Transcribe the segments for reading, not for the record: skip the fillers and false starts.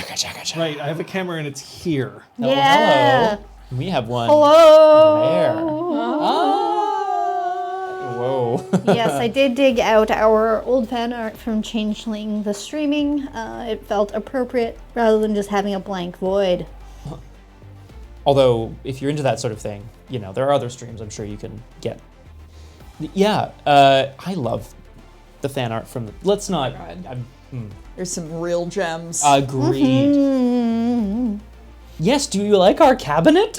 Right, I have a camera and it's here. Yeah. Hello. We have one Hello. there. Whoa. Yes, I did dig out our old fan art from Changeling the streaming. It felt appropriate rather than just having a blank void. Although, if you're into that sort of thing, there are other streams I'm sure you can get. Yeah, I love the fan art from Let's not... There's some real gems. Agreed. Mm-hmm. Yes, do you like our cabinet?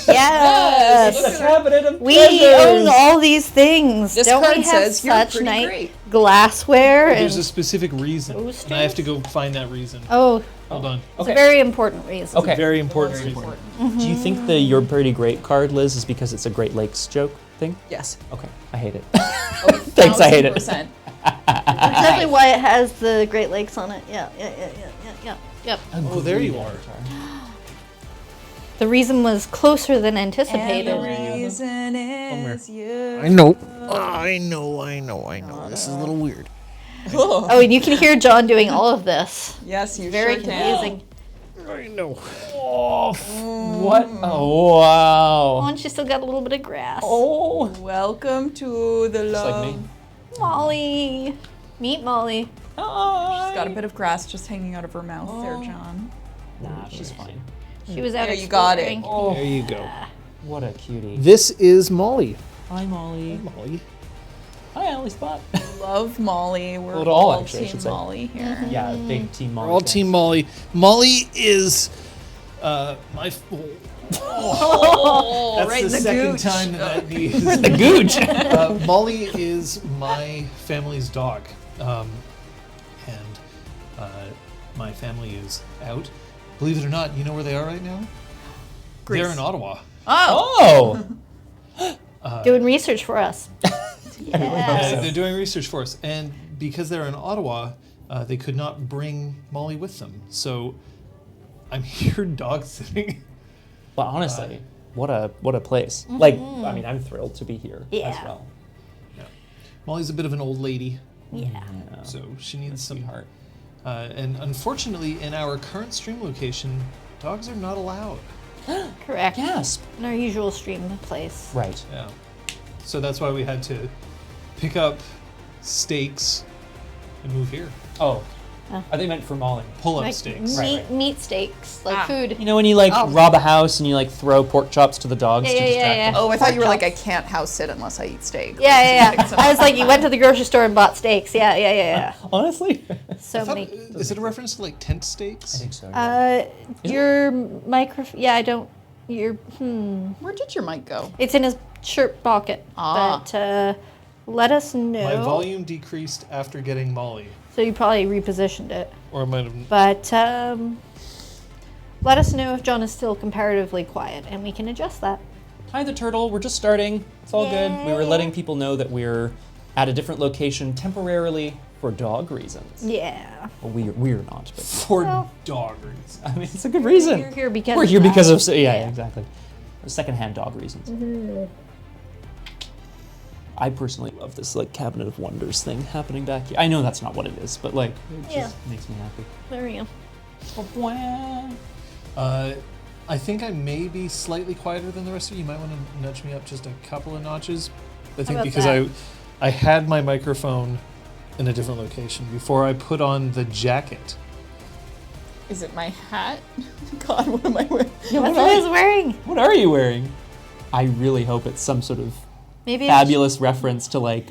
Yes. It's a cabinet of We treasures. own all these things. This Don't card we have says you're such pretty nice great. glassware? There's a And specific reason. Toasters? And I have to go find that reason. oh, Hold on. it's a very important reason. Okay. Very important reason. Do you think the You're Pretty Great card, Liz, is because it's a Great Lakes joke thing? Yes. Okay, I hate it. Oh, Thanks, I hate it. 1000%. That's definitely why it has the Great Lakes on it. Yeah. Yep. Oh, there you are. The reason was closer than anticipated. And the reason is you. I know. This is a little weird. Oh, and you can hear John doing all of this. Yes, you Very sure can. confusing. I know. What? Oh, wow. Oh, and she still got a little bit of grass. Oh. Welcome to the Just love. like me. Molly. Meet Molly. She's got a bit of grass just hanging out of her mouth there, John. Nah, she's fine. She was out There, you got it. exploring. Oh, There you go. what a cutie. This is Molly. Hi, Molly. Molly. Hi, Ellie Spot. Love Molly. We're Well, all, all actually, I Team should say. Molly here. Yeah, big team Molly. We're all fans. Team Molly. Molly is my. That's right the in the second gooch. time that needs. The gooch. Molly is my family's dog, and my family is out. Believe it or not, you know where they are right now? Greece. They're in Ottawa. Oh. Oh. Doing research for us. Yeah. They're doing research for us, and because they're in Ottawa, they could not bring Molly with them. So I'm here dog sitting. But honestly, what a place. Like, I mean, I'm thrilled to be here as Yeah. well. Yeah. Molly's a bit of an old lady, Yeah. so she needs some. Sweetheart. And unfortunately, in our current stream location, dogs are not allowed. Correct. Gasp. In our usual stream place. Right. Yeah. So that's why we had to pick up stakes and move here. Oh. I think meant for Molly. Pull up Like stakes. meat steaks, like Ah. food. You know when you like Oh. rob a house and you like throw pork chops to the dogs Yeah, to yeah, distract yeah, them? Oh, I thought you were Pork like, I chops. can't house sit unless I eat steak. Yeah. I was like, you went to the grocery store and bought steaks. Yeah. Honestly? So many. Is it a reference to like tent stakes? I think so. Yeah. Your microphone. Yeah, I don't. Your Where did your mic go? It's in his shirt pocket. Ah. But let us know. My volume decreased after getting Molly, So you probably repositioned it. or I might have. But let us know if John is still comparatively quiet, and we can adjust that. Hi, the turtle. We're just starting. It's all good. We were Yay. letting people know that we're at a different location temporarily for dog reasons. Yeah. Well, we're not, but For Well- dog reasons. I mean, it's a good reason. You're here because We're of here that. because of exactly. Secondhand dog reasons. I personally love this like cabinet of wonders thing happening back here. I know that's not what it is, but like it just Yeah. makes me happy. There we go. I think I may be slightly quieter than the rest of you. You might want to nudge me up just a couple of notches. I think about because that? I had my microphone in a different location before I put on the jacket. Is it my hat? God, what am I wearing? What's Liz wearing? What are you wearing? I really hope it's some sort of Maybe fabulous reference to like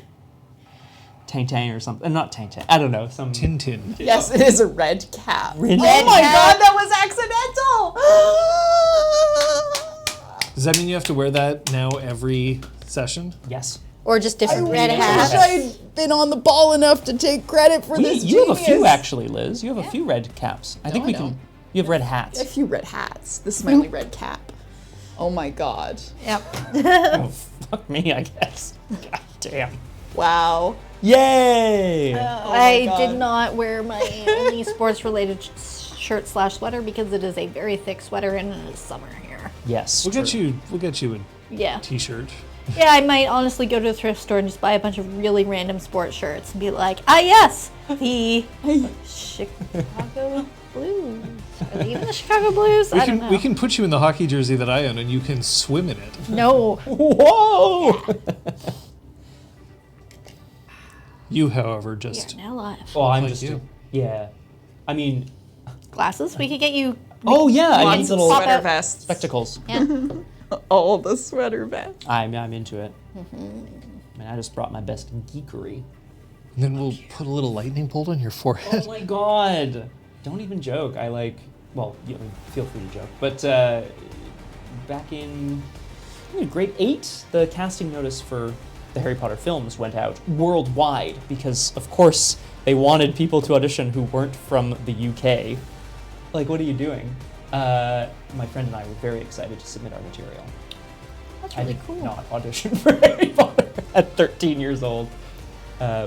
Tintin or something. Not Tintin. I don't know. Some Tintin. Yes, it is a red cap. Red Oh my cap. God, that was accidental! Does that mean you have to wear that now every session? Yes. Or just different red I hats. wish I'd been on the ball enough to take credit for this You have a few genius. actually, Liz. You have a few red caps. I think I we don't. can. You have red A hats. few red hats. This is my only red cap. Oh my God. Yep. Oh, fuck me, I guess. God damn. Wow. Yay! I God. did not wear my only sports-related shirt / sweater because it is a very thick sweater and it is summer here. Yes. We'll get you a Yeah. t-shirt. Yeah, I might honestly go to the thrift store and just buy a bunch of really random sports shirts and be like, ah, yes, the Chicago Blues. Are they even the Chicago Blues? I don't know. We can put you in the hockey jersey that I own, and you can swim in it. No. Whoa! You, however, just You're now live. Oh, I'm like just you. yeah. I mean, Glasses? We could get you. oh yeah, I need Lots of little pop sweater out. vests. spectacles. Yeah. All the sweater vests. I'm into it. I mean, I just brought my best geekery. And then we'll put a little lightning bolt on your forehead. Oh my god! Don't even joke. Well, feel free to joke. But back in grade 8, the casting notice for the Harry Potter films went out worldwide because, of course, they wanted people to audition who weren't from the UK. Like, what are you doing? My friend and I were very excited to submit our material. That's I really did cool. not audition for Harry Potter at 13 years old,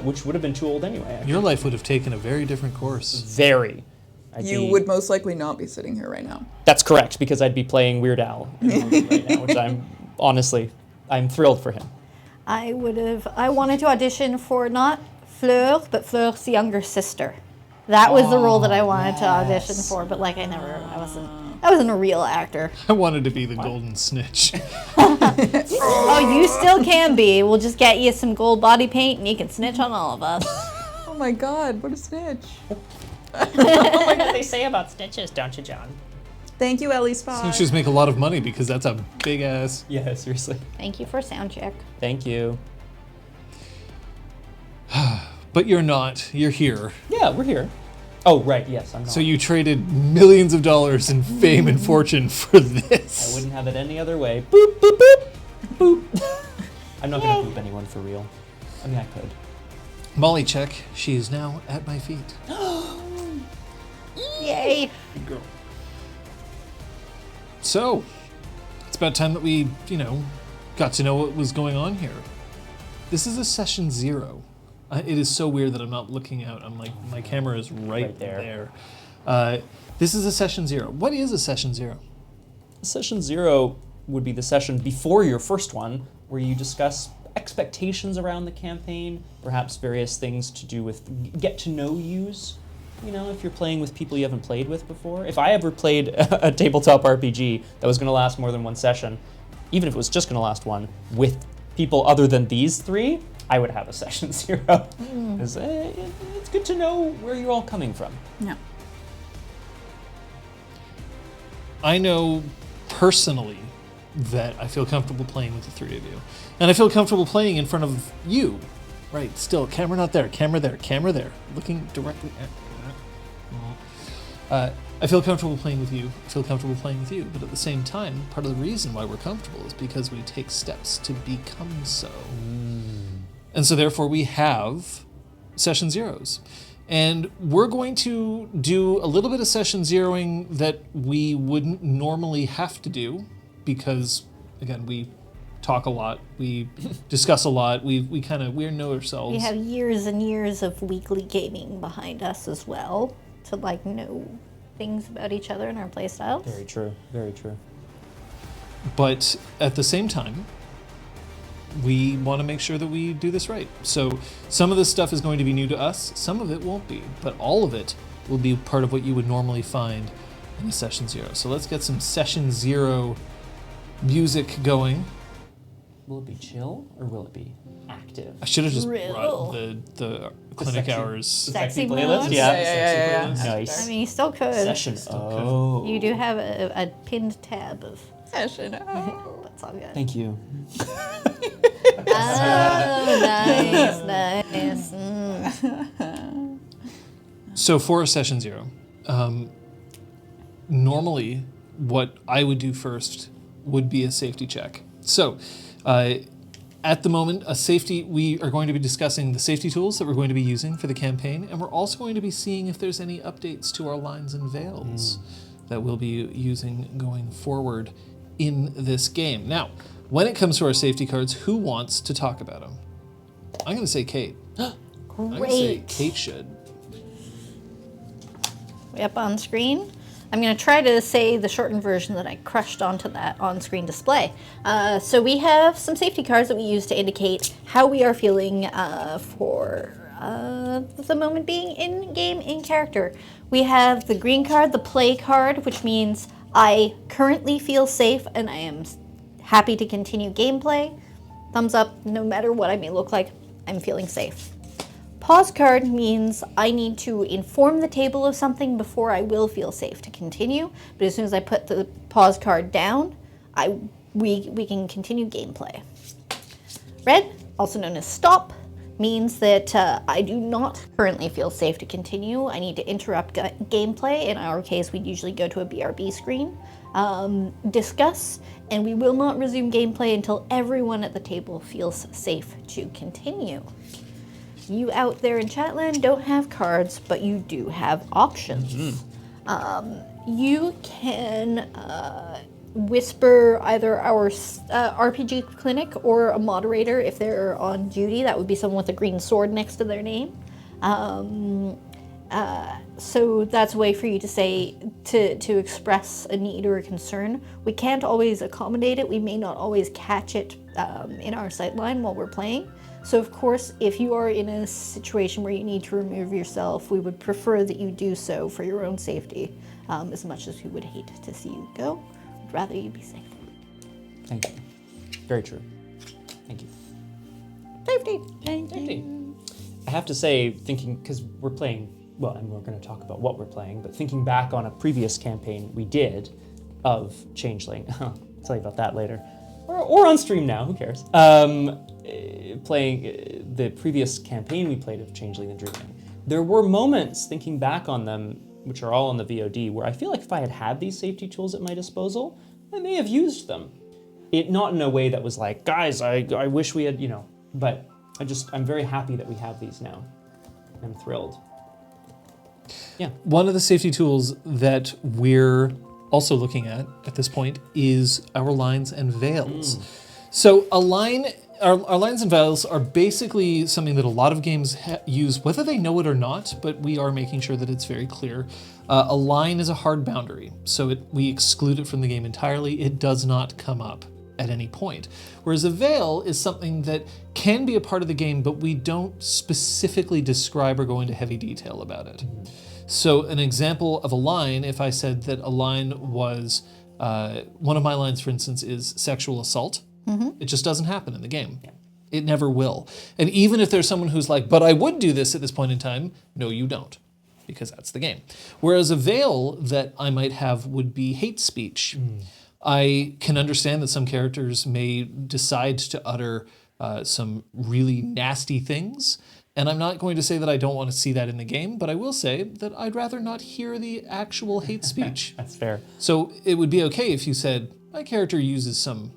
which would have been too old anyway. Actually. Your life would have taken a very different course. Very. You would most likely not be sitting here right now. That's correct, because I'd be playing Weird Al in the movie right now, which I'm thrilled for him. I wanted to audition for not Fleur, but Fleur's younger sister. That was the role that I wanted to audition for, but I wasn't a real actor. I wanted to be the golden snitch. Oh, you still can be. We'll just get you some gold body paint and you can snitch on all of us. Oh my god, what a snitch. What do they say about snitches, don't you, John? Thank you, Ellie Spy. Snitches make a lot of money because that's a big ass. Yeah, seriously. Thank you for sound check. Thank you. But you're not. You're here. Yeah, we're here. Oh, right, yes, I'm not. So you traded millions of dollars in fame and fortune for I this. wouldn't have it any other way. Boop, boop, boop, boop. I'm not going to boop anyone for real. I mean, I could. Molly, check. She is now at my feet. Yay. Good girl. So, it's about time that we, got to know what was going on here. This is a session 0. It is so weird that I'm not looking out. I'm like, my camera is right there. This is a session 0. What is a session 0? Session 0 would be the session before your first one, where you discuss expectations around the campaign, perhaps various things to do with get to know yous. If you're playing with people you haven't played with before. If I ever played a tabletop RPG that was going to last more than one session, even if it was just going to last one, with people other than these 3, I would have a session 0. Because it's good to know where you're all coming from. No. I know personally that I feel comfortable playing with the 3 of you. And I feel comfortable playing in front of you. Right, still, camera not there, camera there, camera there. Looking directly at I feel comfortable playing with you. I feel comfortable playing with you. But at the same time, part of the reason why we're comfortable is because we take steps to become so. And so therefore we have session 0s. And we're going to do a little bit of session 0ing that we wouldn't normally have to do because, again, we talk a lot, we discuss a lot, we know ourselves. We have years and years of weekly gaming behind us as well to know things about each other and our playstyles. Very true, very true. But at the same time, we want to make sure that we do this right. So some of this stuff is going to be new to us, some of it won't be, but all of it will be part of what you would normally find in a session 0. So let's get some session 0 music going. Will it be chill or will it be active? I should have just Real. brought the clinic sexy- hours. Sexy playlist? mode? Yeah. Yeah. Nice. I mean, you still could. Session. Oh. You do have a pinned tab of. Session. Oh. That's all good. Thank you. Oh, nice. So for a session 0, normally what I would do first would be a safety check. So at the moment, we are going to be discussing the safety tools that we're going to be using for the campaign, and we're also going to be seeing if there's any updates to our lines and veils that we'll be using going forward in this game. Now, when it comes to our safety cards, who wants to talk about them? I'm going to say Kate. I'm going to say Great. Kate should. We up on screen? I'm going to try to say the shortened version that I crushed onto that on-screen display. So we have some safety cards that we use to indicate how we are feeling for the moment being in-game, in character. We have the green card, the play card, which means I currently feel safe and I am happy to continue gameplay. Thumbs up, no matter what I may look like, I'm feeling safe. Pause card means I need to inform the table of something before I will feel safe to continue. But as soon as I put the pause card down, we can continue gameplay. Red, also known as stop, means that I do not currently feel safe to continue. I need to interrupt gameplay. In our case, we'd usually go to a BRB screen, discuss, and we will not resume gameplay until everyone at the table feels safe to continue. You out there in Chatland don't have cards, but you do have options. You can whisper either our RPG Clinic or a moderator if they're on duty. That would be someone with a green sword next to their name. So that's a way for you to say, to express a need or a concern. We can't always accommodate it. We may not always catch it in our sightline while we're playing. So of course, if you are in a situation where you need to remove yourself, we would prefer that you do so for your own safety, as much as we would hate to see you go. We'd rather you be safe. Thank you. Very true. Thank you. Safety. Safety. I have to say, thinking, because we're playing, well, and we're going to talk about what we're playing, but thinking back on a previous campaign we did of Changeling, I'll tell you about that later, or on stream now, who cares? Playing the previous campaign we played of Changeling and Dreaming, there were moments, thinking back on them, which are all on the VOD, where I feel like if I had had these safety tools at my disposal, I may have used them. Not in a way that was like, guys, I wish we had, but I'm very happy that we have these now. I'm thrilled. Yeah. One of the safety tools that we're also looking at this point is our lines and veils. So our lines and veils are basically something that a lot of games use, whether they know it or not, but we are making sure that it's very clear. A line is a hard boundary, so we exclude it from the game entirely. It does not come up at any point. Whereas a veil is something that can be a part of the game, but we don't specifically describe or go into heavy detail about it. So an example of a line, if I said that a line was, one of my lines, for instance, is sexual assault, it just doesn't happen in the game. Yeah. It never will. And even if there's someone who's like, but I would do this at this point in time, no, you don't, because that's the game. Whereas a veil that I might have would be hate speech. I can understand that some characters may decide to utter some really nasty things, and I'm not going to say that I don't want to see that in the game, but I will say that I'd rather not hear the actual hate speech. That's fair. So it would be okay if you said, my character uses some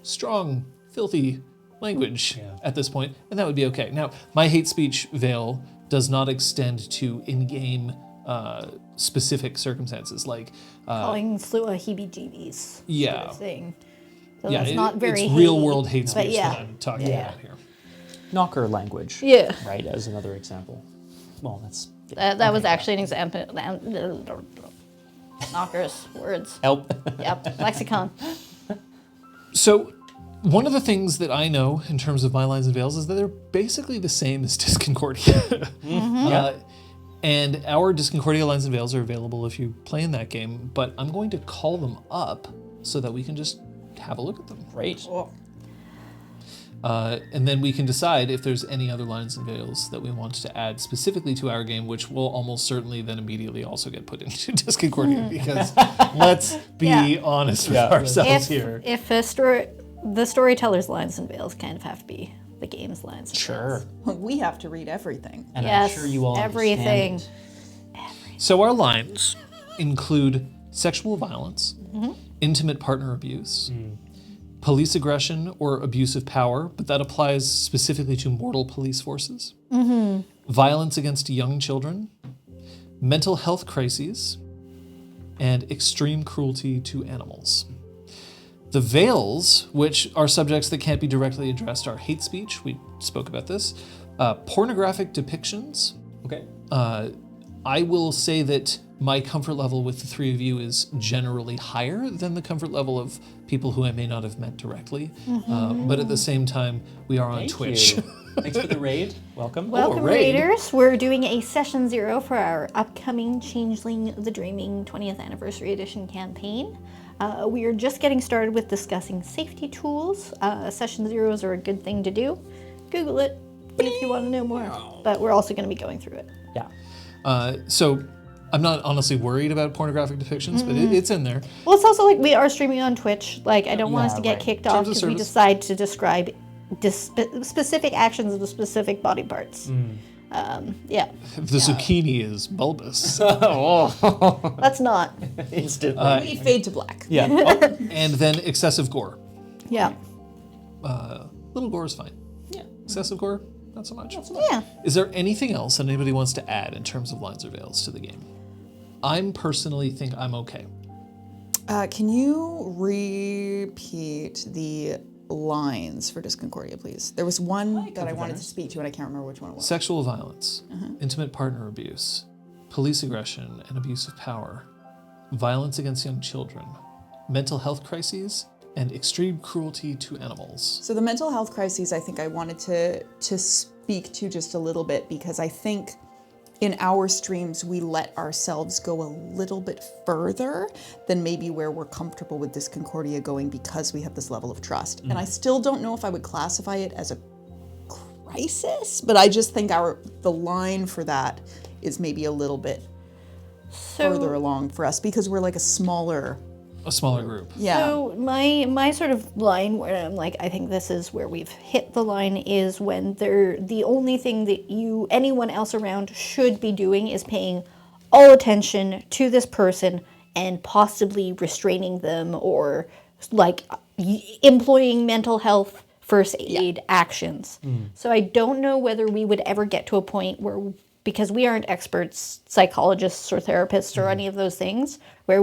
strong, filthy language at this point, and that would be okay. Now, my hate speech veil does not extend to in-game specific circumstances, like calling Slua heebie-jeebies. Yeah. Sort of thing. So Yeah, that's not very it's real-world hate but speech that I'm talking about here. Knocker language. Yeah. Right, as another example. Well, that's... That was actually an example. Knockers, words. Help. Yep, lexicon. So one of the things that I know in terms of my lines and veils is that they're basically the same as Disconcordia. And our Disconcordia lines and veils are available if you play in that game, but I'm going to call them up so that we can just have a look at them. Great. And then we can decide if there's any other lines and veils that we want to add specifically to our game, which will almost certainly then immediately also get put into Disconcordia, because let's be honest with ourselves here. If the storyteller's lines and veils kind of have to be the game's lines and veils. We have to read everything. And yes, I'm sure you all everything. So our lines include sexual violence, intimate partner abuse, police aggression or abuse of power, but that applies specifically to mortal police forces, violence against young children, mental health crises, and extreme cruelty to animals. The veils, which are subjects that can't be directly addressed, are hate speech. We spoke about this. Pornographic depictions. Okay. I will say that my comfort level with the three of you is generally higher than the comfort level of people who I may not have met directly. But at the same time, we are on Thank Twitch. you. Thanks for the raid. Welcome. Welcome, raid. Raiders. We're doing a Session 0 for our upcoming Changeling the Dreaming 20th Anniversary Edition campaign. We are just getting started with discussing safety tools. Session 0s are a good thing to do. Google it if you want to know more. But we're also going to be going through it. Yeah. So I'm not honestly worried about pornographic depictions, but it's in there. Well, it's also like we are streaming on Twitch. Like, I don't want us to get right. kicked Terms off of because we service. decide to describe specific actions of the specific body parts. Yeah, The zucchini is bulbous. that's not. Instantly. We fade to black. yeah. And then excessive gore. Yeah. Little gore is fine. Yeah. Excessive gore, not so much. Yeah. Is there anything else that anybody wants to add in terms of lines or veils to the game? I'm personally think I'm okay. Can you repeat the lines for Disconcordia, please? There was one that I wanted to speak to, and I can't remember which one it was. Sexual violence, intimate partner abuse, police aggression and abuse of power, violence against young children, mental health crises, and extreme cruelty to animals. So the mental health crises, I think I wanted to speak to just a little bit, because I think in our streams we let ourselves go a little bit further than maybe where we're comfortable with Disconcordia going, because we have this level of trust. And I still don't know if I would classify it as a crisis, but I just think the line for that is maybe a little bit further along for us, because we're like a smaller group. Yeah. So my sort of line where I'm like, I think this is where we've hit the line, is when the only thing that anyone else around should be doing is paying all attention to this person and possibly restraining them, or like employing mental health first aid actions. So I don't know whether we would ever get to a point where, because we aren't experts, psychologists or therapists or any of those things, where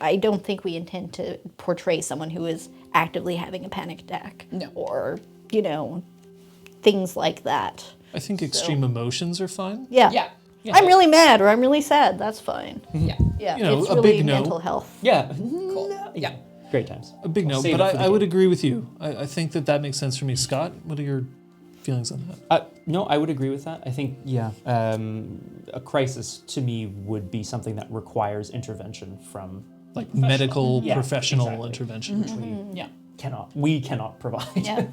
I don't think we intend to portray someone who is actively having a panic attack. No. Or, things like that. I think extreme emotions are fine. Yeah. Yeah. I'm really mad or I'm really sad. That's fine. Yeah. Yeah. A it's really big no. mental health. Yeah. Cool. Yeah. Great times. A big no, Save but it for the I would game. agree with you. I think that makes sense for me. Scott, what are your feelings on that? No, I would agree with that. I think, a crisis to me would be something that requires intervention from Like medical, Yeah, professional exactly. intervention. which Yeah. we cannot provide. Yeah.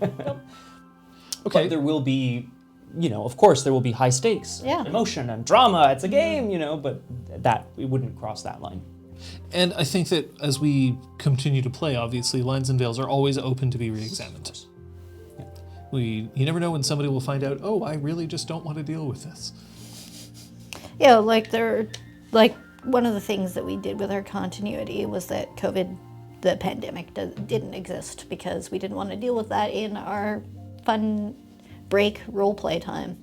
Okay. But there will be, of course there will be high stakes, Yeah. emotion and drama. It's a game, but that we wouldn't cross that line. And I think that as we continue to play, obviously, lines and veils are always open to be re-examined. You never know when somebody will find out, oh, I really just don't want to deal with this. Yeah, one of the things that we did with our continuity was that COVID, the pandemic, didn't exist, because we didn't want to deal with that in our fun break role play time.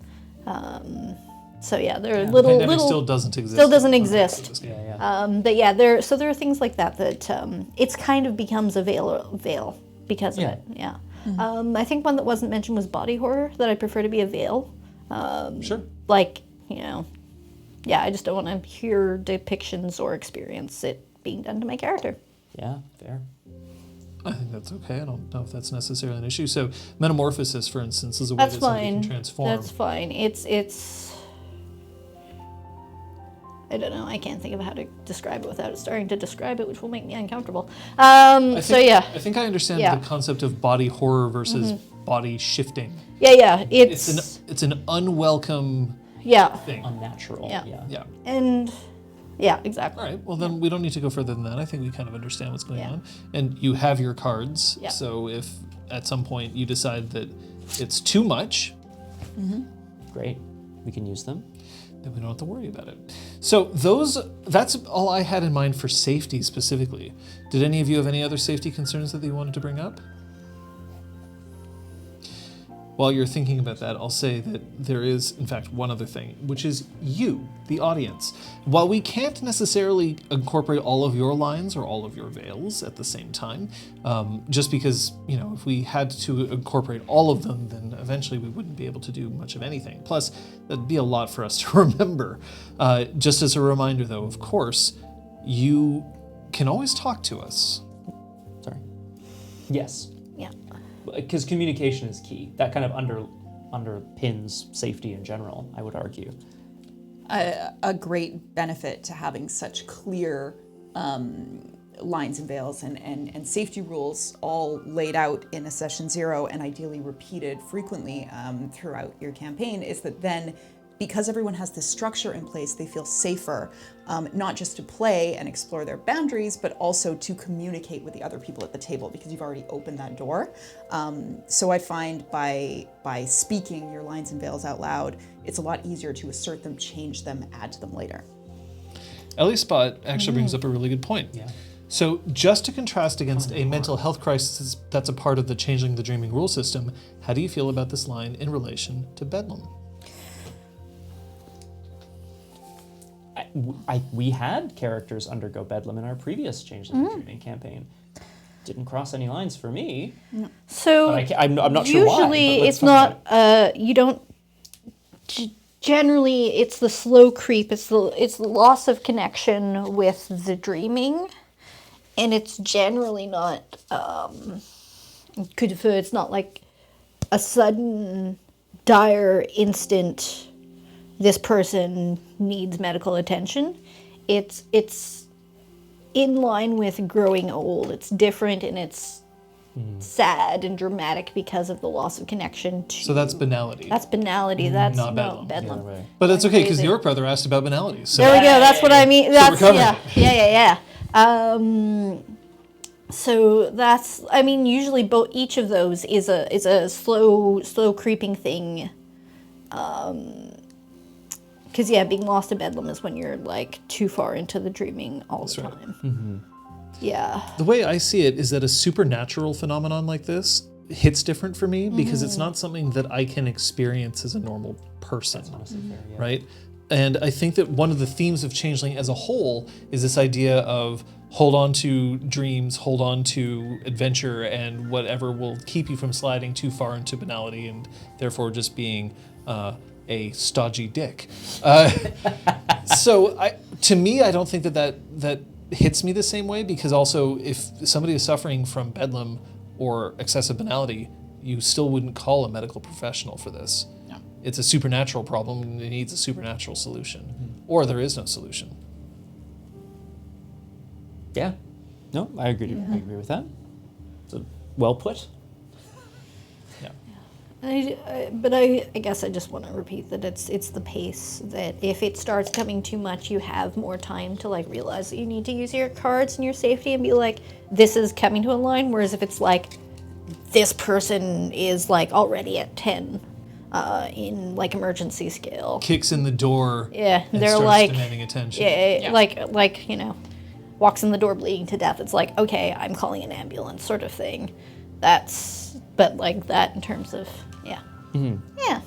So yeah, there are The little pandemic still doesn't exist. still doesn't exist. Yeah. But yeah, there are things like that it's kind of becomes a veil because of Yeah. it. Yeah. I think one that wasn't mentioned was body horror, that I prefer to be a veil. Sure. Yeah, I just don't want to hear depictions or experience it being done to my character. Yeah, fair. I think that's okay. I don't know if that's necessarily an issue. So metamorphosis, for instance, is a way That's that somebody fine. can transform. That's fine. It's. I don't know. I can't think of how to describe it without starting to describe it, which will make me uncomfortable. I think I understand Yeah. the concept of body horror versus body shifting. Yeah. It's an unwelcome yeah, thing. Unnatural. Yeah. Yeah. and yeah, exactly. All right. Well, then we don't need to go further than that. I think we kind of understand what's going Yeah. on. And you have your cards. Yeah. So if at some point you decide that it's too much, Great. We can use them. then we don't have to worry about it. So that's all I had in mind for safety specifically. Did any of you have any other safety concerns that you wanted to bring up? While you're thinking about that, I'll say that there is, in fact, one other thing, which is you, the audience. While we can't necessarily incorporate all of your lines or all of your veils at the same time, just because, if we had to incorporate all of them, then eventually we wouldn't be able to do much of anything. Plus, that'd be a lot for us to remember. Just as a reminder, though, of course, you can always talk to us. Sorry. Yes. Yeah. Because communication is key. That kind of underpins safety in general, I would argue. A great benefit to having such clear lines and veils and safety rules all laid out in a session 0 and ideally repeated frequently throughout your campaign is that then, because everyone has this structure in place, they feel safer, not just to play and explore their boundaries, but also to communicate with the other people at the table because you've already opened that door. So I find by speaking your lines and veils out loud, it's a lot easier to assert them, change them, add to them later. Ellie's spot actually brings up a really good point. Yeah. So just to contrast against a mental health crisis that's a part of the Changeling the Dreaming rule system, how do you feel about this line in relation to Bedlam? We had characters undergo Bedlam in our previous Changeling the Dreaming campaign. Didn't cross any lines for me. So But I'm not sure why. usually but let's it's talk about not. You don't. Generally, it's the slow creep. It's the loss of connection with the dreaming, and it's generally not. It's not like a sudden, dire, instant. This person needs medical attention. It's in line with growing old. It's different and it's sad and dramatic because of the loss of connection to. So that's banality. That's banality. That's Not not Bedlam. Bedlam. Yeah, right. But that's okay because Crazy. your brother asked about banality. So There we go. That's what I mean. That's covered yeah. So that's. I mean, usually each of those is a slow creeping thing. Because being lost to Bedlam is when you're like too far into the dreaming all the right. time. Yeah. the way I see it is that a supernatural phenomenon like this hits different for me because it's not something that I can experience as a normal person. honestly fair, yeah. Right? And I think that one of the themes of Changeling as a whole is this idea of hold on to dreams, hold on to adventure, and whatever will keep you from sliding too far into banality and therefore just being a stodgy dick. So to me, I don't think that hits me the same way because also if somebody is suffering from Bedlam or excessive banality, you still wouldn't call a medical professional for this. No. It's a supernatural problem and it needs a supernatural solution. Or there is no solution. Yeah. No, I agree. I agree with that. So, well put. Yeah. But I guess I just want to repeat that it's the pace that if it starts coming too much, you have more time to like realize that you need to use your cards and your safety and be like, this is coming to a line. Whereas if it's like, this person is like already at 10 in like emergency scale. Kicks in the door. Yeah, and they're starts like demanding attention. yeah, like walks in the door bleeding to death. It's like, okay, I'm calling an ambulance, sort of thing. But like that in terms of yeah.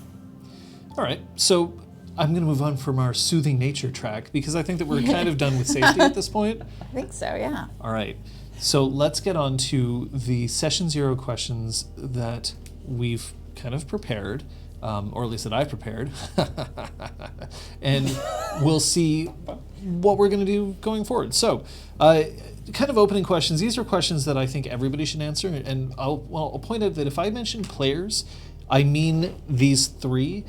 All right, so I'm going to move on from our soothing nature track because I think that we're kind of done with safety at this point. I think so, yeah. All right, so let's get on to the session 0 questions that we've kind of prepared, or at least that I've prepared, and we'll see what we're going to do going forward. So, kind of opening questions. These are questions that I think everybody should answer, and I'll point out that if I mention players, I mean these 3,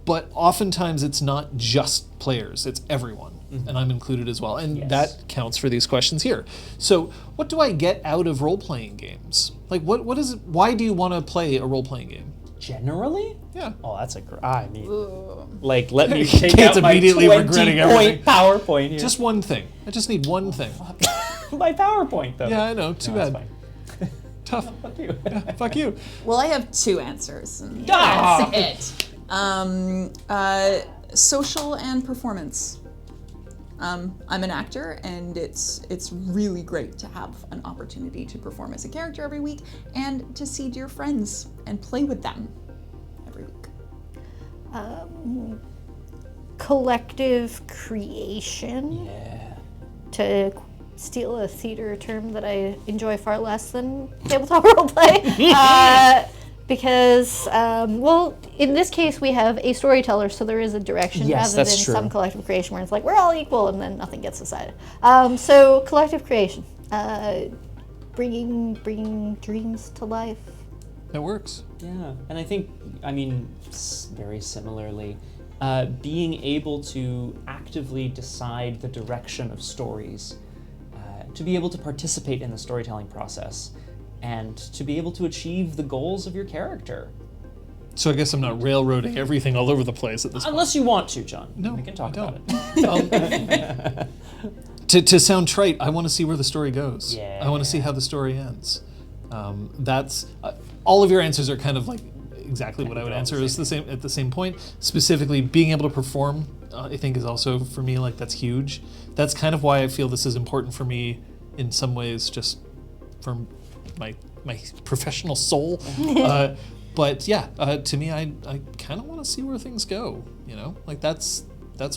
but oftentimes it's not just players, it's everyone, and I'm included as well, and Yes. that counts for these questions here. So what do I get out of role-playing games? Like what is it, why do you want to play a role-playing game? Generally? Yeah. Oh, that's I mean, like, let me take Kate's out my immediately regretting 20-point PowerPoint here. Just one thing. I just need one thing. my PowerPoint, though. Yeah, I know, too No, bad. that's fine. Tough. Fuck you. Fuck you. Well, I have 2 answers. And Ah! that's it. Social and performance. I'm an actor, and it's really great to have an opportunity to perform as a character every week and to see dear friends and play with them every week. Collective creation. Yeah. To steal a theater term that I enjoy far less than tabletop roleplay. Because, in this case, we have a storyteller, so there is a direction Yes, rather that's than true. some collective creation where it's like, we're all equal, and then nothing gets decided. So, collective creation. Bringing dreams to life. That works. Yeah, and I think, very similarly, being able to actively decide the direction of stories, to be able to participate in the storytelling process, and to be able to achieve the goals of your character. So I guess I'm not railroading everything all over the place at this point. Unless you want to, John. No, we can talk I about don't. it. To sound trite, I want to see where the story goes. Yeah. I want to see how the story ends. That's all of your answers are kind of like exactly what I would answer is the same at the same point. Specifically, being able to perform, I think, is also for me like that's huge. That's kind of why I feel this is important for me in some ways, just from my professional soul. But yeah, to me, I kind of want to see where things go. You know, like that's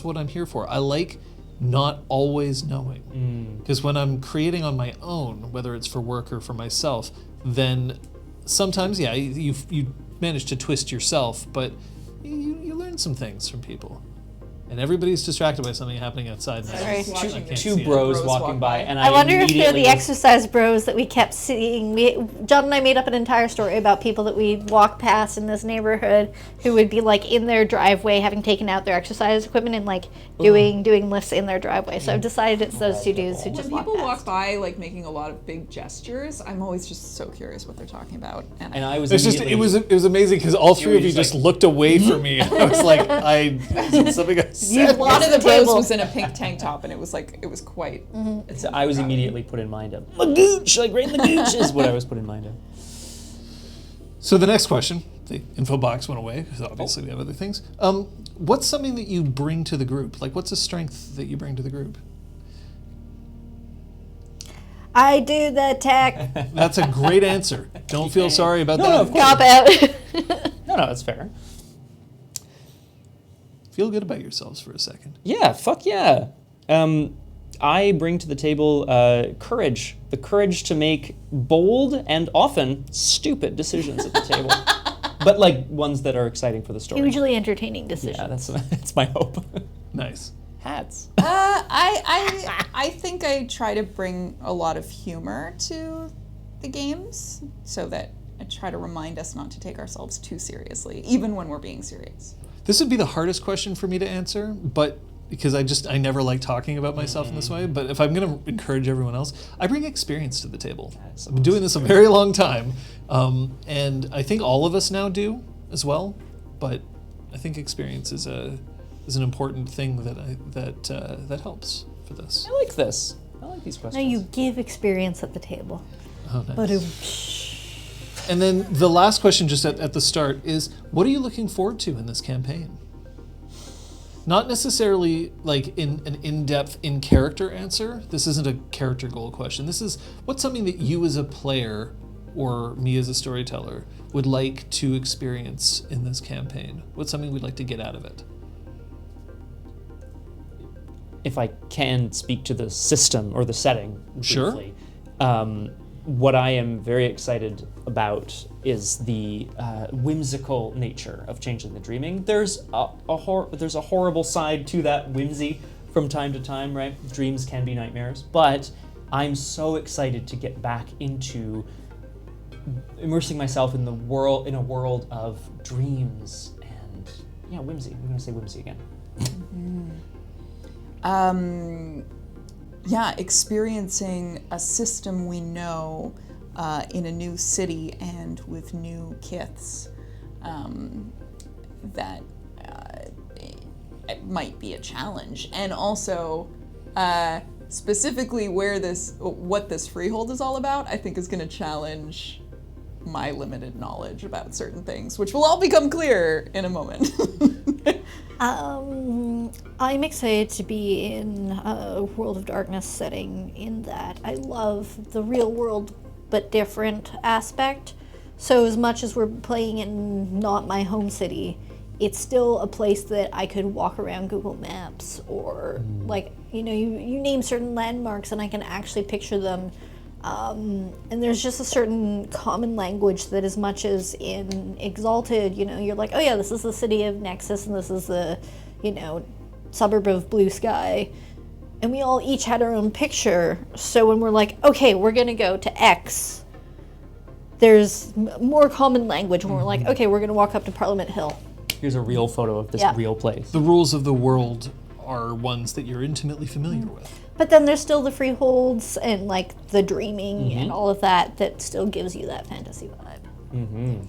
what I'm here for. I like not always knowing, because when I'm creating on my own, whether it's for work or for myself, then sometimes you manage to twist yourself, but you learn some things from people. And everybody's distracted by something happening outside. Sorry. Two bros walking by, and I wonder if they're immediately the exercise bros that we kept seeing. John and I made up an entire story about people that we'd walk past in this neighborhood who would be like in their driveway, having taken out their exercise equipment and like doing lifts in their driveway. So I've decided it's those two dudes who When just people walk walk past. by, like making a lot of big gestures, I'm always just so curious what they're talking about. And I was It's just it was amazing because all three were of you just just looked away from me. I was like, is it something I said? One of the table. bros was in a pink tank top, and it was quite. I was immediately put in mind of a gooch, like right in the gooch is what I was put in mind of. So the next question, the info box went away because obviously we have other things. What's something that you bring to the group? Like, what's a strength that you bring to the group? I do the tech. That's a great answer. Don't feel sorry about that. No, of course. Cop out. No, that's fair. Feel good about yourselves for a second. Yeah, fuck yeah. I bring to the table courage. The courage to make bold and often stupid decisions at the table. But like ones that are exciting for the story. Hugely entertaining decision. Yeah, that's my hope. Nice. Hats. I think I try to bring a lot of humor to the games, so that I try to remind us not to take ourselves too seriously, even when we're being serious. This would be the hardest question for me to answer, but because I never like talking about myself in this way. But if I'm going to encourage everyone else, I bring experience to the table. That's I've been doing this a very long time, and I think all of us now do as well. But I think experience is an important thing that helps for this. I like this. I like these questions. Now you give experience at the table. Oh, nice. But And then the last question just at the start is, what are you looking forward to in this campaign? Not necessarily like in an in-depth, in-character answer. This isn't a character goal question. This is, what's something that you as a player or me as a storyteller would like to experience in this campaign? What's something we'd like to get out of it? If I can speak to the system or the setting Sure. briefly, what I am very excited about is the whimsical nature of Changeling the Dreaming. There's a horrible side to that whimsy from time to time, right? Dreams can be nightmares, but I'm so excited to get back into immersing myself in a world of dreams and whimsy. I'm going to say whimsy again. Experiencing a system we know in a new city and with new kiths that it might be a challenge. And also, specifically what this freehold is all about, I think is going to challenge my limited knowledge about certain things, which will all become clear in a moment. I'm excited to be in a World of Darkness setting in that I love the real world but different aspect. So as much as we're playing in not my home city, it's still a place that I could walk around Google Maps or you name certain landmarks and I can actually picture them. And there's just a certain common language that as much as in Exalted, you're like, oh yeah, this is the city of Nexus and this is the, suburb of Blue Sky. And we all each had our own picture. So when we're like, okay, we're gonna go to X, there's more common language when we're like, okay, we're going to walk up to Parliament Hill. Here's a real photo of this Yeah. real place. The rules of the world are ones that you're intimately familiar with. But then there's still the freeholds and like the dreaming and all of that still gives you that fantasy vibe.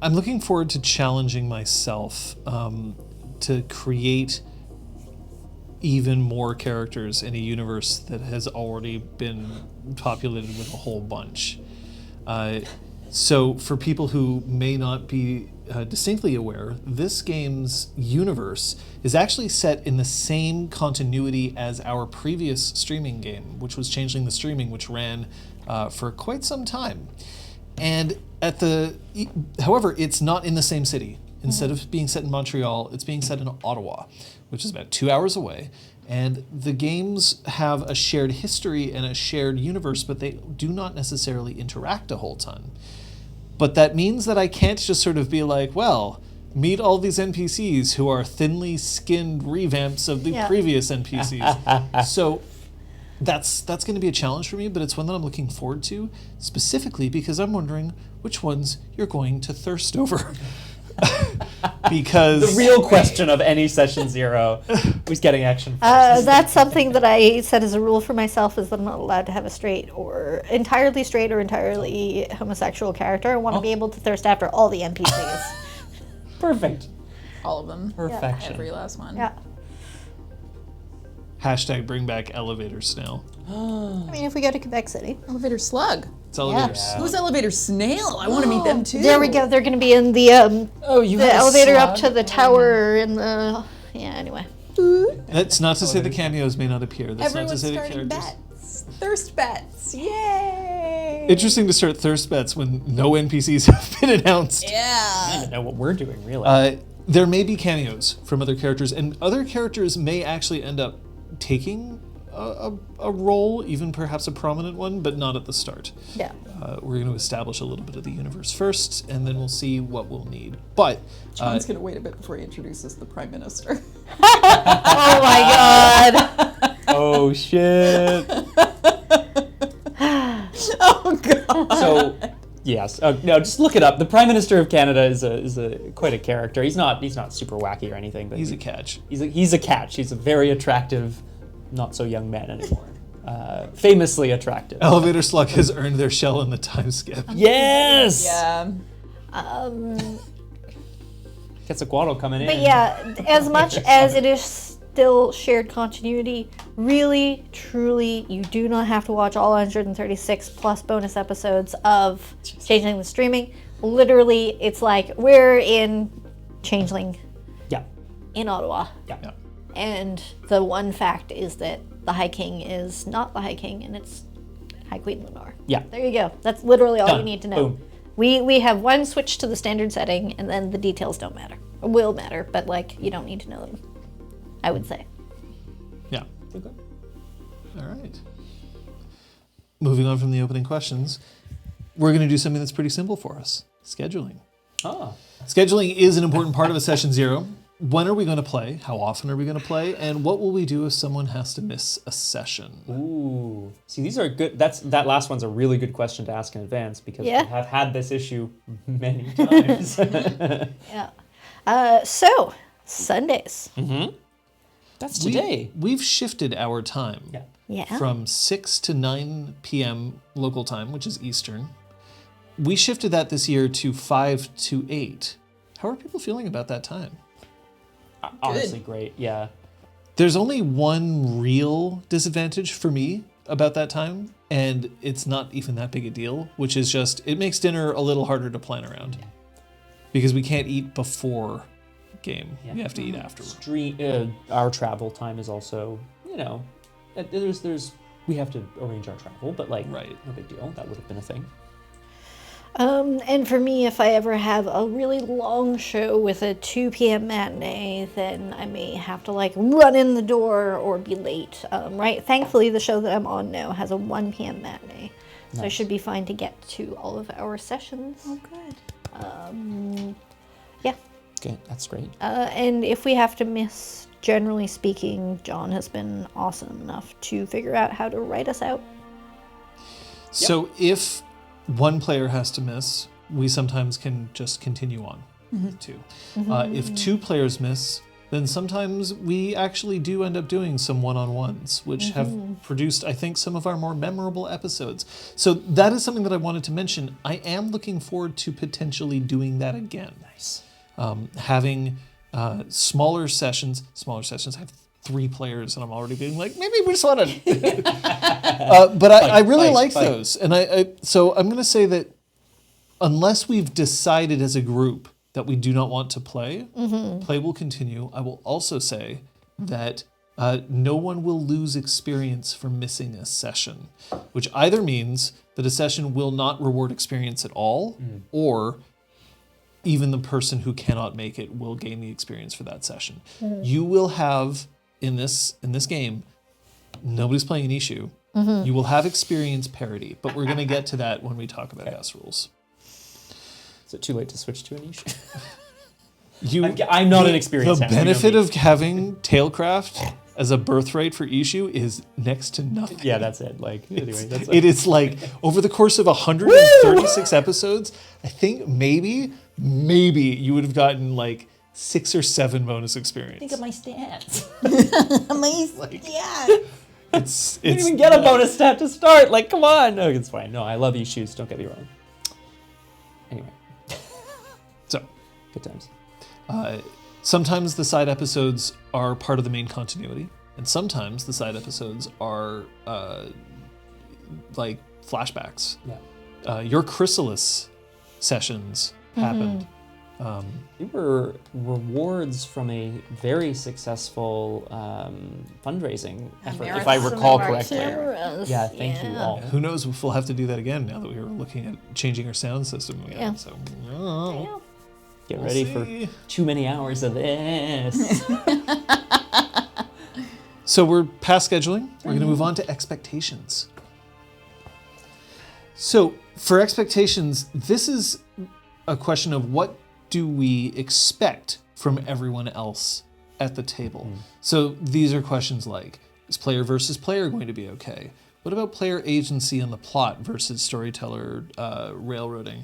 I'm looking forward to challenging myself to create even more characters in a universe that has already been populated with a whole bunch. So for people who may not be distinctly aware, this game's universe is actually set in the same continuity as our previous streaming game, which was Changeling the Streaming, which ran for quite some time. And however, it's not in the same city. Instead of being set in Montreal, it's being set in Ottawa, which is about 2 hours away. And the games have a shared history and a shared universe, but they do not necessarily interact a whole ton. But that means that I can't just sort of be like, well, meet all these NPCs who are thinly skinned revamps of the previous NPCs. So that's going to be a challenge for me, but it's one that I'm looking forward to, specifically because I'm wondering which ones you're going to thirst over. Because The real question of any session 0, who's getting action first? That's something that I set as a rule for myself is that I'm not allowed to have a straight or entirely homosexual character. I want to be able to thirst after all the NPCs. Perfect. All of them. Perfection. Every last one. Yeah. hashtag bring back elevator snail. I mean, if we go to Quebec City. Elevator slug. It's elevator Yeah. snail. Who's elevator snail? I want to meet them too. There we go. They're going to be in the You the have a elevator up slug? to the tower and the anyway. That's not to say the cameos may not appear. That's not to Everyone's say the starting characters. bets. Thirst bets. Yay! Interesting to start thirst bets when no NPCs have been announced. I Yeah. don't even know what we're doing, really. There may be cameos from other characters, and other characters may actually end up taking a role, even perhaps a prominent one, but not at the start. Yeah. We're going to establish a little bit of the universe first, and then we'll see what we'll need. But John's gonna wait a bit before he introduces the Prime Minister. Oh my god. Oh, shit. Oh god. So, yes. No, just look it up. The Prime Minister of Canada is quite a character. He's not super wacky or anything, but he's a catch. he's a catch. He's a very attractive, not so young man anymore. Famously attractive. Elevator Slug has earned their shell in the time skip. Yes. Yeah. Quetzalcoatl coming in. But yeah, as much as it is still shared continuity, really, truly, you do not have to watch all 136 plus bonus episodes of Changeling the Streaming. Literally, it's like we're in Changeling Yeah. in Ottawa. Yeah. Yeah. And the one fact is that the High King is not the High King, and it's High Queen Lenore. Yeah. There you go. That's literally all you Done. need to know. Boom. We have one switch to the standard setting, and then the details don't matter. Or will matter, but like you don't need to know them. I would say. Yeah. Okay. All right. Moving on from the opening questions, we're going to do something that's pretty simple for us: scheduling. Ah. Scheduling is an important part of a session 0. When are we going to play? How often are we going to play? And what will we do if someone has to miss a session? Ooh. See, these are good. That last one's a really good question to ask in advance because Yeah. we have had this issue many times. Yeah. So Sundays. That's today. We've shifted our time Yeah. Yeah. from 6 to 9 p.m. local time, which is Eastern. We shifted that this year to 5 to 8. How are people feeling about that time? Honestly, great. Yeah. There's only one real disadvantage for me about that time, and it's not even that big a deal, which is just it makes dinner a little harder to plan around. Because we can't eat before game. Yeah. We have to eat afterward. Our travel time is also, there's we have to arrange our travel, but like, Right. no big deal. That would have been a thing. And for me, if I ever have a really long show with a 2 p.m. matinee, then I may have to like run in the door or be late. Right? Thankfully, the show that I'm on now has a 1 p.m. matinee, so I should be fine to get to all of our sessions. Oh, good. Yeah. Okay, that's great. And if we have to miss, generally speaking, John has been awesome enough to figure out how to write us out. So if one player has to miss, we sometimes can just continue on with two. If two players miss, then sometimes we actually do end up doing some one-on-ones, which have produced, I think, some of our more memorable episodes. So that is something that I wanted to mention. I am looking forward to potentially doing that again. Nice. Having smaller sessions. I have 3 players, and I'm already being like, maybe we just want to. But I really like those, and so I'm going to say that unless we've decided as a group that we do not want to play, play will continue. I will also say that no one will lose experience for missing a session, which either means that a session will not reward experience at all, or even the person who cannot make it will gain the experience for that session. You will have, in this game, nobody's playing an issue. You will have experience parity, but we're going to get to that when we talk about house rules. Is it too late to switch to a niche? I'm not an experienced The hand, benefit of having Tailcraft as a birthright for issue is next to nothing. Yeah, that's it. Like, anyway, that's It is like, over the course of 136 episodes, I think maybe you would have gotten like 6 or 7 bonus experience. Think of my stats. Amazing. It's You didn't even get a bonus stat to start. Like, come on. No, it's fine. No, I love issues. Don't get me wrong. Anyway. So, Good times. sometimes the side episodes are part of the main continuity, and sometimes the side episodes are like flashbacks. Yeah. Your Chrysalis sessions happened. They were rewards from a very successful fundraising effort, if I recall correctly. Yeah, thank you all. Who knows if we'll have to do that again now that we were looking at changing our sound system again. Yeah. So, I don't know. Get We'll ready see. for too many hours of this. So we're past scheduling. We're going to move on to expectations. So for expectations, this is a question of what do we expect from everyone else at the table? So these are questions like, is player versus player going to be okay? What about player agency in the plot versus storyteller railroading?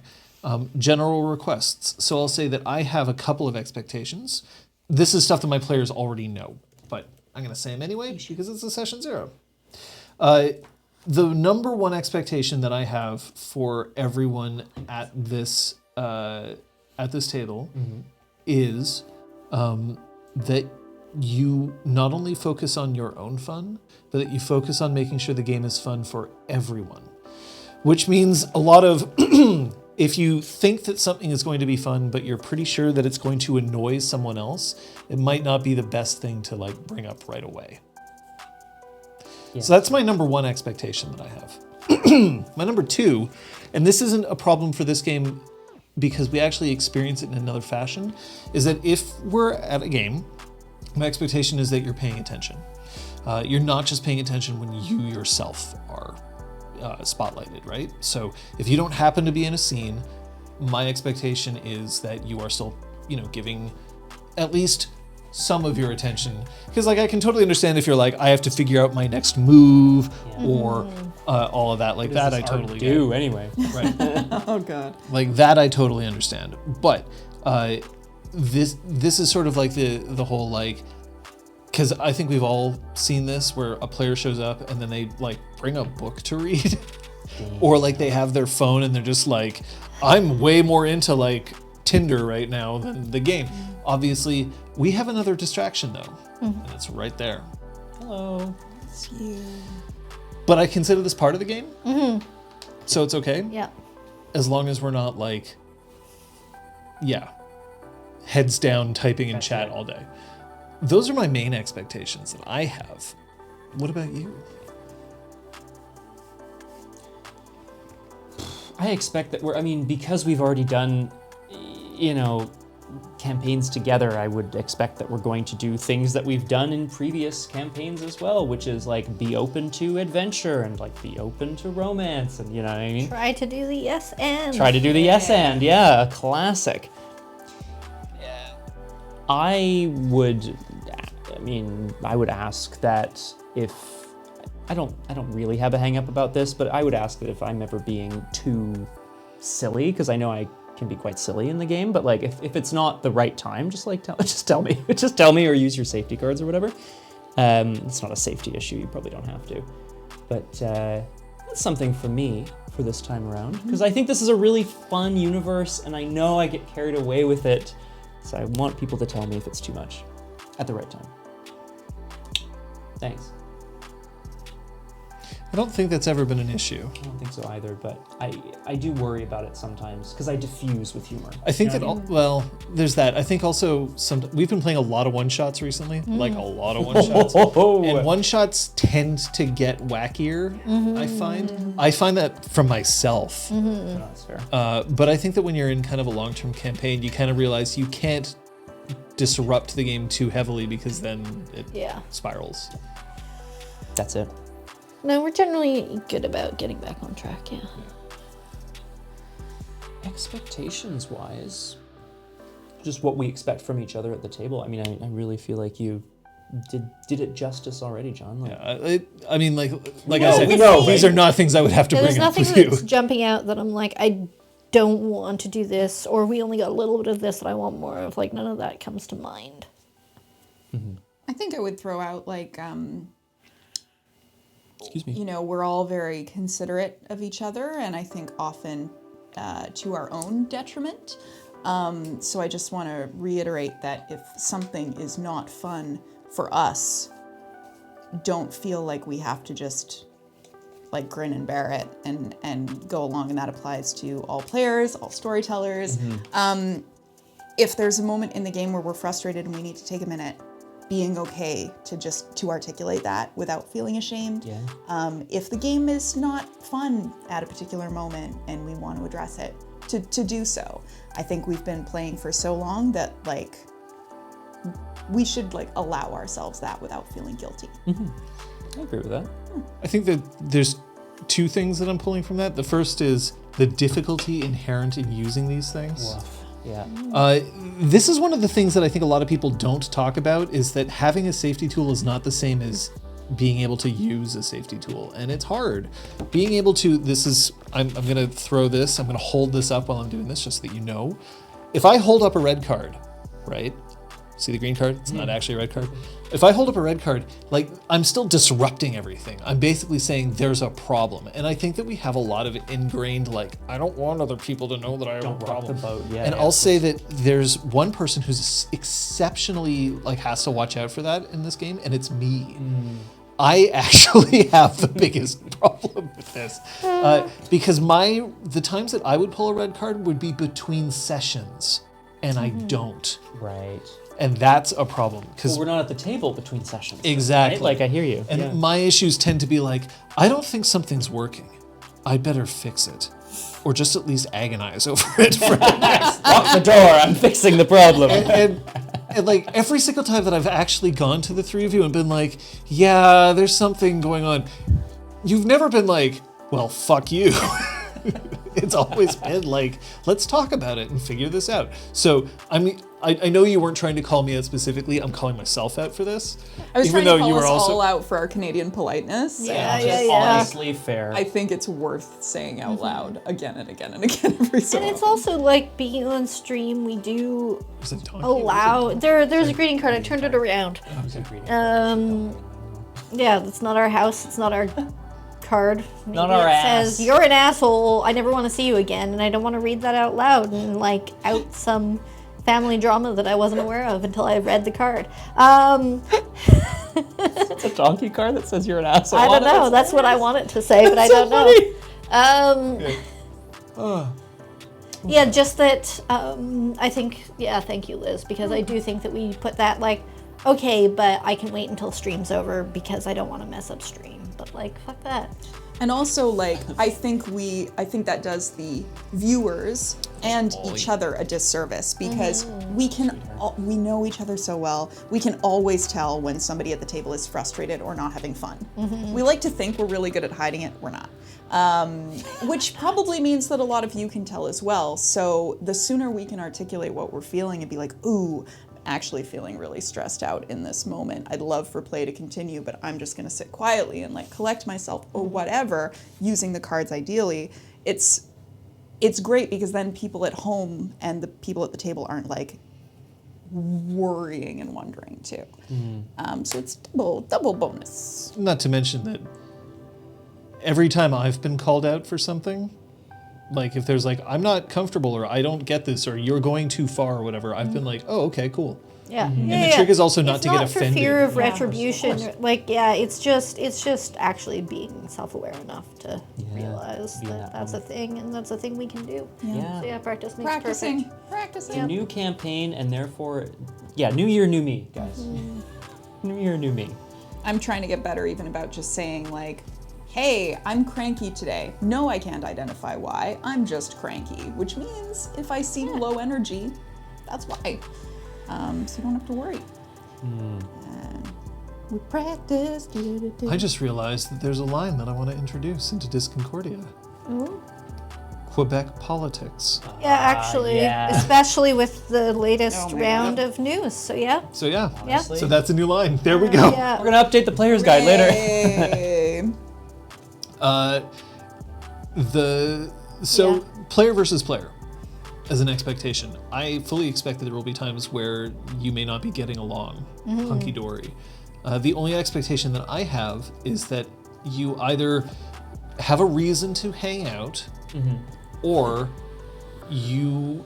General requests. So I'll say that I have a couple of expectations. This is stuff that my players already know, but I'm going to say them anyway because it's a session 0. The number one expectation that I have for everyone at this table is that you not only focus on your own fun, but that you focus on making sure the game is fun for everyone. Which means a lot of, if you think that something is going to be fun, but you're pretty sure that it's going to annoy someone else, it might not be the best thing to like bring up right away. Yeah. So that's my number one expectation that I have. My number 2, and this isn't a problem for this game because we actually experience it in another fashion, is that if we're at a game, my expectation is that you're paying attention. You're not just paying attention when you yourself are spotlighted, right? So if you don't happen to be in a scene, my expectation is that you are still, giving at least some of your attention. Because like I can totally understand if you're like, I have to figure out my next move or all of that. Like that I totally do get. anyway. Right. Oh God. Like that I totally understand. But this is sort of like the whole like, because I think we've all seen this where a player shows up and then they like bring a book to read or like they have their phone and they're just like, I'm way more into like Tinder right now than the game. Obviously, we have another distraction though, and it's right there. Hello. It's you. But I consider this part of the game, so it's okay. Yeah. As long as we're not like, heads down typing in chat all day. Those are my main expectations that I have. What about you? I expect that because we've already done, campaigns together, I would expect that we're going to do things that we've done in previous campaigns as well, which is like be open to adventure and like be open to romance and you know what I mean? Try to do the yes and. Try to do the yes and, a classic. I would ask that if I don't really have a hang up about this, but I would ask that if I'm ever being too silly, because I know I can be quite silly in the game, but like if it's not the right time, just tell me. Just tell me, or use your safety cards or whatever. It's not a safety issue, you probably don't have to. But that's something for me for this time around, because I think this is a really fun universe, and I know I get carried away with it, so I want people to tell me if it's too much at the right time. Thanks. I don't think that's ever been an issue. I don't think so either, but I do worry about it sometimes because I diffuse with humor. I think there's that. I think also we've been playing a lot of one-shots recently, like a lot of one-shots. And one-shots tend to get wackier, I find that from myself. No, that's fair. But I think that when you're in kind of a long-term campaign, you kind of realize you can't disrupt the game too heavily because then it spirals. That's it. No, we're generally good about getting back on track, yeah. Expectations-wise, just what we expect from each other at the table. I mean, I really feel like you did it justice already, John. Like, I mean, like I said, these are not things I would have to bring up with you. There's nothing that's jumping out that I'm like, I don't want to do this, or we only got a little bit of this that I want more of. Like, none of that comes to mind. Mm-hmm. I think I would throw out like, excuse me. you know, we're all very considerate of each other, and I think often to our own detriment. So I just want to reiterate that if something is not fun for us, don't feel like we have to just like grin and bear it and go along, and that applies to all players, all storytellers. If there's a moment in the game where we're frustrated and we need to take a minute, being okay to articulate that without feeling ashamed. Yeah. If the game is not fun at a particular moment and we want to address it, to do so. I think we've been playing for so long that like we should like allow ourselves that without feeling guilty. I agree with that. I think that there's two things that I'm pulling from that. The first is the difficulty inherent in using these things. Yeah. This is one of the things that I think a lot of people don't talk about, is that having a safety tool is not the same as being able to use a safety tool, and it's hard. Being able to, I'm gonna throw this, I'm gonna hold this up while I'm doing this just so that you know. If I hold up a red card, right? See the green card? It's not actually a red card. If I hold up a red card, like, I'm still disrupting everything. I'm basically saying there's a problem. And I think that we have a lot of ingrained, like, I don't want other people to know that I have a problem. I'll say that there's one person who's exceptionally, like, has to watch out for that in this game, and it's me. I actually have the biggest problem with this. Because the times that I would pull a red card would be between sessions, and I don't. Right. And that's a problem, because we're not at the table between sessions. Exactly. Right? Like, I hear you. And my issues tend to be like, I don't think something's working. I'd better fix it. Or just at least agonize over it. Lock the door, I'm fixing the problem. And like every single time that I've actually gone to the three of you and been like, yeah, there's something going on, you've never been like, well, fuck you. It's always been like, let's talk about it and figure this out. So I know you weren't trying to call me out specifically. I'm calling myself out for this. I was trying to call us all out for our Canadian politeness. Yeah. Honestly fair. I think it's worth saying out loud again and again and again every so And it's often. also like being on stream, we do Was it donkey? allow. There's a greeting card. I turned it around. Yeah, that's not our house. It's not our card. Maybe Not our it ass. says, you're an asshole. I never want to see you again, and I don't want to read that out loud and like out some family drama that I wasn't aware of until I read the card. It's a donkey card that says you're an asshole. I don't know. That's what I want it to say, but I don't know. Yeah, just that. I think. Yeah, thank you, Liz, because I do think that we put that like, okay, but I can wait until stream's over because I don't want to mess up stream. But like, fuck that. And also, like, I think that does the viewers and each other a disservice, because we know each other so well. We can always tell when somebody at the table is frustrated or not having fun. We like to think we're really good at hiding it. We're not. Which probably means that a lot of you can tell as well. So the sooner we can articulate what we're feeling and be like, ooh, actually feeling really stressed out in this moment. I'd love for play to continue, but I'm just going to sit quietly and like collect myself or whatever, using the cards ideally. It's great because then people at home and the people at the table aren't like worrying and wondering too. So it's double bonus. Not to mention that every time I've been called out for something, like if there's like, I'm not comfortable or I don't get this or you're going too far or whatever, I've been like, oh, okay, cool. Yeah. And the trick is also not It's to get not for offended. fear of Yeah, retribution. of course. Like, yeah, it's just actually being self-aware enough to realize be in that that that's a thing and that's a thing we can do. Yeah. So yeah, practice makes perfect. Practicing. It's a new campaign, and therefore, new year, new me, guys. New year, new me. I'm trying to get better even about just saying like, hey, I'm cranky today. No, I can't identify why. I'm just cranky, which means if I seem low energy, that's why. So you don't have to worry. We practice. I just realized that there's a line that I want to introduce into Disconcordia. Quebec politics. Yeah, actually, yeah. especially with the latest Oh my round God. of news. So yeah. So yeah. Honestly. So that's a new line. There we go. Yeah. We're gonna update the player's guide later. Hey. Player versus player as an expectation. I fully expect that there will be times where you may not be getting along hunky-dory. The only expectation that I have is that you either have a reason to hang out or you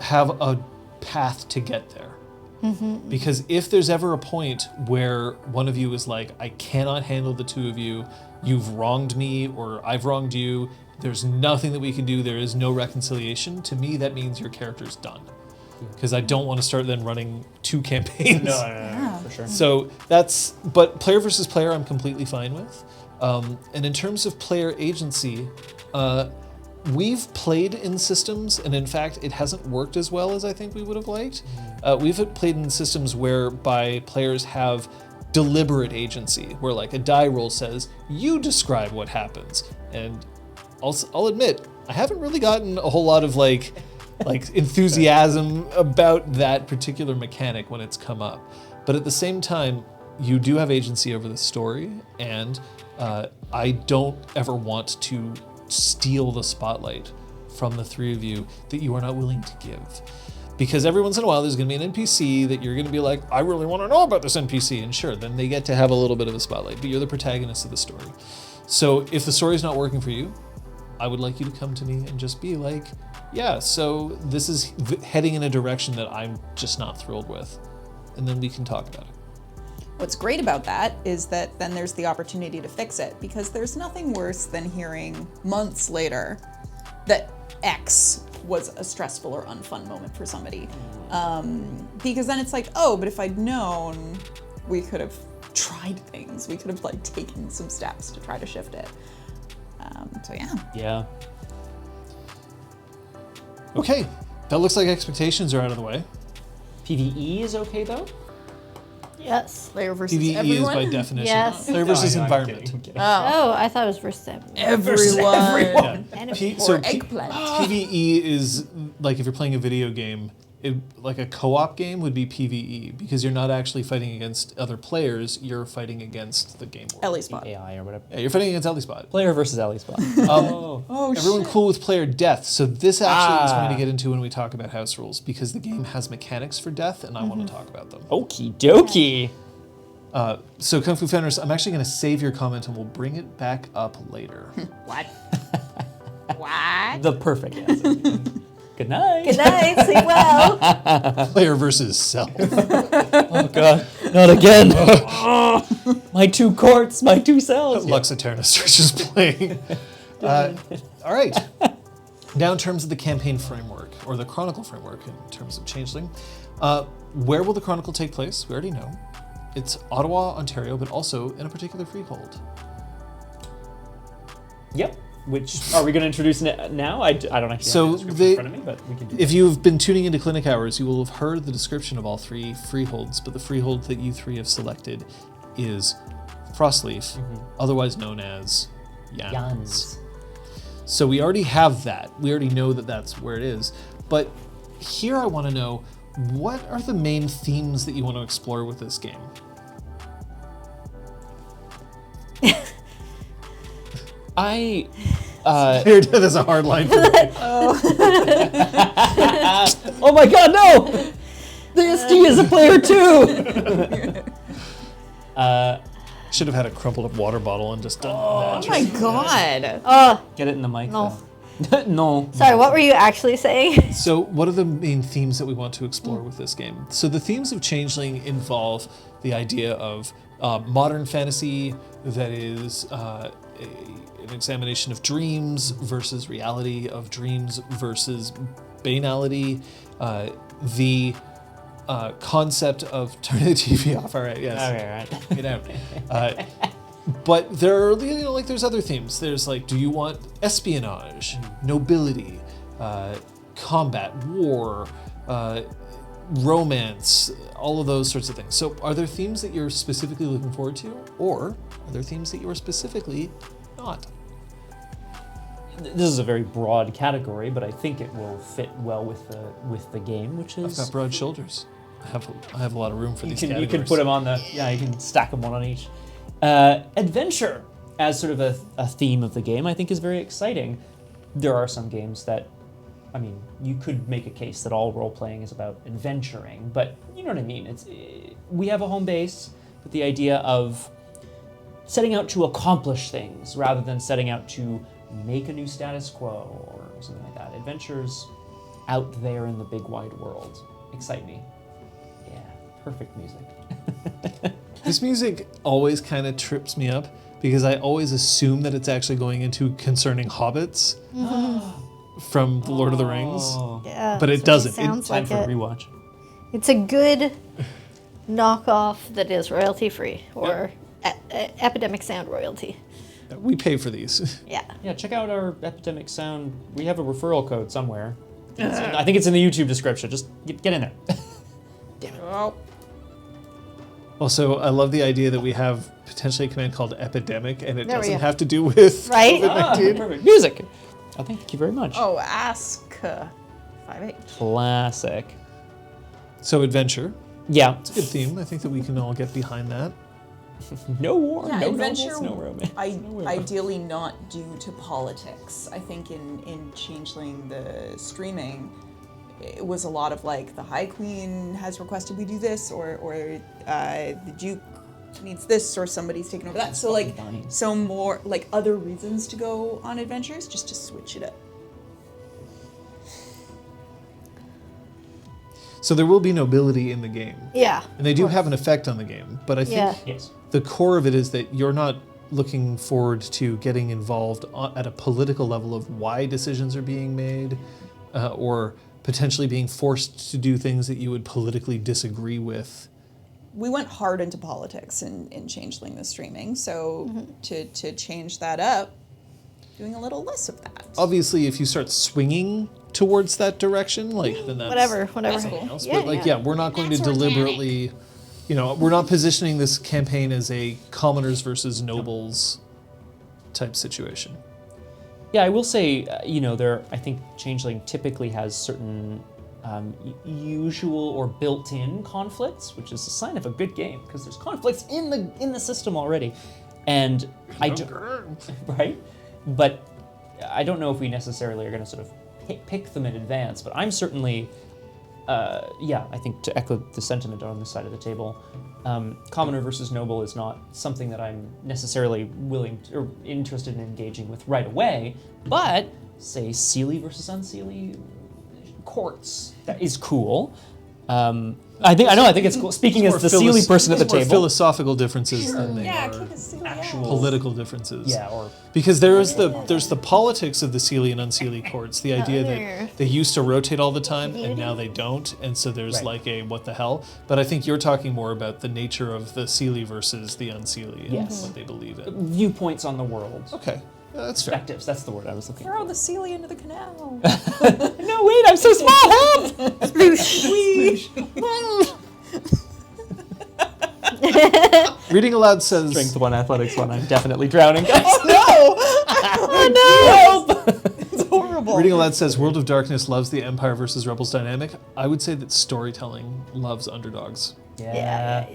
have a path to get there. Because if there's ever a point where one of you is like, I cannot handle the two of you, you've wronged me or I've wronged you, there's nothing that we can do, there is no reconciliation, to me that means your character's done. Because I don't want to start then running two campaigns. No, for sure. So but player versus player I'm completely fine with. And in terms of player agency, we've played in systems, and in fact, it hasn't worked as well as I think we would have liked. We've played in systems whereby players have deliberate agency, where like a die roll says, you describe what happens. And I'll admit, I haven't really gotten a whole lot of like enthusiasm about that particular mechanic when it's come up. But at the same time, you do have agency over the story, and I don't ever want to steal the spotlight from the three of you that you are not willing to give. Because every once in a while there's going to be an NPC that you're going to be like, I really want to know about this NPC, and sure, then they get to have a little bit of a spotlight, but you're the protagonist of the story. So if the story's not working for you, I would like you to come to me and just be like, yeah, so this is heading in a direction that I'm just not thrilled with, and then we can talk about it. What's great about that is that then there's the opportunity to fix it, because there's nothing worse than hearing months later that X was a stressful or unfun moment for somebody. Because then it's like, oh, but if I'd known, we could have tried things. We could have like taken some steps to try to shift it. So yeah. Yeah. Okay, that looks like expectations are out of the way. PvE is okay though? Yes. Player versus PvE everyone. is by definition. Yes. Player versus No, I'm environment. kidding, I'm kidding. Oh, I thought it was versus everyone. Everyone. Enemy. So Or eggplant. PvE is like if you're playing a video game, like a co-op game would be PvE, because you're not actually fighting against other players, you're fighting against the game world. Ellie spot. AI or whatever. Yeah, you're fighting against Ellie-Spot. Player versus Ellie spot. Oh Everyone shit. cool with player death. So this actually is going to get into when we talk about house rules, because the game has mechanics for death, and I want to talk about them. Okie dokie. So Kung Fu Fenris, I'm actually going to save your comment and we'll bring it back up later. What? What? The perfect answer. Good night. Good night. Sleep well. Player versus self. Oh god, not again. My two courts, my two cells. Lux Aeterna starts just playing. All right. Now in terms of the campaign framework, or the Chronicle framework in terms of Changeling, where will the Chronicle take place? We already know. It's Ottawa, Ontario, but also in a particular freehold. Yep. Which are we going to introduce now? I don't actually So have the description in front of me, but we can do If you've been tuning into Clinic Hours, you will have heard the description of all three freeholds, but the freehold that you three have selected is Frostleaf, otherwise known as Yans. Yans. So we already have that. We already know that that's where it is. But here I want to know, what are the main themes that you want to explore with this game? Here, there's a hard line for me. Oh my god, no! The SD is a player too! Should have had a crumpled up water bottle and just done Oh that. my god. Oh, Get it in the mic. No. though. No. sorry, what were you actually saying? So, what are the main themes that we want to explore with this game? So, the themes of Changeling involve the idea of modern fantasy that is an examination of dreams versus reality, of dreams versus banality, the concept of turning the TV off. All right, yes. Okay, right. Get out. But there are, like, there's other themes. There's like, do you want espionage, nobility, combat, war, romance, all of those sorts of things. So, are there themes that you're specifically looking forward to, or are there themes that you are specifically not? This is a very broad category, but I think it will fit well with the game, which I've is got broad shoulders. I have a lot of room for these you categories. can put them on the you can stack them one on each. Adventure as sort of a theme of the game, I think, is very exciting. There are some games that, I mean, you could make a case that all role playing is about adventuring, but you know what I mean. We have a home base with the idea of setting out to accomplish things rather than setting out to make a new status quo or something like that. Adventures out there in the big wide world excite me. Yeah, perfect music. This music always kind of trips me up because I always assume that it's actually going into concerning hobbits from The Lord of the Rings. Yeah, But it that's what doesn't. Sounds Time like for a it. rewatch. It's a good knockoff that is royalty free or epidemic sound royalty. We pay for these. Yeah. Yeah, check out our Epidemic Sound. We have a referral code somewhere. I think it's in the YouTube description. Just get in there. Oh, Also, I love the idea that we have potentially a command called Epidemic, and it There we doesn't go. have to do with Right? Perfect. Music. Oh, thank you very much. oh, ask 5H. Classic. So adventure. Yeah. It's a good theme. I think that we can all get behind that. No war, Yeah, no adventure. novels, no romance. Ideally, not due to politics. I think in Changeling, the streaming, it was a lot of like the High Queen has requested we do this, or the Duke needs this, or somebody's taken over that. So like, so more like other reasons to go on adventures, just to switch it up. So there will be nobility in the game. Yeah. And they do have an effect on the game. But I think Yeah. Yes. the core of it is that you're not looking forward to getting involved at a political level of why decisions are being made, or potentially being forced to do things that you would politically disagree with. We went hard into politics in Changeling the streaming, so to change that up, doing a little less of that. Obviously, if you start swinging towards that direction, like, then that's Whatever. something else. Yeah, But like, yeah, we're not going to deliberately, we're not positioning this campaign as a commoners versus nobles type situation. Yeah, I will say, I think Changeling typically has certain usual or built-in conflicts, which is a sign of a good game because there's conflicts in the system already, and I do, right, but I don't know if we necessarily are going to sort of pick them in advance. But I'm certainly, I think to echo the sentiment on this side of the table, commoner versus noble is not something that I'm necessarily willing to, or interested in engaging with right away. But say Seelie versus Unseelie courts, that is cool. I think it's cool. Speaking as the Seelie person at the more table, philosophical differences than they are actual political differences. Yeah, or Because there's the politics of the Seelie and Unseelie courts, the idea that they used to rotate all the time and now they don't, and so there's Right. like a what the hell. But I think you're talking more about the nature of the Seelie versus the Unseelie and Yes. what they believe in. viewpoints on the world. Okay, yeah, that's fair. Perspectives, that's the word I was looking for. Throw the Seelie into the canal. No, wait, I'm so small, help! Reading aloud says Strength one, athletics one, I'm definitely drowning, guys. No! Oh, no! It's horrible. unbelievable. Reading Aloud says, World of Darkness loves the Empire versus Rebels dynamic. I would say that storytelling loves underdogs. Yeah.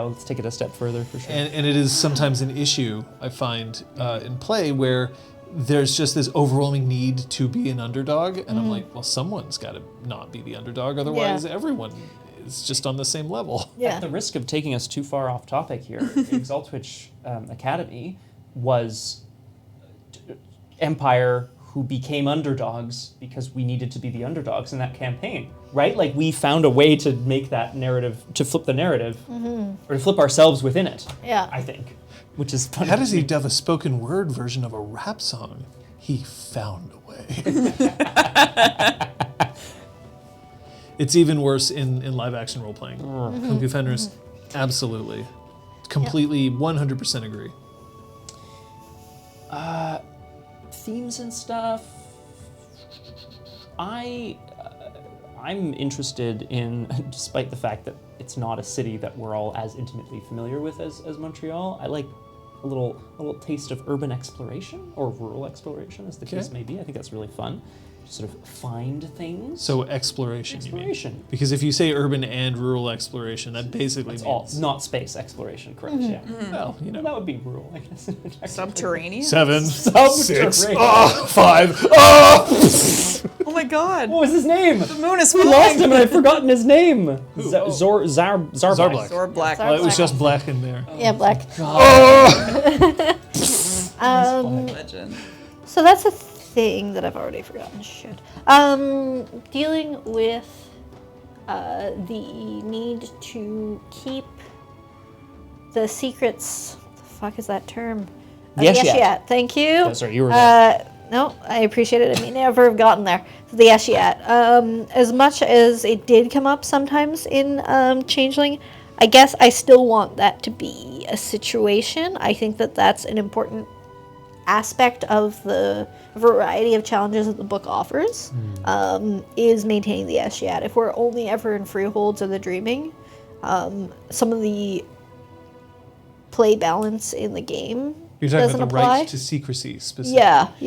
Let's take it a step further for sure. And it is sometimes an issue, I find, in play where there's just this overwhelming need to be an underdog. And I'm like, well, someone's got to not be the underdog. Otherwise, everyone is just on the same level. Yeah. At the risk of taking us too far off topic here, Exaltwitch Academy was Empire who became underdogs because we needed to be the underdogs in that campaign, right? Like we found a way to make that narrative, to flip the narrative, or to flip ourselves within it, Yeah. I think, which is funny. How does he have a spoken word version of a rap song? He found a way. It's even worse in live action role playing. Kung Fu Fenris, absolutely. Completely, 100% agree. Themes and stuff. I'm interested in, despite the fact that it's not a city that we're all as intimately familiar with as Montreal, I like a little taste of urban exploration or rural exploration, as the case may be. I think that's really fun. Sort of find things. So exploration, you Exploration. mean? Because if you say urban and rural exploration, that basically It's means... all not space exploration, correct? Yeah. Well, you know. That would be rural, I guess. Subterranean? 7, 6, Subterranean. 5, Oh my god. What was his name? The moon is We lost him and I've forgotten his name. Zarblack. Zarblak. Zorblack. Well, it was just black in there. Yeah, black. Legend. So that's a thing that I've already forgotten. Shit. Dealing with the need to keep the secrets. What the fuck is that term? The Eshiat. Thank you. Oh, sorry, you were there. No, I appreciate it. I may never have gotten there. The Eshiat. As much as it did come up sometimes in Changeling, I guess I still want that to be a situation. I think that that's an important aspect of the variety of challenges that the book offers, is maintaining the Eshiat. If we're only ever in freeholds or the dreaming, some of the play balance in the game You're talking doesn't about the apply. right to secrecy specifically.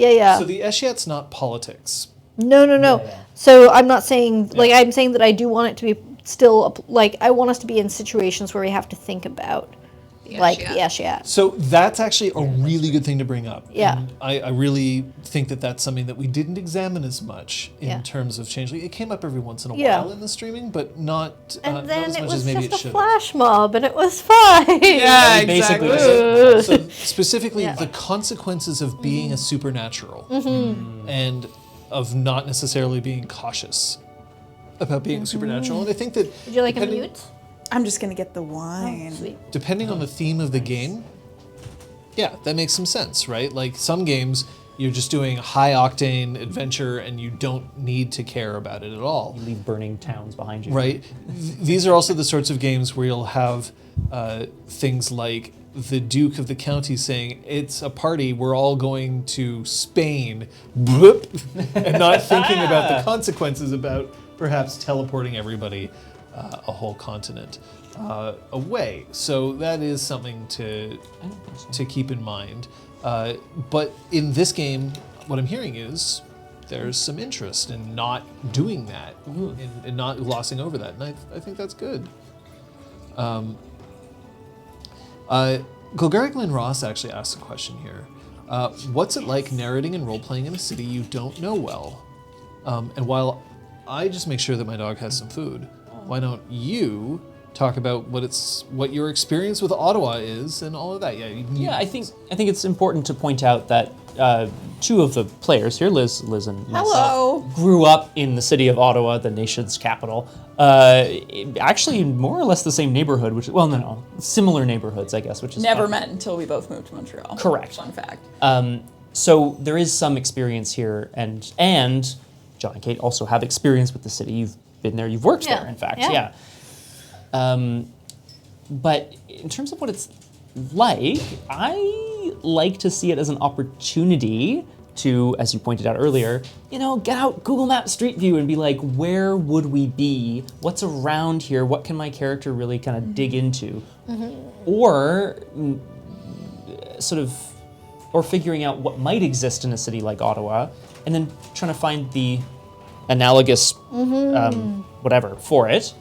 Yeah. So the Eshiat's not politics. No. Yeah. So I'm not saying, I'm saying that I do want it to be still, I want us to be in situations where we have to think about, the Eshiat. So that's actually a really good thing to bring up. Yeah. And I really think that that's something that we didn't examine as much in Yeah. terms of Changeling. It came up every once in a Yeah. while in the streaming, but not, And not then as it much was as maybe it just a should. flash mob, and it was fine. Yeah, Basically, exactly. So specifically, Yeah. the consequences of being a supernatural Mm-hmm. and of not necessarily being cautious about being supernatural. And I think that Would you like a depending- mute? I'm just gonna get the wine. Sweet. depending on the theme of the game, yeah, that makes some sense, right? Like some games, you're just doing high octane adventure and you don't need to care about it at all, You leave burning towns behind you. right? These are also the sorts of games where you'll have things like the Duke of the county saying, it's a party, we're all going to Spain, bloop, and not thinking about the consequences about perhaps teleporting everybody a whole continent away. So that is something to keep in mind. But in this game, what I'm hearing is there's some interest in not doing that, in not glossing over that, and I think that's good. Golgaric Lynn Ross actually asked a question here. What's it like narrating and role-playing in a city you don't know well? And while I just make sure that my dog has some food, why don't you talk about what your experience with Ottawa is and all of that? Yeah, I think it's important to point out that two of the players here, Liz and myself, Hello. grew up in the city of Ottawa, the nation's capital. Actually, more or less the same neighborhood, similar neighborhoods, I guess, which is Never fun. met until we both moved to Montreal. Correct. Fun fact. So there is some experience here, and John and Kate also have experience with the city. You've been there, you've worked Yeah. there, in fact, Yeah. yeah. But in terms of what it's like, I like to see it as an opportunity to, as you pointed out earlier, get out Google Maps Street View and be like, where would we be? What's around here? What can my character really kind of dig into? Or or figuring out what might exist in a city like Ottawa and then trying to find the analogous whatever for it,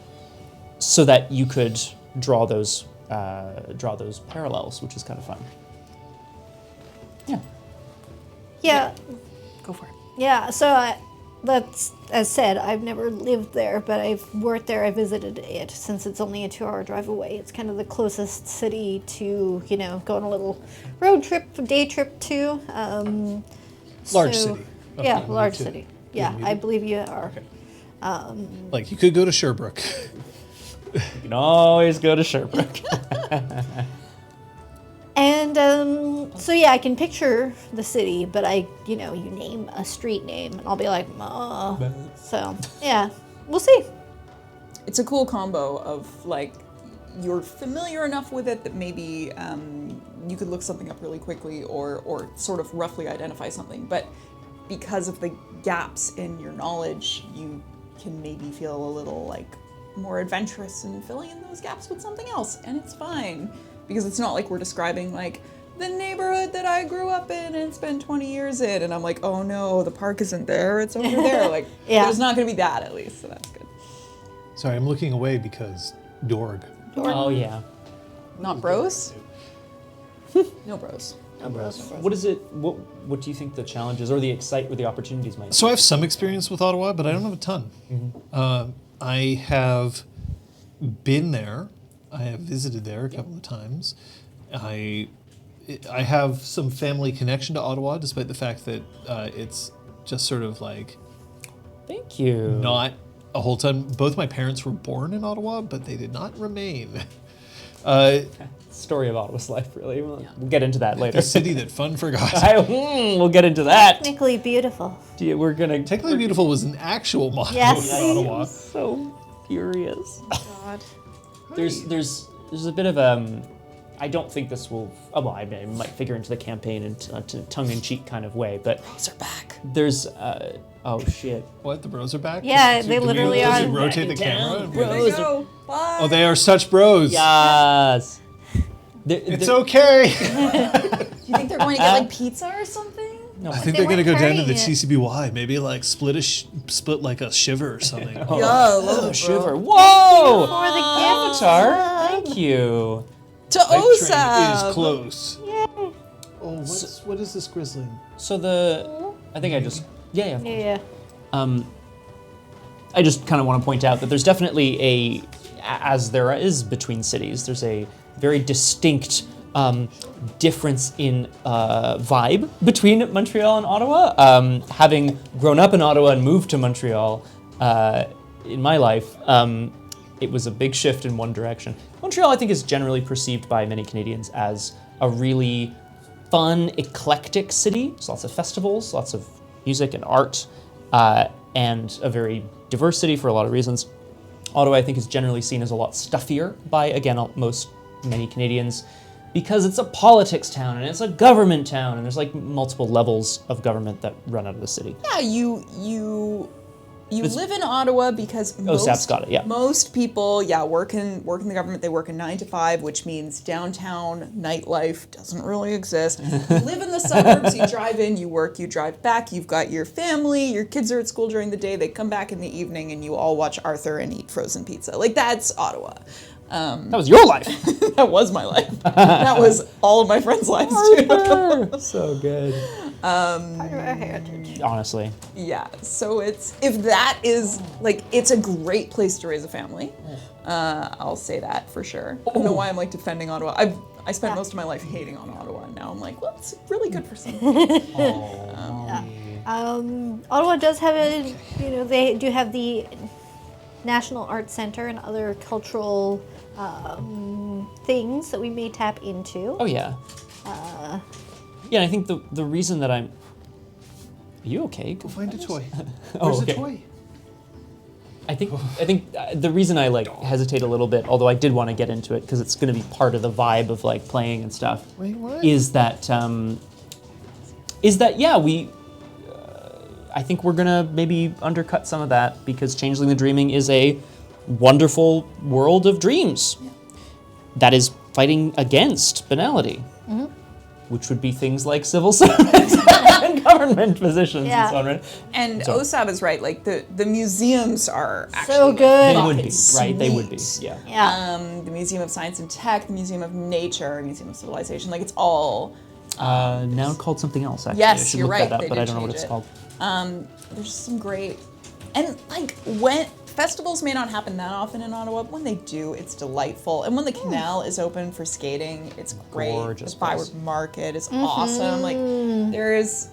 so that you could draw those parallels, which is kind of fun. Yeah. Yeah. Go for it. Yeah, so that's, as said, I've never lived there, but I've worked there. I visited it since it's only a 2-hour drive away. It's kind of the closest city to, go on a little road trip, day trip to. Large city. Yeah, Okay, large to city. Yeah, I believe you are. Okay. Like you could go to Sherbrooke. You can always go to Sherbrooke. And so yeah, I can picture the city, but you name a street name, and I'll be like, oh. So yeah, we'll see. It's a cool combo of like you're familiar enough with it that maybe you could look something up really quickly or sort of roughly identify something, but because of the gaps in your knowledge, you can maybe feel a little like more adventurous in filling in those gaps with something else, and it's fine. Because it's not like we're describing like the neighborhood that I grew up in and spent 20 years in, and I'm like, oh no, the park isn't there, it's over there. Like, there's not gonna be that at least, so that's good. Sorry, I'm looking away because Dorg. Oh yeah. Not bros? No bros. What is it? What do you think the challenges or the opportunities might be? So I have some experience with Ottawa, but I don't have a ton. I have been there. I have visited there a couple of times. I have some family connection to Ottawa, despite the fact that it's just sort of like Thank you. not a whole ton. Both my parents were born in Ottawa, but they did not remain. Story of Ottawa's life, really. We'll get into that later. The city that fun forgot. We'll get into that. Technically beautiful. We're gonna. Technically Beautiful was an actual motto Yes. in Ottawa. So furious. God. There's a bit of I don't think this will. Oh, well, I might figure into the campaign in a tongue-in-cheek kind of way, but Bros are back. there's oh shit. What? The bros are back? Yeah, they literally does are. it rotate the Backing camera? down, There bros. they go. Bye. Oh, they are such bros. Yes. It's okay. You think they're going to get like pizza or something? No, I think They they're gonna weren't go down to the carrying it. TCBY. Maybe like split like a shiver or something. Oh. Yo, shiver. Whoa! For the gift. Avatar. Thank you. To Bike train Osa. is close. Oh, what is this grizzling? So I think I just yeah. Yeah. I just kind of want to point out that there's definitely as there is between cities, there's a very distinct difference in vibe between Montreal and Ottawa. Having grown up in Ottawa and moved to Montreal in my life, it was a big shift in one direction. Montreal, I think, is generally perceived by many Canadians as a really fun, eclectic city. There's lots of festivals, lots of music and art, and a very diverse city for a lot of reasons. Ottawa, I think, is generally seen as a lot stuffier by, again, many Canadians, because it's a politics town and it's a government town, and there's like multiple levels of government that run out of the city. Yeah, you live in Ottawa because OSAP's got it, yeah. most people, work in the government. They work a 9 to 5, which means downtown nightlife doesn't really exist. You live in the suburbs, you drive in, you work, you drive back, you've got your family, your kids are at school during the day, they come back in the evening, and you all watch Arthur and eat frozen pizza. Like, that's Ottawa. That was your life. That was my life. That was all of my friends' lives, too. So good. Part of our heritage. Honestly. Yeah, so if that is, like, it's a great place to raise a family. I'll say that for sure. I don't know why I'm, like, defending Ottawa. I spent most of my life hating on Ottawa, and now I'm like, well, it's really good for some. Ottawa does have they do have the National Arts Center and other cultural things that we may tap into. Oh yeah. Yeah, and I think the reason that I'm. Are you okay? Go find a toy. Oh, Where's okay. a toy? I think the reason I hesitate a little bit, although I did want to get into it because it's going to be part of the vibe of like playing and stuff. Wait, what? Is that we. I think we're gonna maybe undercut some of that because Changeling the Dreaming is a wonderful world of dreams that is fighting against banality, which would be things like civil service. government positions Yeah. and so on, right? And So- Osab is right. Like the museums are actually So like, good. They would fucking be, right? They would be, sweet. yeah. Yeah. The Museum of Science and Tech, the Museum of Nature, Museum of Civilization. Like it's all. Now called something else, actually. Yes, I should you're look right, that up, they but did I don't know what change it's it. called. There's some great, and like when festivals may not happen that often in Ottawa, when they do, it's delightful. And when the canal is open for skating, it's great. Gorgeous The Byward place. Market is awesome. Like there is,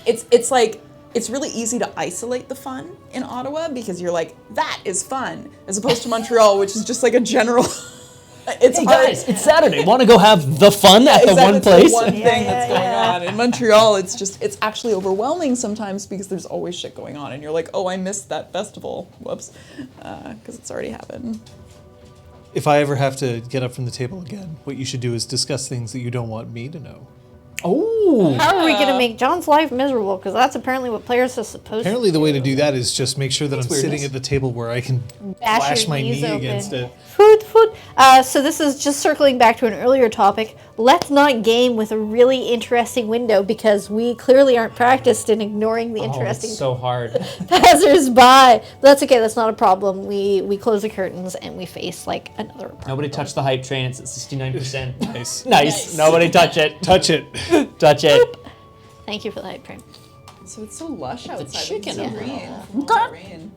it's like it's really easy to isolate the fun in Ottawa because you're like that is fun, as opposed to Montreal, which is just like a general. It's Hey hard. guys, it's Saturday. Want to go have the fun at the Exactly, one it's place? The one thing Yeah, that's going yeah. on. In Montreal, it's actually overwhelming sometimes because there's always shit going on, and you're like, oh, I missed that festival. Whoops, because it's already happened. If I ever have to get up from the table again, what you should do is discuss things that you don't want me to know. Oh, How are we going to make John's life miserable? Because that's apparently what players are supposed Apparently, to the way to do that is just make sure that I'm weirdness. sitting at the table where I can Bash flash your my knees knee open. against it. Food, food. So this is just circling back to an earlier topic. Let's not game with a really interesting window because we clearly aren't practiced in ignoring the interesting it's so hard. passers-by. That's okay. That's not a problem. We close the curtains and we face like another apartment. Nobody touch the hype train. It's at 69%. Nice. Nice. Nobody touch it. Touch it. Touch it. Thank you for the hype train. So it's so lush outside. chicken It's so overall. green from all the rain.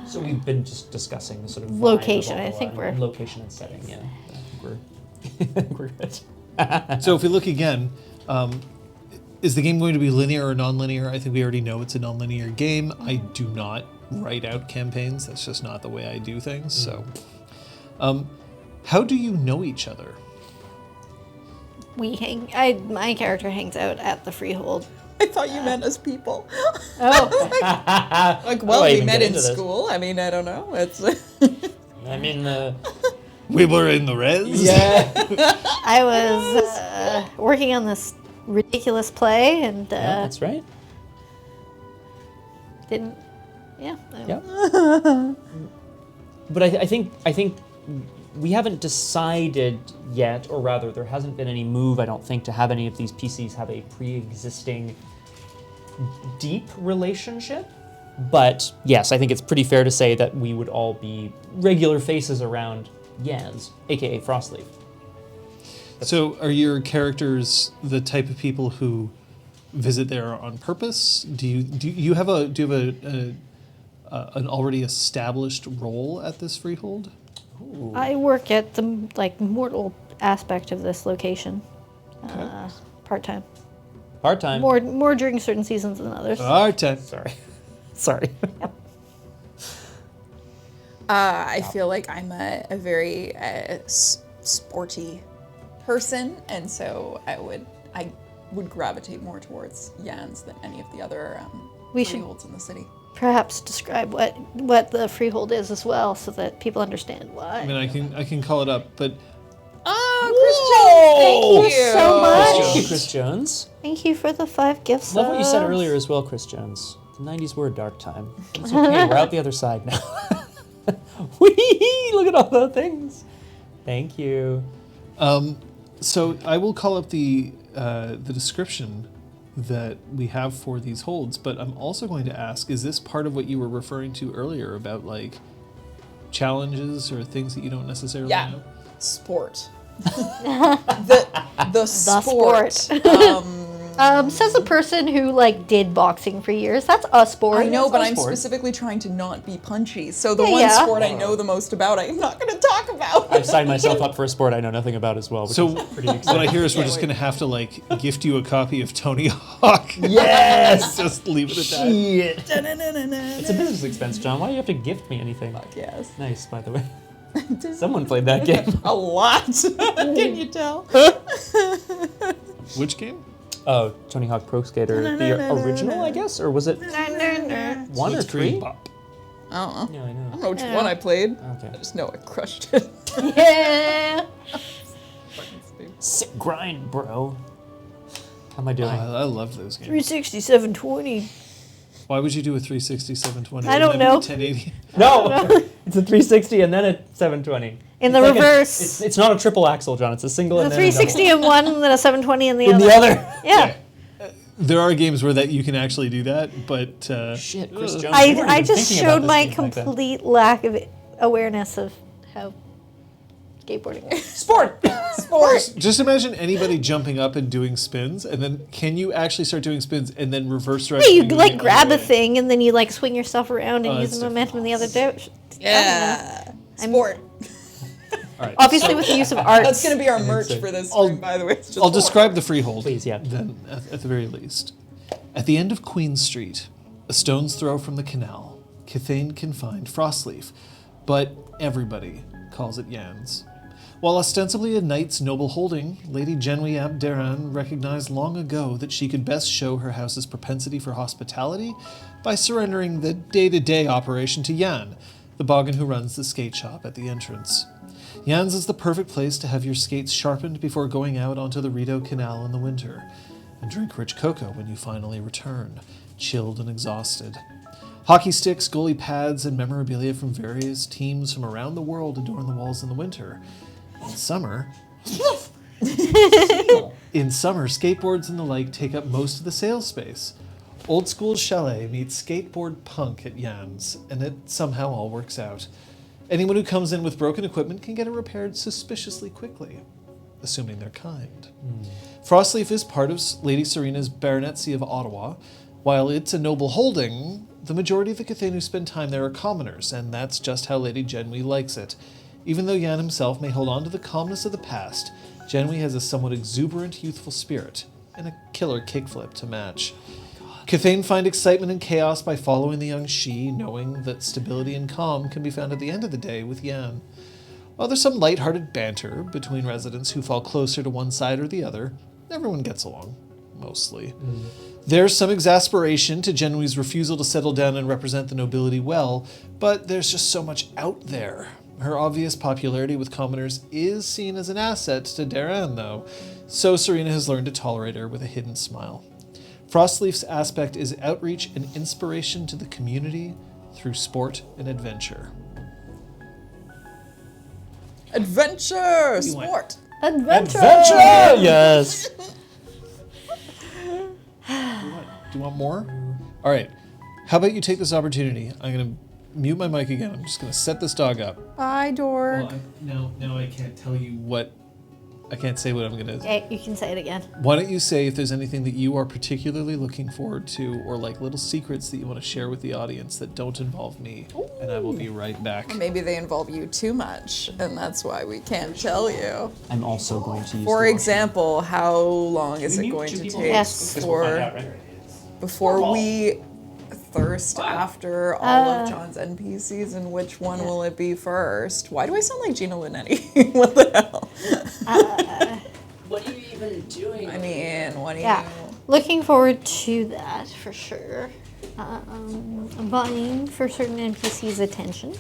So we've been just discussing the sort of vibe Location, of I think Ottawa we're- and location and setting. Yeah, I think we're good. So if we look again, is the game going to be linear or non-linear? I think we already know it's a non-linear game. I do not write out campaigns. That's just not the way I do things. So, how do you know each other? My character hangs out at the Freehold. I thought you meant as people. Oh, Like, well, I we even met get in into this? school. I mean, I don't know. It's I mean, We were in the res. yeah. I was working on this ridiculous play and Yeah, that's right. didn't. Yeah. Yeah. But I think we haven't decided yet, or rather, there hasn't been any move, I don't think, to have any of these PCs have a pre-existing deep relationship. But yes, I think it's pretty fair to say that we would all be regular faces around Yans, aka Frostleaf. So, are your characters the type of people who visit there on purpose? Do you have an already established role at this freehold? I work at the mortal aspect of this location, part time. Part time. More during certain seasons than others. Our time. Sorry. I feel like I'm a very sporty person, and so I would gravitate more towards Yans than any of the other We should- freeholds in the city. Perhaps describe what the freehold is as well, so that people understand why. I mean, I can call it up, but Oh, Chris Jones, thank you so much. Thank you, Chris Jones. Thank you for the 5 gifts. Love what you said earlier as well, Chris Jones. The 90s were a dark time. It's okay, we're out the other side now. Whee! Look at all the things. Thank you. so I will call up the description that we have for these holds, but I'm also going to ask, is this part of what you were referring to earlier about like challenges or things that you don't necessarily Yeah. know? Sport. the sport. Says a person who did boxing for years. That's a sport. I know, it's but all I'm sport. specifically trying to not be punchy. So the Yeah, one yeah. sport I know the most about, I'm not going to talk about. I've signed myself up for a sport I know nothing about as well, which So is pretty what exciting. I hear is we're Can't just wait. going to have to gift you a copy of Tony Hawk. Yes! Just leave it at that. Shit. It's a business expense, John. Why do you have to gift me anything? Yes. Nice, by the way. Someone played that game. A lot. Can you tell? Which game? Oh, Tony Hawk Pro Skater, the original, I guess, or was it one or three? Bop. I don't know. Yeah, I I don't know. know which one I played. Okay. I just know I crushed it. Yeah. Sick grind, bro. How am I doing? I love those games. 360, 720. Why would you do a 360 720? I don't know. 1080. No, it's a 360 and then a 720. In the It's like reverse. it's not a triple axle, John. It's a single The and then a double. 360 in one, and then a 720 in the In other. the other. Yeah. There are games where that you can actually do that, but Shit, Chris Jones. you weren't I even just thinking about showed this my game back then. complete lack of awareness of how skateboarding works. Sport! just imagine anybody jumping up and doing spins, and then can you actually start doing spins and then reverse Yeah, direction? you like grab a thing and then you like swing yourself around and Oh, use that's the momentum in the other direction. Yeah. Sport. All right, Obviously, with the use of arts. That's going to be our merch so. for this I'll- stream, by the way. It's just I'll describe the freehold. Please, yeah. Then, at the very least. At the end of Queen Street, a stone's throw from the canal, Cithane can find Frostleaf, but everybody calls it Yan's. While ostensibly a knight's noble holding, Lady Genwy ap Deran recognized long ago that she could best show her house's propensity for hospitality by surrendering the day-to-day operation to Yan, the boggin who runs the skate shop at the entrance. Yan's is the perfect place to have your skates sharpened before going out onto the Rideau Canal in the winter, and drink rich cocoa when you finally return, chilled and exhausted. Hockey sticks, goalie pads, and memorabilia from various teams from around the world adorn the walls in the winter. In summer, skateboards and the like take up most of the sales space. Old school chalet meets skateboard punk at Yan's, and it somehow all works out. Anyone who comes in with broken equipment can get it repaired suspiciously quickly, assuming they're kind. Frostleaf is part of Lady Serena's baronetcy of Ottawa. While it's a noble holding, the majority of the Cithane who spend time there are commoners, and that's just how Lady Genwy likes it. Even though Yan himself may hold on to the calmness of the past, Genwy has a somewhat exuberant, youthful spirit, and a killer kickflip to match. Cithane find excitement in chaos by following the young she, knowing that stability and calm can be found at the end of the day with Yan. While there's some light-hearted banter between residents who fall closer to one side or the other, everyone gets along, mostly. There's some exasperation to Genwy's refusal to settle down and represent the nobility well, but there's just so much out there. Her obvious popularity with commoners is seen as an asset to Deran, though, so Serena has learned to tolerate her with a hidden smile. Frostleaf's aspect is outreach and inspiration to the community through sport and adventure. Adventure! You went. Sport! Adventure! Yes! Do you want more? All right. How about you take this opportunity? I'm going to mute my mic again. I'm just going to set this dog up. Bye, dork. Now I can't tell you what... I can't say what I'm going to... Okay, you can say it again. Why don't you say if there's anything that you are particularly looking forward to, or like little secrets that you want to share with the audience that don't involve me, and I will be right back. Maybe they involve you too much, and that's why we can't tell you. I'm also going to use For the example, how long is it going to take Yes. before we thirst after all of John's NPCs, and which one will it be first? Why do I sound like Gina Linetti? What the hell? What are you even doing? I mean, what do Yeah, you... looking forward to that for sure. Vying for certain NPCs' attention.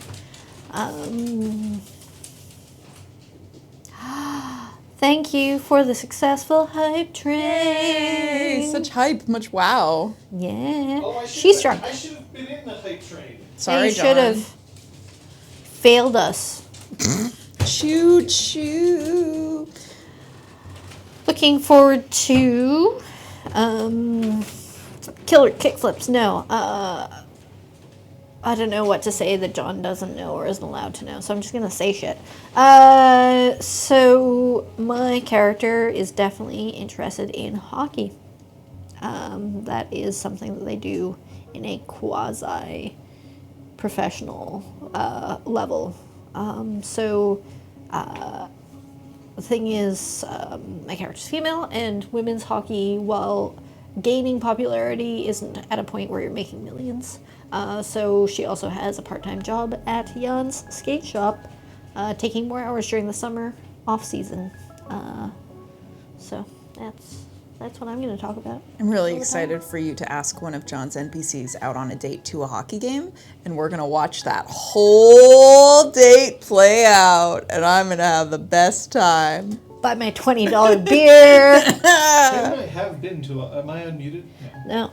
Thank you for the successful hype train. Hey, such hype, much wow. Yeah, she's strong. I should have been in the hype train. Sorry, You John. should have failed us. Choo choo. Looking forward to killer kickflips. No, I don't know what to say that John doesn't know or isn't allowed to know, so I'm just gonna say shit. So my character is definitely interested in hockey. That is something that they do in a quasi-professional level. The thing is, my character's female, and women's hockey, while gaining popularity, isn't at a point where you're making millions. So she also has a part-time job at Jan's skate shop, taking more hours during the summer off-season. So that's what I'm going to talk about. I'm really excited for you to ask one of John's NPCs out on a date to a hockey game, and we're gonna watch that whole date play out, and I'm gonna have the best time. Buy my $20 beer. I have been to am I unmuted? No.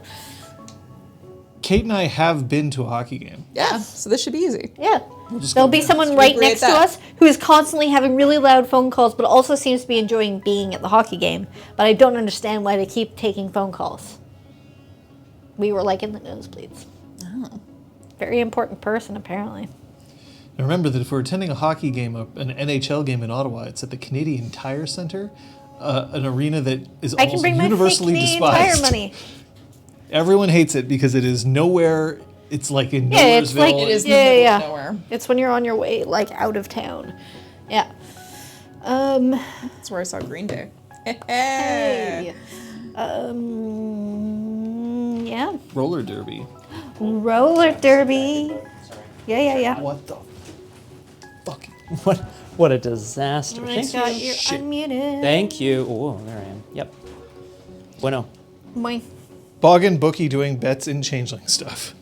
Kate and I have been to a hockey game. Yeah, so this should be easy. Yeah. just There'll go be ahead. someone Let's right recreate next to that. us who is constantly having really loud phone calls, but also seems to be enjoying being at the hockey game. But I don't understand why they keep taking phone calls. We were like in the nosebleeds. Oh. Very important person, apparently. And remember that if we're attending a hockey game, an NHL game in Ottawa, it's at the Canadian Tire Centre, an arena that is I can almost bring my fake universally Canadian despised. Tire money. Everyone hates it because it is nowhere. It's like in Yeah, it's like- Nowheresville. It is in Yeah, the middle yeah. of nowhere. It's when you're on your way, like, out of town. Yeah. That's where I saw Green Day. Hey. Yeah. roller derby. Roller derby. Yeah. What the fuck? What a disaster. Oh my Thank God, you. you're Shit. unmuted. Thank you. Oh, there I am. Yep. Bueno. Boing. Bog and Bookie doing bets in Changeling stuff.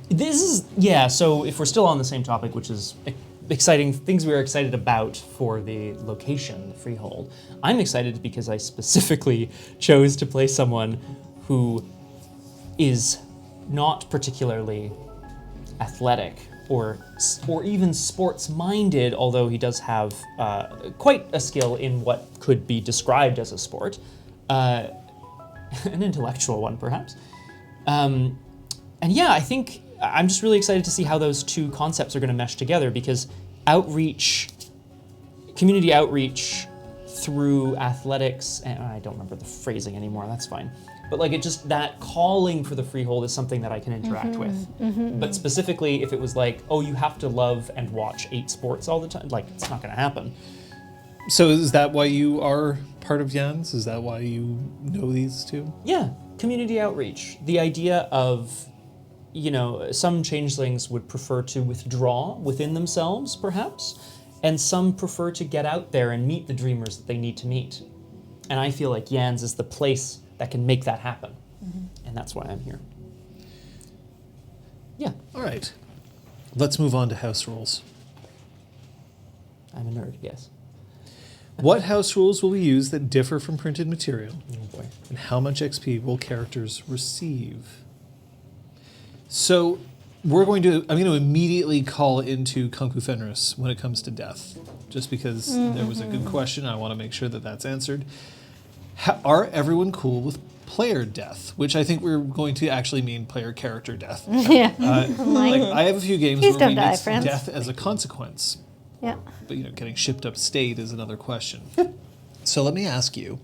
This is, yeah, so if we're still on the same topic, which is exciting, things we are excited about for the location, the Freehold, I'm excited because I specifically chose to play someone who is not particularly athletic or even sports-minded, although he does have quite a skill in what could be described as a sport. An intellectual one, perhaps. And yeah, I think I'm just really excited to see how those two concepts are going to mesh together, because community outreach through athletics, and I don't remember the phrasing anymore, that's fine. But like that calling for the Freehold is something that I can interact with. But specifically, if it was like, oh, you have to love and watch 8 sports all the time, like, it's not going to happen. So is that why you are part of Jans? Is that why you know these two? Yeah, community outreach. The idea of, some changelings would prefer to withdraw within themselves, perhaps, and some prefer to get out there and meet the dreamers that they need to meet. And I feel like Jans is the place that can make that happen. And that's why I'm here. Yeah, All right. Let's move on to house rules. I'm a nerd, yes. What house rules will we use that differ from printed material? Oh boy. And how much XP will characters receive? So I'm going to immediately call into Concu Fenris when it comes to death, just because there was a good question. I want to make sure that that's answered. Are everyone cool with player death? Which I think we're going to actually mean player character death. Yeah. Like I have a few games Please where don't we die, need friends. death as a consequence. Yeah. But getting shipped upstate is another question. So let me ask you,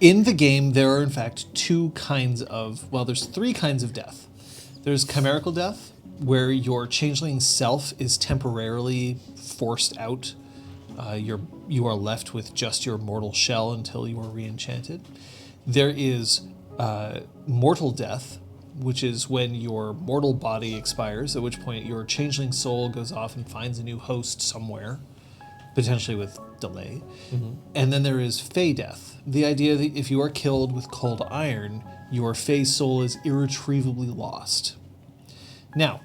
in the game there are in fact there's 3 kinds of death. There's chimerical death, where your changeling self is temporarily forced out. You are left with just your mortal shell until you are re-enchanted. There is mortal death, which is when your mortal body expires, at which point your changeling soul goes off and finds a new host somewhere, potentially with delay. And then there is fey death, the idea that if you are killed with cold iron, your fey soul is irretrievably lost. Now,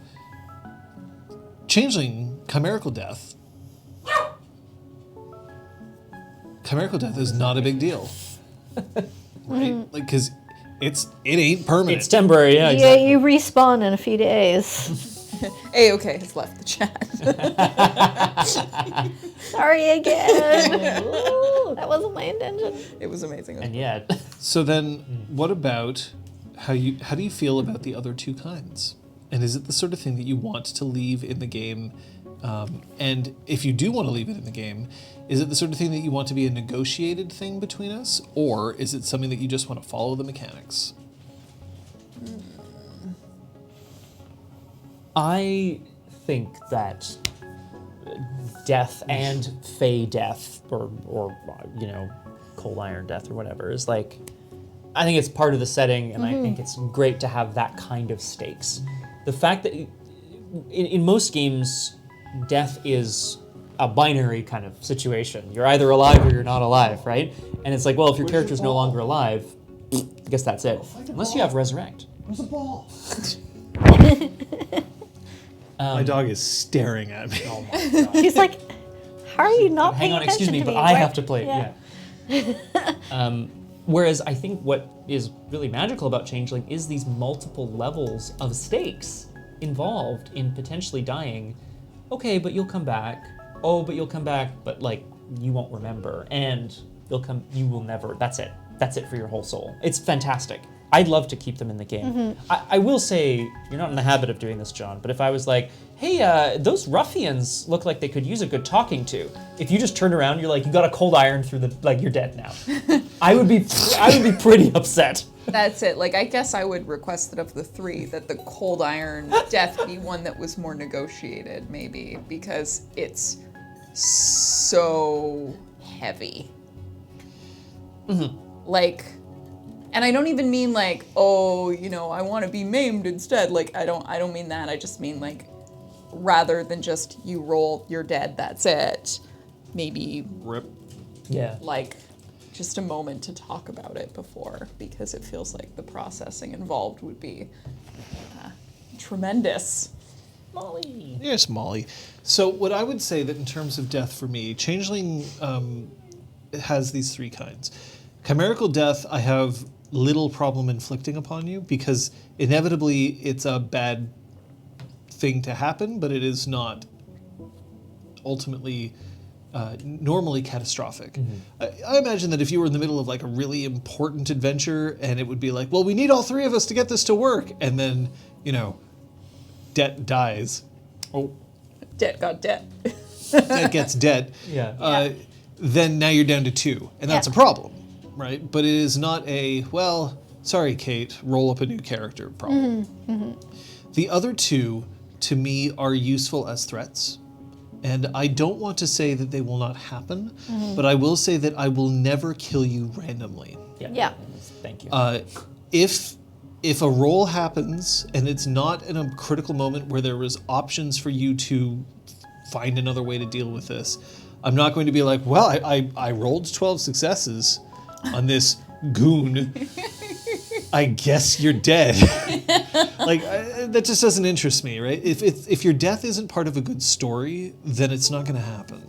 changeling chimerical death is not a big deal, right? Like, because it ain't permanent. It's temporary, yeah, Yeah, exactly. you respawn in a few days. A-OK has left the chat. Sorry again. Ooh, that wasn't my intention. It was amazing. And yet, So then, what about how do you feel about the other 2 kinds? And is it the sort of thing that you want to leave in the game? And if you do want to leave it in the game, is it the sort of thing that you want to be a negotiated thing between us, or is it something that you just want to follow the mechanics? I think that death and fey death, or cold iron death or whatever, is like, I think it's part of the setting, and I think it's great to have that kind of stakes. The fact that in most games, death is a binary kind of situation. You're either alive or you're not alive, right? And it's like, well, if your character's no longer alive, I guess that's it. Unless you have resurrect. Where's the ball? My dog is staring at me. Oh my god. She's like, how are you not Hang paying on, attention excuse me, to but me? I Why- have to play it. Yeah. Yeah. Whereas I think what is really magical about Changeling is these multiple levels of stakes involved in potentially dying. Okay, but you'll come back. Oh, but you'll come back, but like you won't remember, and you will never. That's it. That's it for your whole soul. It's fantastic. I'd love to keep them in the game. I will say, you're not in the habit of doing this, John, but if I was like, hey, those ruffians look like they could use a good talking to. If you just turned around, you're like, you got a cold iron through the, like, you're dead now. I would be pretty upset. That's it. Like, I guess I would request that of the three, that the cold iron death be one that was more negotiated, maybe, because it's so heavy. Like, and I don't even mean like, oh, you know, I want to be maimed instead. Like, I don't mean that. I just mean like, rather than just you roll, you're dead, that's it. Maybe Rip. Yeah. like just a moment to talk about it before, because it feels like the processing involved would be tremendous. Molly. Yes, Molly. So what I would say that in terms of death for me, Changeling has these three kinds. Chimerical death, I have little problem inflicting upon you because inevitably it's a bad thing to happen, but it is not ultimately normally catastrophic. I imagine that if you were in the middle of like a really important adventure and it would be like, well, we need all three of us to get this to work, and then, you know, Det dies. Oh. Det got debt. Det gets dead. Yeah. Then now you're down to two, and that's a problem, right? But it is not a, well, sorry, Kate, roll up a new character problem. The other two, to me, are useful as threats. And I don't want to say that they will not happen, but I will say that I will never kill you randomly. Yeah. Thank you. If a roll happens and it's not in a critical moment where there was options for you to find another way to deal with this, I'm not going to be like, well, I rolled 12 successes on this goon. I guess you're dead. That just doesn't interest me, right? If your death isn't part of a good story, then it's not going to happen.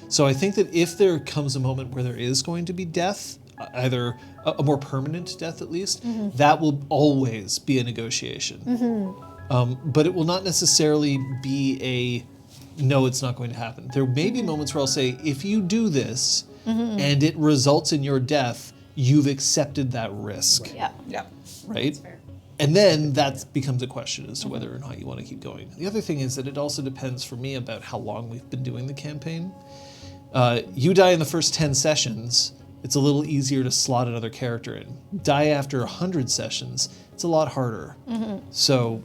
So I think that if there comes a moment where there is going to be death, either a more permanent death at least, that will always be a negotiation. But it will not necessarily be a, no, it's not going to happen. There may be moments where I'll say, if you do this and it results in your death, you've accepted that risk. Yeah. Yeah. Right? And then that becomes a question as to whether or not you want to keep going. The other thing is that it also depends for me about how long we've been doing the campaign. You die in the first 10 sessions, it's a little easier to slot another character in. Die after 100 sessions, it's a lot harder. So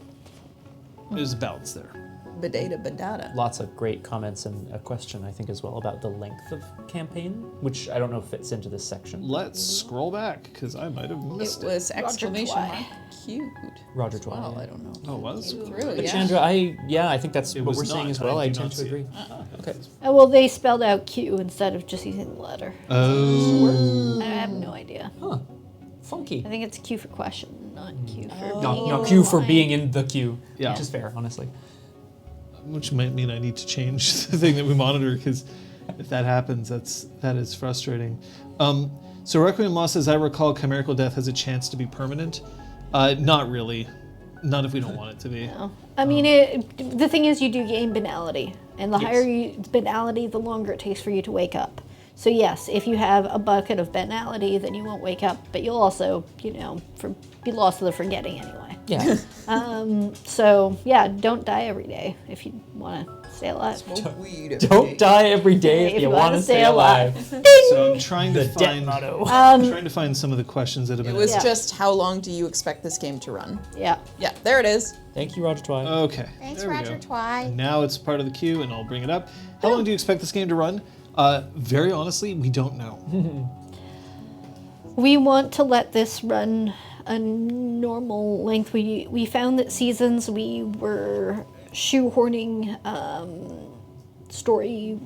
there's a balance there. Badada. Lots of great comments and a question, I think, as well about the length of campaign, which I don't know fits into this section. Let's scroll back, because I might have missed It was exclamation Twy. mark cute. Roger Twy. Well, I don't know. Oh, it was? Through, But yeah. Chandra, I think that's It what was we're saying not. as well. I I do tend not to see agree. it. Okay. Well, they spelled out Q instead of just using the letter. Oh. I have no idea. Huh. Funky. I think it's Q for question, not Q for being No, in Q the for line. being in the queue, Yeah. which is fair, honestly. Which might mean I need to change the thing that we monitor, because if that happens, that is frustrating. So Requiem Law says, I recall chimerical death has a chance to be permanent. Not really. Not if we don't want it to be. No. I mean, the thing is, you do gain banality, and the higher banality, the longer it takes for you to wake up. So yes, if you have a bucket of banality, then you won't wake up, but you'll also, be lost to the forgetting anyway. Yeah. So yeah, don't die every day if you want to stay alive. Smoke weed. Don't die every day if you want to stay alive. So I'm trying to The death find. motto. I'm trying to find some of the questions that have It been was asked. just how long do you expect this game to run? Yeah. Yeah, there it is. Thank you, Roger Twy. Okay. Thanks, there we Roger go. Twy. And now it's part of the queue, and I'll bring it up. How long do you expect this game to run? Very honestly, we don't know. We want to let this run a normal length. We found that seasons we were shoehorning story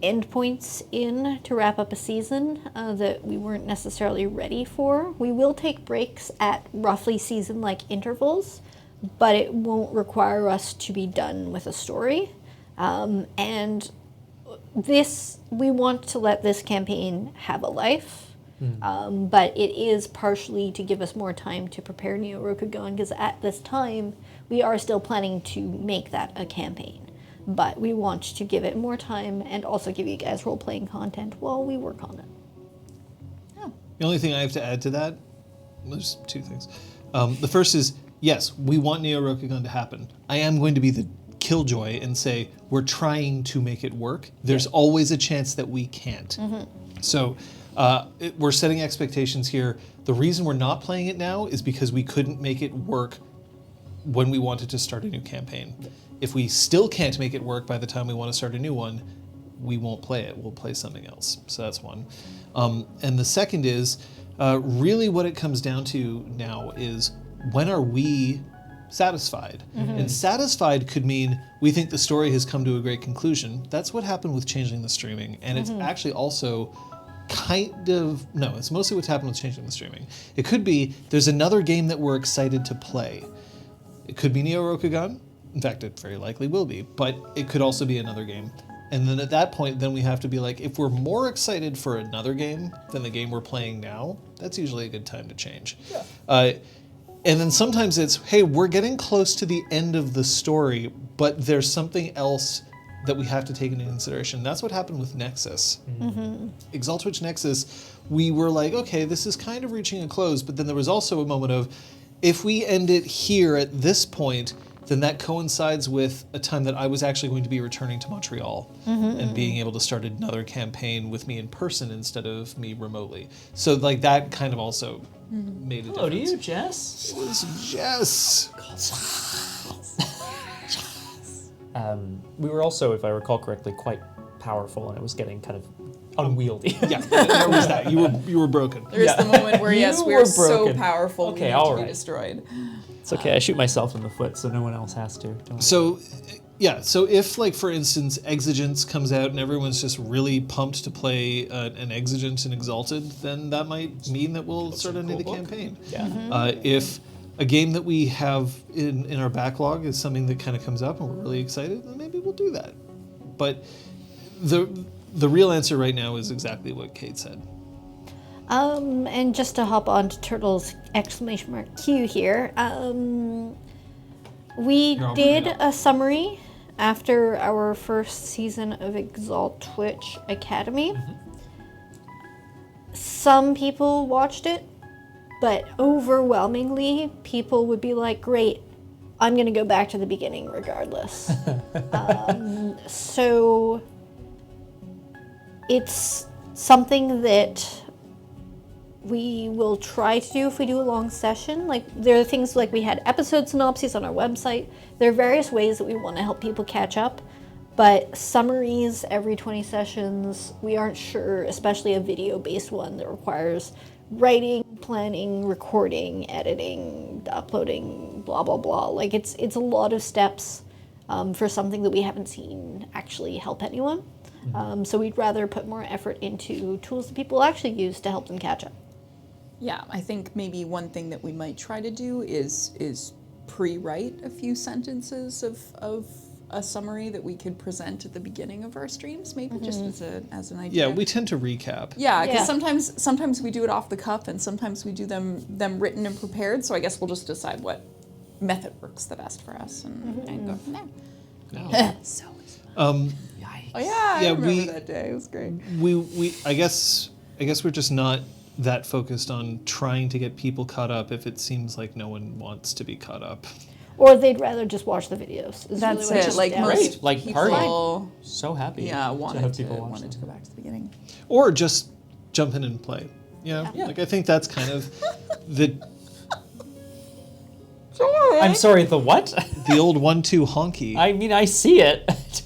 endpoints in to wrap up a season that we weren't necessarily ready for. We will take breaks at roughly season-like intervals, but it won't require us to be done with a story. And we want to let this campaign have a life. But it is partially to give us more time to prepare Neo Rokugan, because at this time we are still planning to make that a campaign. But we want to give it more time and also give you guys role-playing content while we work on it. The only thing I have to add to that, there's two things. The first is, yes, we want Neo Rokugan to happen. I am going to be the killjoy and say, we're trying to make it work. There's always a chance that we can't. So we're setting expectations here. The reason we're not playing it now is because we couldn't make it work when we wanted to start a new campaign. If we still can't make it work by the time we want to start a new one, we won't play it. We'll play something else. So that's one. And the second is, really what it comes down to now is, when are we satisfied? And satisfied could mean we think the story has come to a great conclusion. That's what happened with Changeling the Streaming. And it's actually also it's mostly what's happened with Changeling the Streaming. It could be there's another game that we're excited to play. It could be Neo Rokugan. In fact, it very likely will be. But it could also be another game. And then at that point, then we have to be like, if we're more excited for another game than the game we're playing now, that's usually a good time to change. Yeah. And then sometimes it's, hey, we're getting close to the end of the story, but there's something else that we have to take into consideration. That's what happened with Nexus. Exaltwitch Nexus, we were like, okay, this is kind of reaching a close, but then there was also a moment of, if we end it here at this point, then that coincides with a time that I was actually going to be returning to Montreal and being able to start another campaign with me in person instead of me remotely. So like that kind of also made a difference. Hello to you, Jess. It was Jess. We were also, if I recall correctly, quite powerful, and it was getting kind of unwieldy. Yeah, there was that. You were broken. There's the moment where, yes, You we were are so broken. powerful, Okay, we need all to right. be destroyed. It's okay, I shoot myself in the foot, so no one else has to. Don't worry. So, yeah, so if, like, for instance, Exigence comes out and everyone's just really pumped to play an Exigence and Exalted, then that might mean that we'll start a new campaign. Yeah. If a game that we have in our backlog is something that kind of comes up and we're really excited, then maybe we'll do that. But the real answer right now is exactly what Kate said. And just to hop on to Turtle's exclamation mark Q here, we You're all did bringing it a summary after our first season of Exaltwitch Academy. Some people watched it, but overwhelmingly, people would be like, great, I'm going to go back to the beginning regardless. So it's something that we will try to do if we do a long session. Like, there are things like we had episode synopses on our website. There are various ways that we want to help people catch up, but summaries every 20 sessions, we aren't sure, especially a video-based one that requires writing, planning, recording, editing, uploading, blah, blah, blah. Like, it's a lot of steps for something that we haven't seen actually help anyone. So we'd rather put more effort into tools that people actually use to help them catch up. Yeah, I think maybe one thing that we might try to do is pre-write a few sentences of a summary that we could present at the beginning of our streams, maybe just as an idea. Yeah, we tend to recap. Yeah, because Yeah. sometimes we do it off the cuff, and sometimes we do them written and prepared. So I guess we'll just decide what method works the best for us, and go from there. So. Oh yeah, I Yeah, remember that day. It was great. We I guess we're just not that focused on trying to get people caught up if it seems like no one wants to be caught up. Or they'd rather just watch the videos. is That's really what it. it Like down. most Great. Like, people, So happy yeah, to wanted have to people watch wanted to them. go back to the beginning. Or just jump in and play. Yeah. Yeah. Like I think that's kind of the I'm sorry, the what? the old 1-2 honky. I mean, I see it.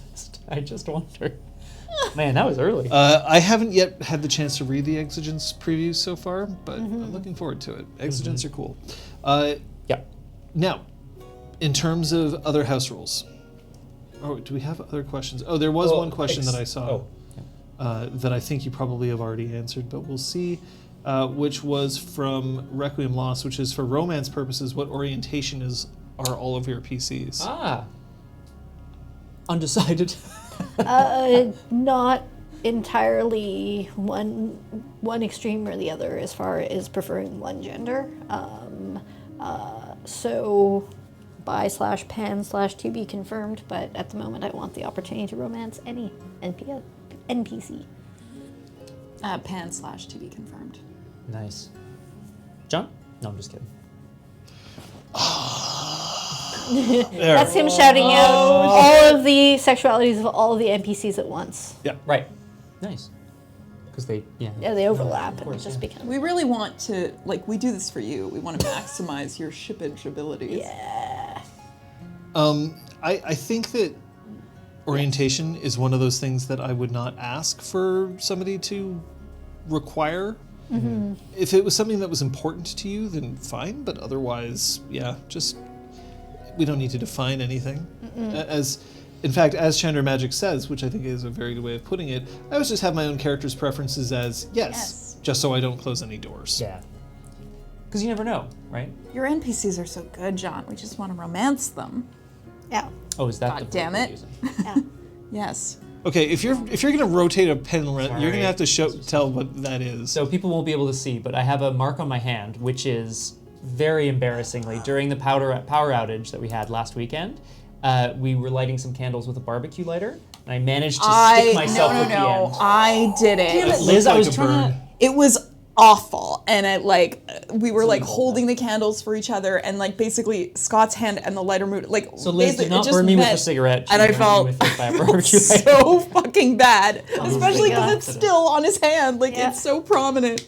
I just wonder. Man, that was early. I haven't yet had the chance to read the Exigence previews so far, but I'm looking forward to it. Exigence are cool. Yeah. Now, in terms of other house rules. Oh, do we have other questions? Oh, there was one question that I saw that I think you probably have already answered, but we'll see. Which was from Requiem Lost, which is for romance purposes, what orientation are all of your PCs? Ah. Undecided. Not entirely one extreme or the other as far as preferring one gender. So bi/pan/to be confirmed, but at the moment I want the opportunity to romance any NPC. Pan/to be confirmed. Nice. John? No, I'm just kidding. That's him shouting out all of the sexualities of all of the NPCs at once. Yeah. Right. Nice. Because they, Yeah, they overlap and course, just become. We really want to, like, we do this for you. We want to maximize your shippage abilities. Yeah. I think that orientation is one of those things that I would not ask for somebody to require. Mm-hmm. If it was something that was important to you, then fine. But otherwise, yeah, just we don't need to define anything. In fact, as Chandra Magic says, which I think is a very good way of putting it, I always just have my own character's preferences as yes, just so I don't close any doors. Yeah. Because you never know, right? Your NPCs are so good, John. We just want to romance them. Yeah. Oh, is that God the damn word we're it. using? Yeah. Yes. Okay, if you're gonna rotate a pen, you're Sorry. gonna have to tell what that is. So people won't be able to see, but I have a mark on my hand, which is very embarrassingly during the power outage that we had last weekend. We were lighting some candles with a barbecue lighter, and I managed to stick myself at the end. I did it. Liz, I Looked was like a trying bird. to. It was awful, and it we were like holding the candles for each other, and like basically Scott's hand and the lighter moved. Like So Liz basically, did it not just burn me with a met, cigarette. She and I burned me felt with it by a barbecue lighter. so fucking bad, especially God. because it's still on his hand. Like Yeah. it's so prominent.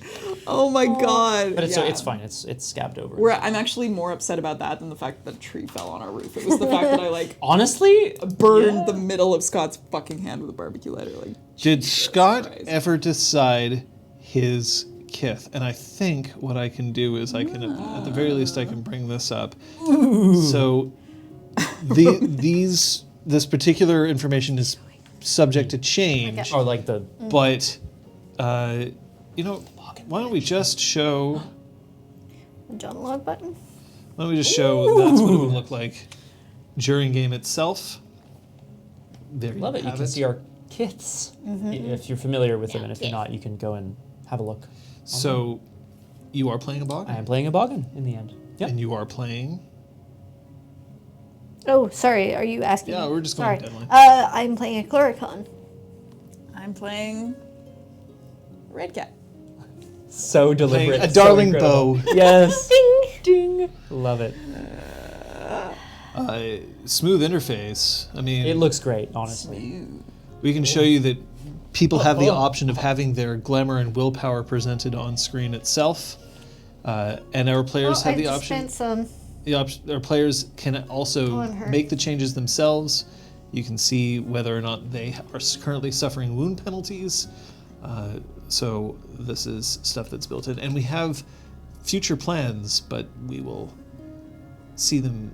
Oh my god! But it's Yeah. it's fine. It's scabbed over. I'm actually more upset about that than the fact that a tree fell on our roof. It was the fact that I like Honestly, burned the middle of Scott's fucking hand with a barbecue lighter. Like, Did Scott Christ. ever decide his kith? And I think what I can do is I can, at the very least, I can bring this up. So, this particular information is subject to change, or like the but why don't we just show? John log button. Why don't we just show that's what it would look like during game itself? There you love it. You have can see our kits if you're familiar with them, and if you're not, you can go and have a look. So, you are playing a bog, I am playing a boggin in the end. Yep. and you are playing. Oh, sorry. Are you asking? Yeah, me? we're just sorry. going deadline. I'm playing a Chloricon. I'm playing Red Cat. So deliberate. A so darling incredible. bow. Yes. Ding. Ding. Love it. Smooth interface. I mean, It looks great, honestly. we can show you that people have the option of having their glamour and willpower presented on screen itself, and our players have I the just option. spent some. Our players can also I'm hurt. make the changes themselves. You can see whether or not they are currently suffering wound penalties. So this is stuff that's built in, and we have future plans, but we will see them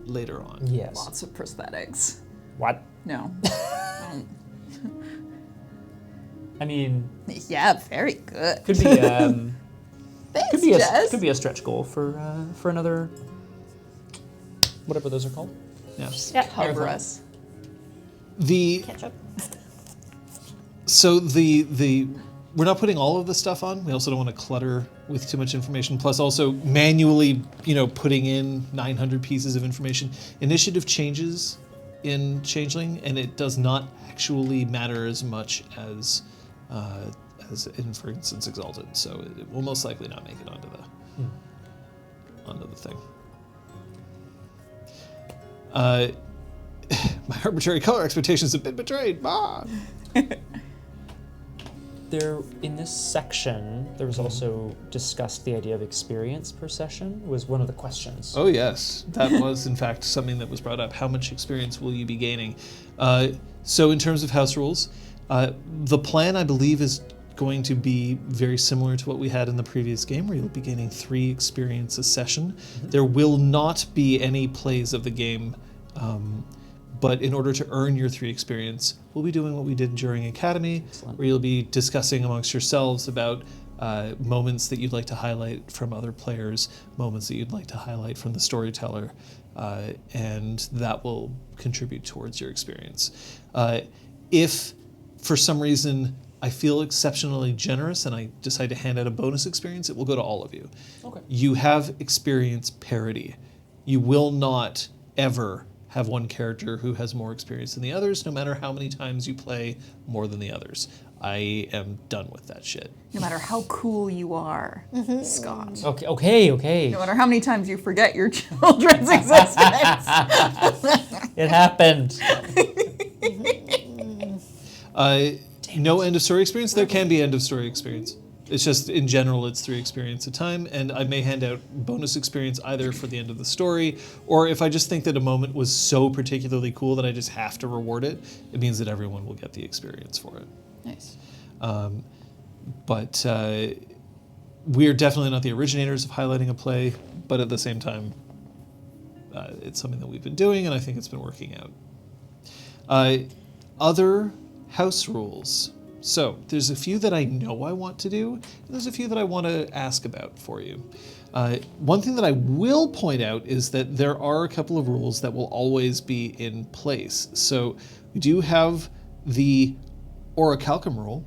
later on. Yes. Lots of prosthetics. What? No. I mean, Yeah, very good. could be Thanks, could be a Jess. could be a stretch goal for another whatever those are called. Yeah. Yeah. Cover us. The Ketchup. So we're not putting all of the stuff on. We also don't want to clutter with too much information. Plus, also manually, putting in 900 pieces of information. Initiative changes in Changeling, and it does not actually matter as much as in, for instance, Exalted. So it will most likely not make it onto the thing. My arbitrary color expectations have been betrayed. Ah! There, in this section, there was also discussed the idea of experience per session was one of the questions. Oh yes, that was in fact something that was brought up. How much experience will you be gaining? So in terms of house rules, the plan I believe is going to be very similar to what we had in the previous game, where you'll be gaining 3 experience a session. There will not be any plays of the game, but in order to earn your 3 experience, we'll be doing what we did during Academy, Excellent. where you'll be discussing amongst yourselves about moments that you'd like to highlight from other players, moments that you'd like to highlight from the storyteller, and that will contribute towards your experience. If for some reason I feel exceptionally generous and I decide to hand out a bonus experience, it will go to all of you. Okay. You have experience parity. You will not ever have one character who has more experience than the others, no matter how many times you play more than the others. I am done with that shit. No matter how cool you are, Scott. Okay. No matter how many times you forget your children's existence. It happened. No end of story experience. There can be end of story experience. It's just, in general, it's 3 experience a time, and I may hand out bonus experience either for the end of the story, or if I just think that a moment was so particularly cool that I just have to reward it, it means that everyone will get the experience for it. Nice. But we are definitely not the originators of highlighting a play, but at the same time, it's something that we've been doing, and I think it's been working out. Other house rules. So there's a few that I know I want to do, and there's a few that I want to ask about for you. One thing that I will point out is that there are a couple of rules that will always be in place. So we do have the Calcum rule.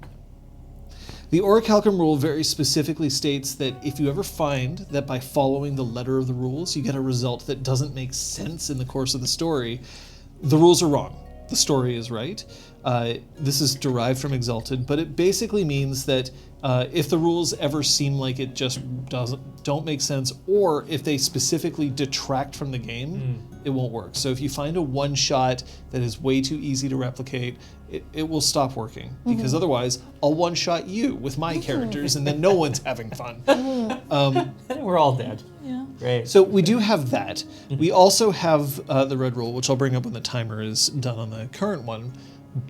The Calcum rule very specifically states that if you ever find that by following the letter of the rules you get a result that doesn't make sense in the course of the story, the rules are wrong. The story is right. This is derived from Exalted, but it basically means that if the rules ever seem like it just don't make sense, or if they specifically detract from the game, it won't work. So if you find a one-shot that is way too easy to replicate, it will stop working, because otherwise I'll one-shot you with my characters and then no one's having fun. We're all dead. Yeah. Great. So we do have that. We also have the red rule, which I'll bring up when the timer is done on the current one.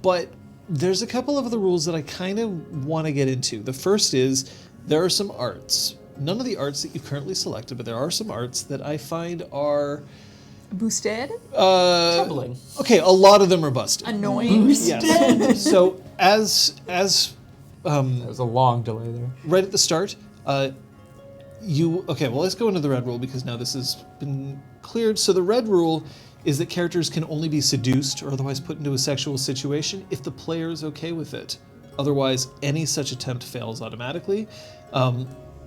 But there's a couple of the rules that I kind of want to get into. The first is there are some arts. None of the arts that you've currently selected, but there are some arts that I find are... Boosted? Troubling. Okay, a lot of them are busted. Annoying? Yes. So as There was a long delay there. right at the start, let's go into the red rule because now this has been cleared. So the red rule is that characters can only be seduced or otherwise put into a sexual situation if the player is okay with it. Otherwise, any such attempt fails automatically.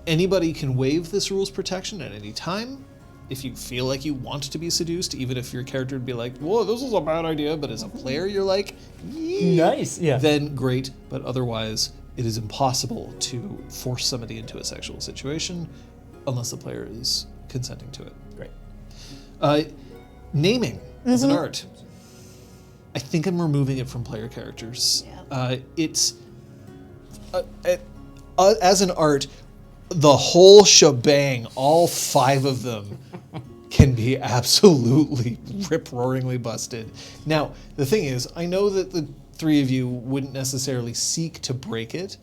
Anybody can waive this rule's protection at any time. If you feel like you want to be seduced, even if your character would be like, whoa, this is a bad idea, but as a player you're like, yeah, Nice, yeah. then great, but otherwise it is impossible to force somebody into a sexual situation unless the player is consenting to it. Great. Naming as an art. I think I'm removing it from player characters. Yeah. It's as an art, the whole shebang, all 5 of them, can be absolutely rip-roaringly busted. Now, the thing is, I know that the 3 of you wouldn't necessarily seek to break it.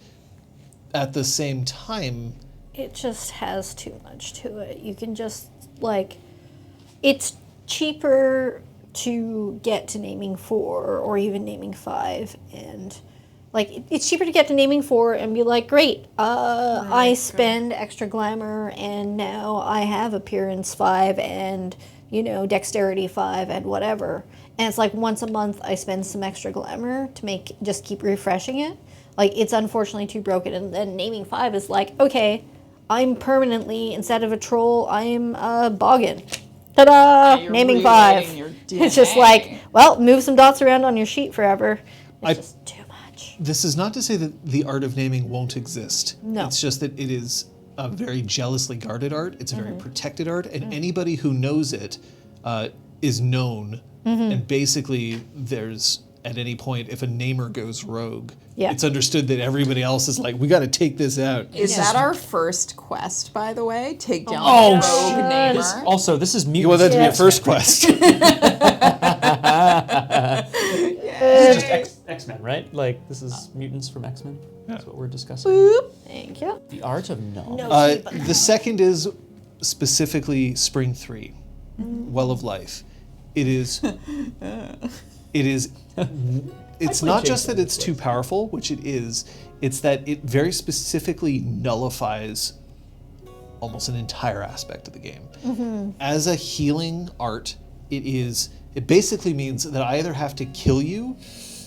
At the same time, It just has too much to it. You can just, it's cheaper to get to naming 4 or even naming 5, and it's cheaper to get to naming 4 and be like, great, I spend extra glamour and now I have appearance 5 and dexterity 5 and whatever, and it's like once a month I spend some extra glamour to just keep refreshing it. It's unfortunately too broken, and then naming 5 is like, okay, I'm permanently, instead of a troll, I'm a boggin. Ta-da! You're Naming rewriting 5. your It's just DNA. like, well, move some dots around on your sheet forever. It's just too much. this is not to say that the art of naming won't exist. No. It's just that it is a very jealously guarded art. It's a very protected art, and anybody who knows it is known. And basically, there's at any point, if a namer goes rogue, Yeah. it's understood that everybody else is like, we got to take this out. Is that our first quest, by the way? Take down Oh, the rogue namer? This is You mutant. want that to be Yeah. a first quest. This is just X-Men, right? This is mutants from X-Men. That's what we're discussing. Thank you. The art of no. The second is specifically Spring 3, Well of Life. It is. It's not just that it's too powerful, which it is. It's that it very specifically nullifies almost an entire aspect of the game. As a healing art, it basically means that I either have to kill you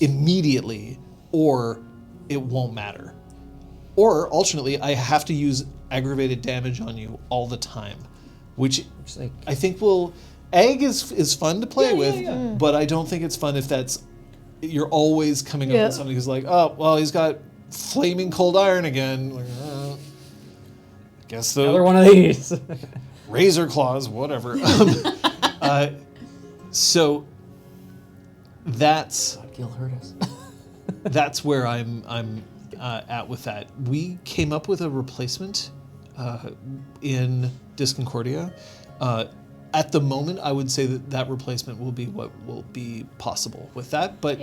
immediately or it won't matter. Or alternately, I have to use aggravated damage on you all the time, which It's like- I think will Egg is fun to play with, but I don't think it's fun if you're always coming up with something who's like, oh, well, he's got flaming cold iron again. Like, guess the Another one of these. razor claws, whatever. So that's Gil hurt us. that's where I'm at with that. We came up with a replacement in Disconcordia. At the moment, I would say that replacement will be what will be possible with that, but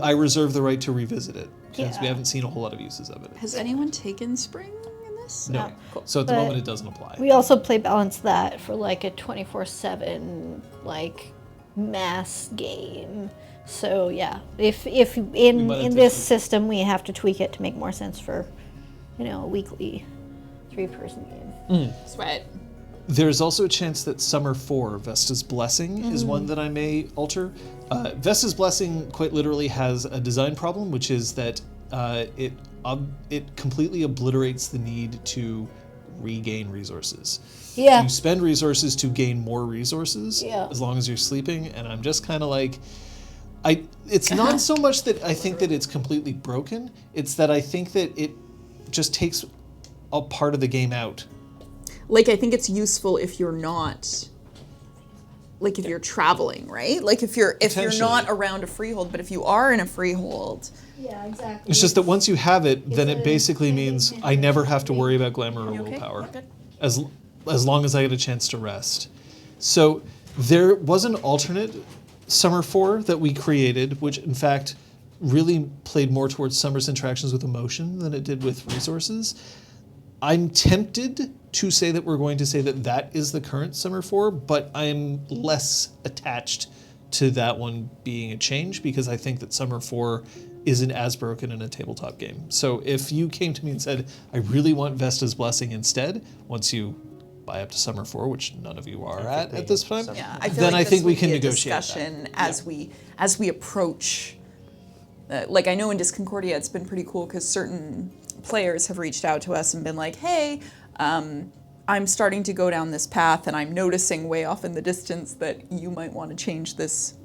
I reserve the right to revisit it because we haven't seen a whole lot of uses of it. Has anyone taken spring in this? No. Cool. So at the But moment, it doesn't apply. We also play balance that for like a 24/7 like mass game. So yeah, if in might have this to- system we have to tweak it to make more sense for, a weekly 3-person game. Sweat. There's also a chance that Summer 4, Vesta's Blessing, is one that I may alter. Vesta's Blessing quite literally has a design problem, which is that it completely obliterates the need to regain resources. Yeah. You spend resources to gain more resources Yeah. as long as you're sleeping, and I'm just kind of like... It's not so much that I think that it's completely broken, it's that I think that it just takes a part of the game out. Like, I think it's useful if you're not, like, if you're traveling, right? Like, if you're not around a freehold, but if you are in a freehold, Yeah, exactly. It's just that once you have it, then it a basically thing that means you I can never have have to to worry about glamour or You okay? willpower, Okay. as long as I get a chance to rest. So there was an alternate Summer 4 that we created, which in fact really played more towards Summer's interactions with emotion than it did with resources. I'm tempted to say that we're going to say that is the current Summer 4, but I'm less attached to that one being a change because I think that Summer 4 isn't as broken in a tabletop game. So if you came to me and said, I really want Vesta's Blessing instead, once you buy up to Summer 4, which none of you are at this time, yeah, I feel then like I this think we would can be a negotiate discussion as we approach. Like, I know in Disconcordia it's been pretty cool because certain players have reached out to us and been like, hey, I'm starting to go down this path and I'm noticing way off in the distance that you might want to change this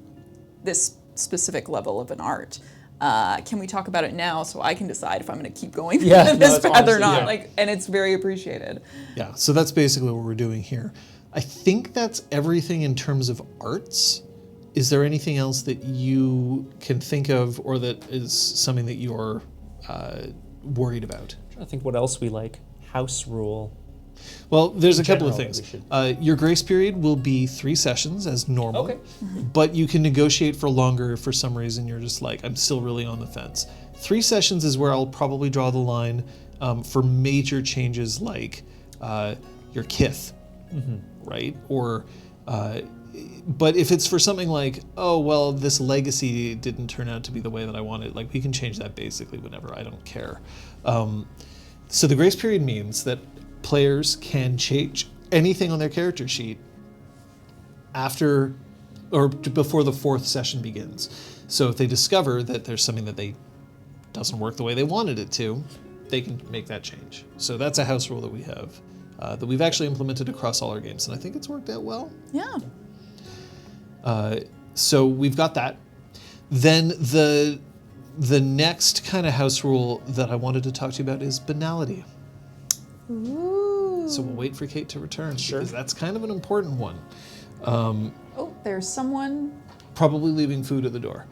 specific level of an art. Can we talk about it now so I can decide if I'm going to keep going this that's path or honestly- not? yeah. And it's very appreciated. Yeah, so that's basically what we're doing here. I think that's everything in terms of arts. Is there anything else that you can think of or that is something that you're worried about? I think what else we like. House rule. Well, there's a couple of general, things. we Your grace period will be 3 sessions as normal. Okay. But you can negotiate for longer if for some reason you're just like, I'm still really on the fence. 3 sessions is where I'll probably draw the line for major changes like your kith, right? Or, but if it's for something like, oh, well, this legacy didn't turn out to be the way that I wanted, like we can change that basically whenever, I don't care. So the grace period means that players can change anything on their character sheet after or before the 4th session begins. So if they discover that there's something that doesn't work the way they wanted it to, they can make that change. So that's a house rule that we have that we've actually implemented across all our games, and I think it's worked out well. Yeah. So we've got that. Then the next kind of house rule that I wanted to talk to you about is banality. Ooh. So we'll wait for Kate to return because that's kind of an important one. Oh, there's someone. Probably leaving food at the door.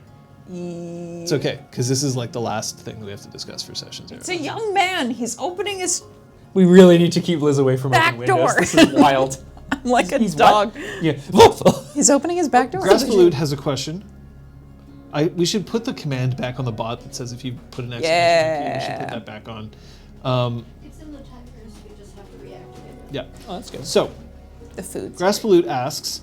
It's okay because this is like the last thing that we have to discuss for sessions. It's a young man. He's opening his We really need to keep Liz away from Back open windows. door. This is wild. I'm like a He's dog. what? Yeah. He's opening his back door. Graspalude has a question. We should put the command back on the bot that says if you put an exclamation key, we should put that back on. It's in the timers, we just have to reactivate it. Yeah. Oh, that's good. So, The food. Graspalude asks,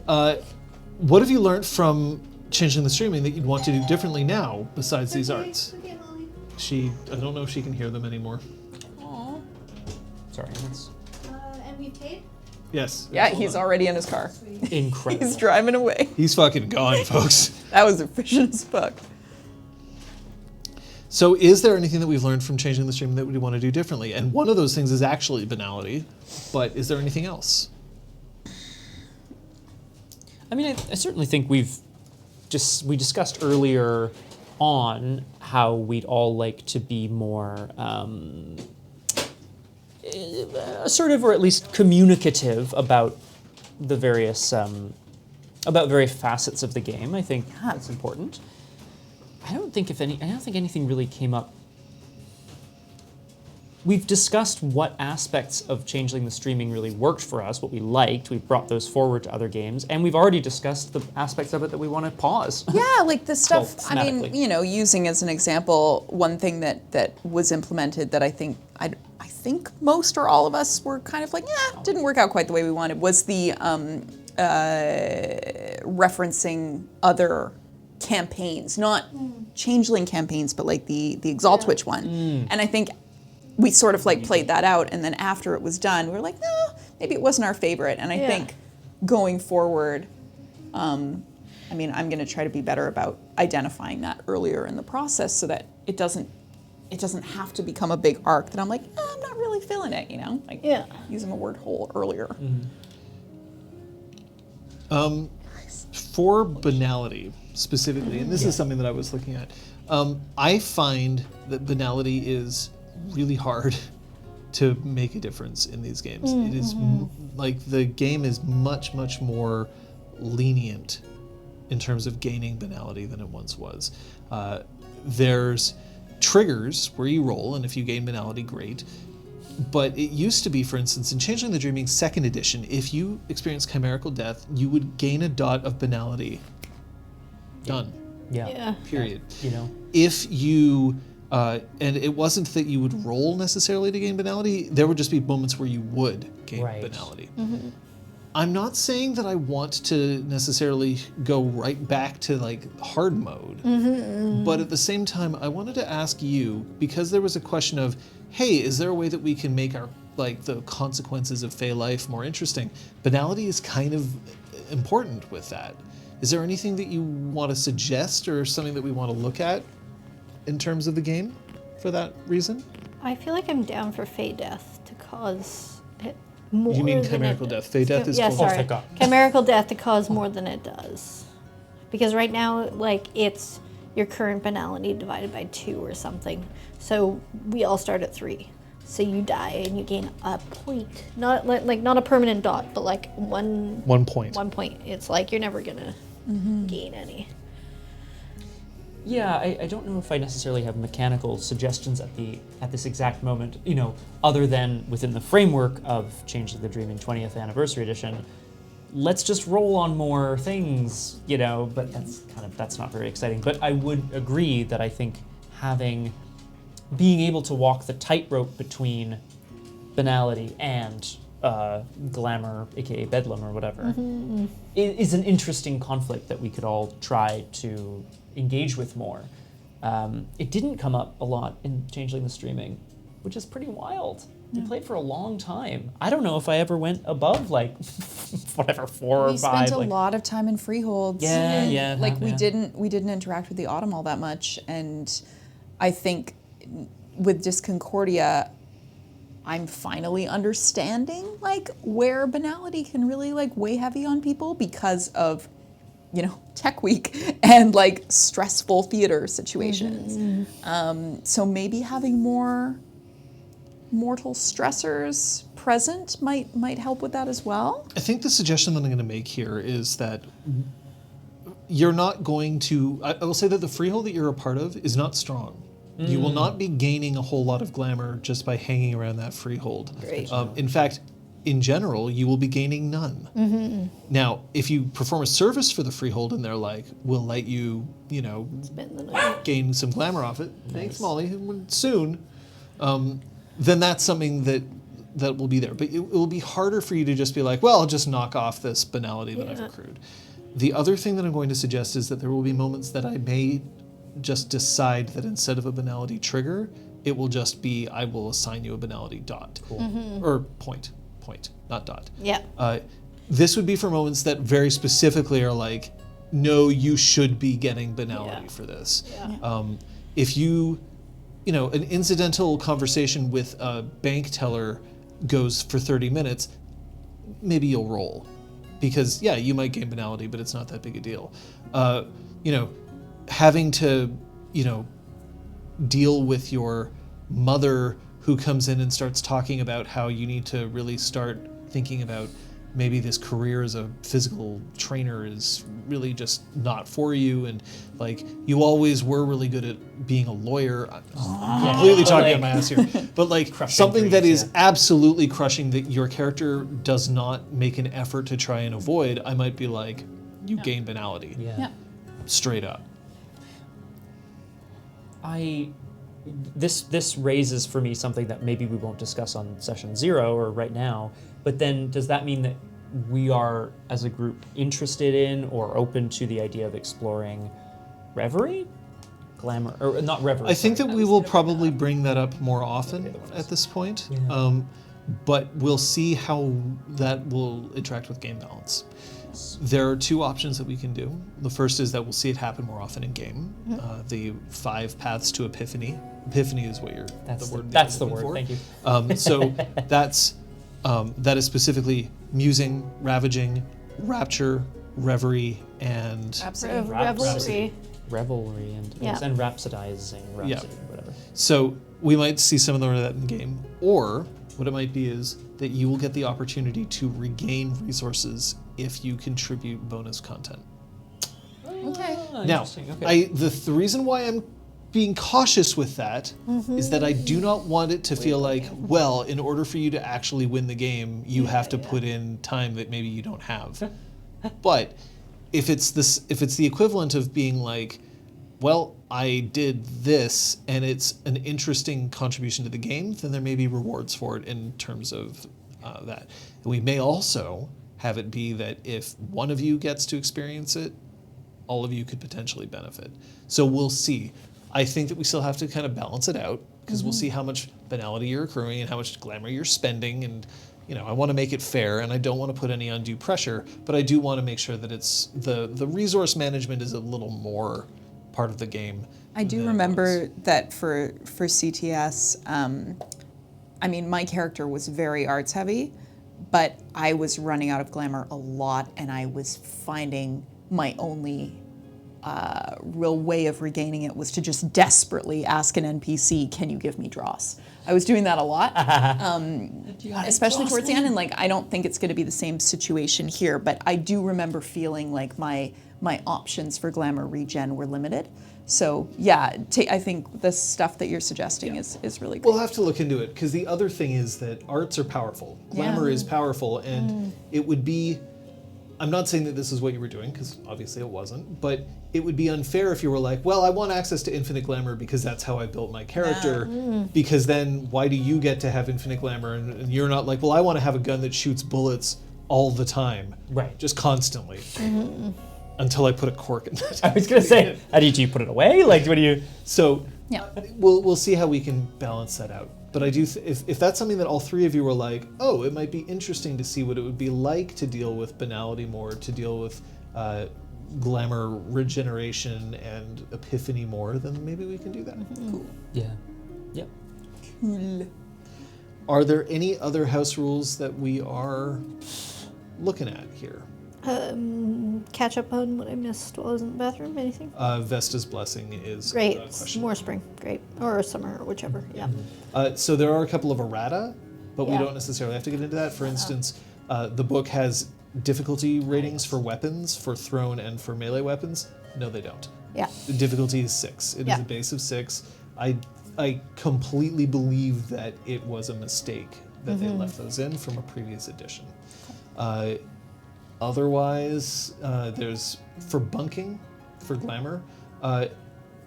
what have you learned from Changeling the Streaming that you'd want to do differently now besides these arts? Okay, Molly. I don't know if she can hear them anymore. Aw. Sorry, that's And we paid? Yes. Yeah, hold he's on. already in his car. incredible. He's driving away. He's fucking gone, folks. That was efficient as fuck. So is there anything that we've learned from Changing the Stream that we want to do differently? And one of those things is actually banality, but is there anything else? I mean, I certainly think we discussed earlier on how we'd all like to be more assertive or at least communicative about the various facets of the game. I think that's important. I don't think anything really came up. We've discussed what aspects of Changeling the Streaming really worked for us, what we liked. We've brought those forward to other games, and we've already discussed the aspects of it that we want to pause. Yeah, like the stuff, Well, I mean, thematically. you know, using as an example, one thing that was implemented that I think most or all of us were kind of like, yeah, didn't work out quite the way we wanted, was the referencing other campaigns, not Changeling campaigns, but like the Exalt Witch one. And I think we sort of like played that out, and then after it was done, we were like, no, maybe it wasn't our favorite. And I think going forward, I mean, I'm going to try to be better about identifying that earlier in the process so that it doesn't have to become a big arc that I'm like, I'm not really feeling it, you know? Like using the word whole earlier. For banality specifically, and this is something that I was looking at, I find that banality is really hard to make a difference in these games. It is like the game is much more lenient in terms of gaining banality than it once was. There's triggers where you roll, and if you gain banality, great. But it used to be, for instance, in Changeling the Dreaming 2nd edition, if you experience chimerical death, you would gain a dot of banality. Done. Yeah. Period. You know. If you, and it wasn't that you would roll necessarily to gain banality, there would just be moments where you would gain banality. I'm not saying that I want to necessarily go right back to like hard mode, but at the same time, I wanted to ask you, because there was a question of, hey, is there a way that we can make our, like, the consequences of Fey life more interesting? Banality is kind of important with that. Is there anything that you want to suggest or something that we want to look at in terms of the game for that reason? I feel like I'm down for Fey death to cause it more. You mean than chimerical it death? Fey death is yeah, cool. sorry. thank God. Chimerical death to cause more than it does. Because right now, like, it's your current banality divided by 2 or something. So we all start at 3. So you die and you gain a point. Not like not a permanent dot, but like 1 point. 1 point. It's like you're never gonna gain any. Yeah, I don't know if I necessarily have mechanical suggestions at this exact moment, you know, other than within the framework of Changeling the Dreaming 20th Anniversary Edition. Let's just roll on more things, you know, but that's not very exciting. But I would agree that I think being able to walk the tightrope between banality and glamour, aka bedlam or whatever, is an interesting conflict that we could all try to engage with more. It didn't come up a lot in Changeling the Streaming, which is pretty wild. We played for a long time. I don't know if I ever went above like whatever 4 or 5. We spent a lot of time in freeholds. Yeah. Like we didn't interact with the Autumn all that much, and I think with Disconcordia, I'm finally understanding like where banality can really like weigh heavy on people because of, you know, Tech Week and like stressful theater situations. So maybe having more mortal stressors present might help with that as well. I think the suggestion that I'm going to make here is that you're not going to, I will say that the freehold that you're a part of is not strong. You will not be gaining a whole lot of glamour just by hanging around that freehold. Great. In fact, in general, you will be gaining none. Now, if you perform a service for the freehold and they're like, we'll let you, you know, Spend the night. gain some glamour off it, thanks Molly, soon, then that's something that will be there. But it will be harder for you to just be like, well, I'll just knock off this banality that I've accrued. The other thing that I'm going to suggest is that there will be moments that I may just decide that instead of a banality trigger, it will just be, I will assign you a banality dot. Or point, not dot. Yeah. This would be for moments that very specifically are like, no, you should be getting banality for this. Yeah. If you know, an incidental conversation with a bank teller goes for 30 minutes, maybe you'll roll. because you might gain banality, but it's not that big a deal. Having to, deal with your mother who comes in and starts talking about how you need to really start thinking about maybe this career as a physical trainer is really just not for you, and like you always were really good at being a lawyer. I'm completely talking out my ass here, but like something that is absolutely crushing that your character does not make an effort to try and avoid, I might be like, you gain banality. Yeah. Straight up. This raises for me something that maybe we won't discuss on session 0 or right now, but then does that mean that we are, as a group, interested in or open to the idea of exploring reverie? Glamour, or not reverie. I think that we will probably bring that up more often at this point, but we'll see how that will interact with game balance. There are 2 options that we can do. The first is that we'll see it happen more often in game. The 5 paths to epiphany. Epiphany is what That's the the word. for. Thank you. So that is specifically musing, ravaging, rapture, reverie, and Revelry. Revelry and rhapsodizing, whatever. So we might see some of that in game, or what it might be is that you will get the opportunity to regain resources if you contribute bonus content. Okay. Now, the reason why I'm being cautious with that is that I do not want it to feel like, well, in order for you to actually win the game, you have to put in time that maybe you don't have. But if it's the equivalent of being like, well, I did this and it's an interesting contribution to the game, then there may be rewards for it in terms of that. And we may also have it be that if one of you gets to experience it, all of you could potentially benefit. So we'll see. I think that we still have to kind of balance it out because we'll see how much banality you're accruing and how much glamour you're spending, and I want to make it fair and I don't want to put any undue pressure, but I do want to make sure that it's the resource management is a little more part of the game. I do remember that for CTS, my character was very arts heavy, but I was running out of glamour a lot, and I was finding my only real way of regaining it was to just desperately ask an NPC, can you give me dross? I was doing that a lot, especially towards the end, and I don't think it's going to be the same situation here, but I do remember feeling like my options for glamour regen were limited. So I think the stuff that you're suggesting is really good. We'll have to look into it, because the other thing is that arts are powerful. Glamour is powerful, and it would be, I'm not saying that this is what you were doing, because obviously it wasn't, but it would be unfair if you were like, well, I want access to infinite glamour because that's how I built my character, because then why do you get to have infinite glamour and you're not like, well, I want to have a gun that shoots bullets all the time. Right. Just constantly. Until I put a cork in it. I was going to say, how do you put it away? What do you... So we'll see how we can balance that out. But I do, if that's something that all 3 of you were like, oh, it might be interesting to see what it would be like to deal with banality more, to deal with glamour regeneration and epiphany more, then maybe we can do that. Cool. Yeah. Yep. Cool. Are there any other house rules that we are looking at here? Catch up on what I missed while I was in the bathroom. Anything? Vesta's blessing is Great. question. More spring. Great. Or summer, or whichever. Yeah. So there are a couple of errata, but we don't necessarily have to get into that. For instance, the book has difficulty ratings for weapons, for thrown and for melee weapons. No, they don't. Yeah. The difficulty is 6. It is a base of 6. I completely believe that it was a mistake that they left those in from a previous edition. Otherwise, there's for bunking, for glamour,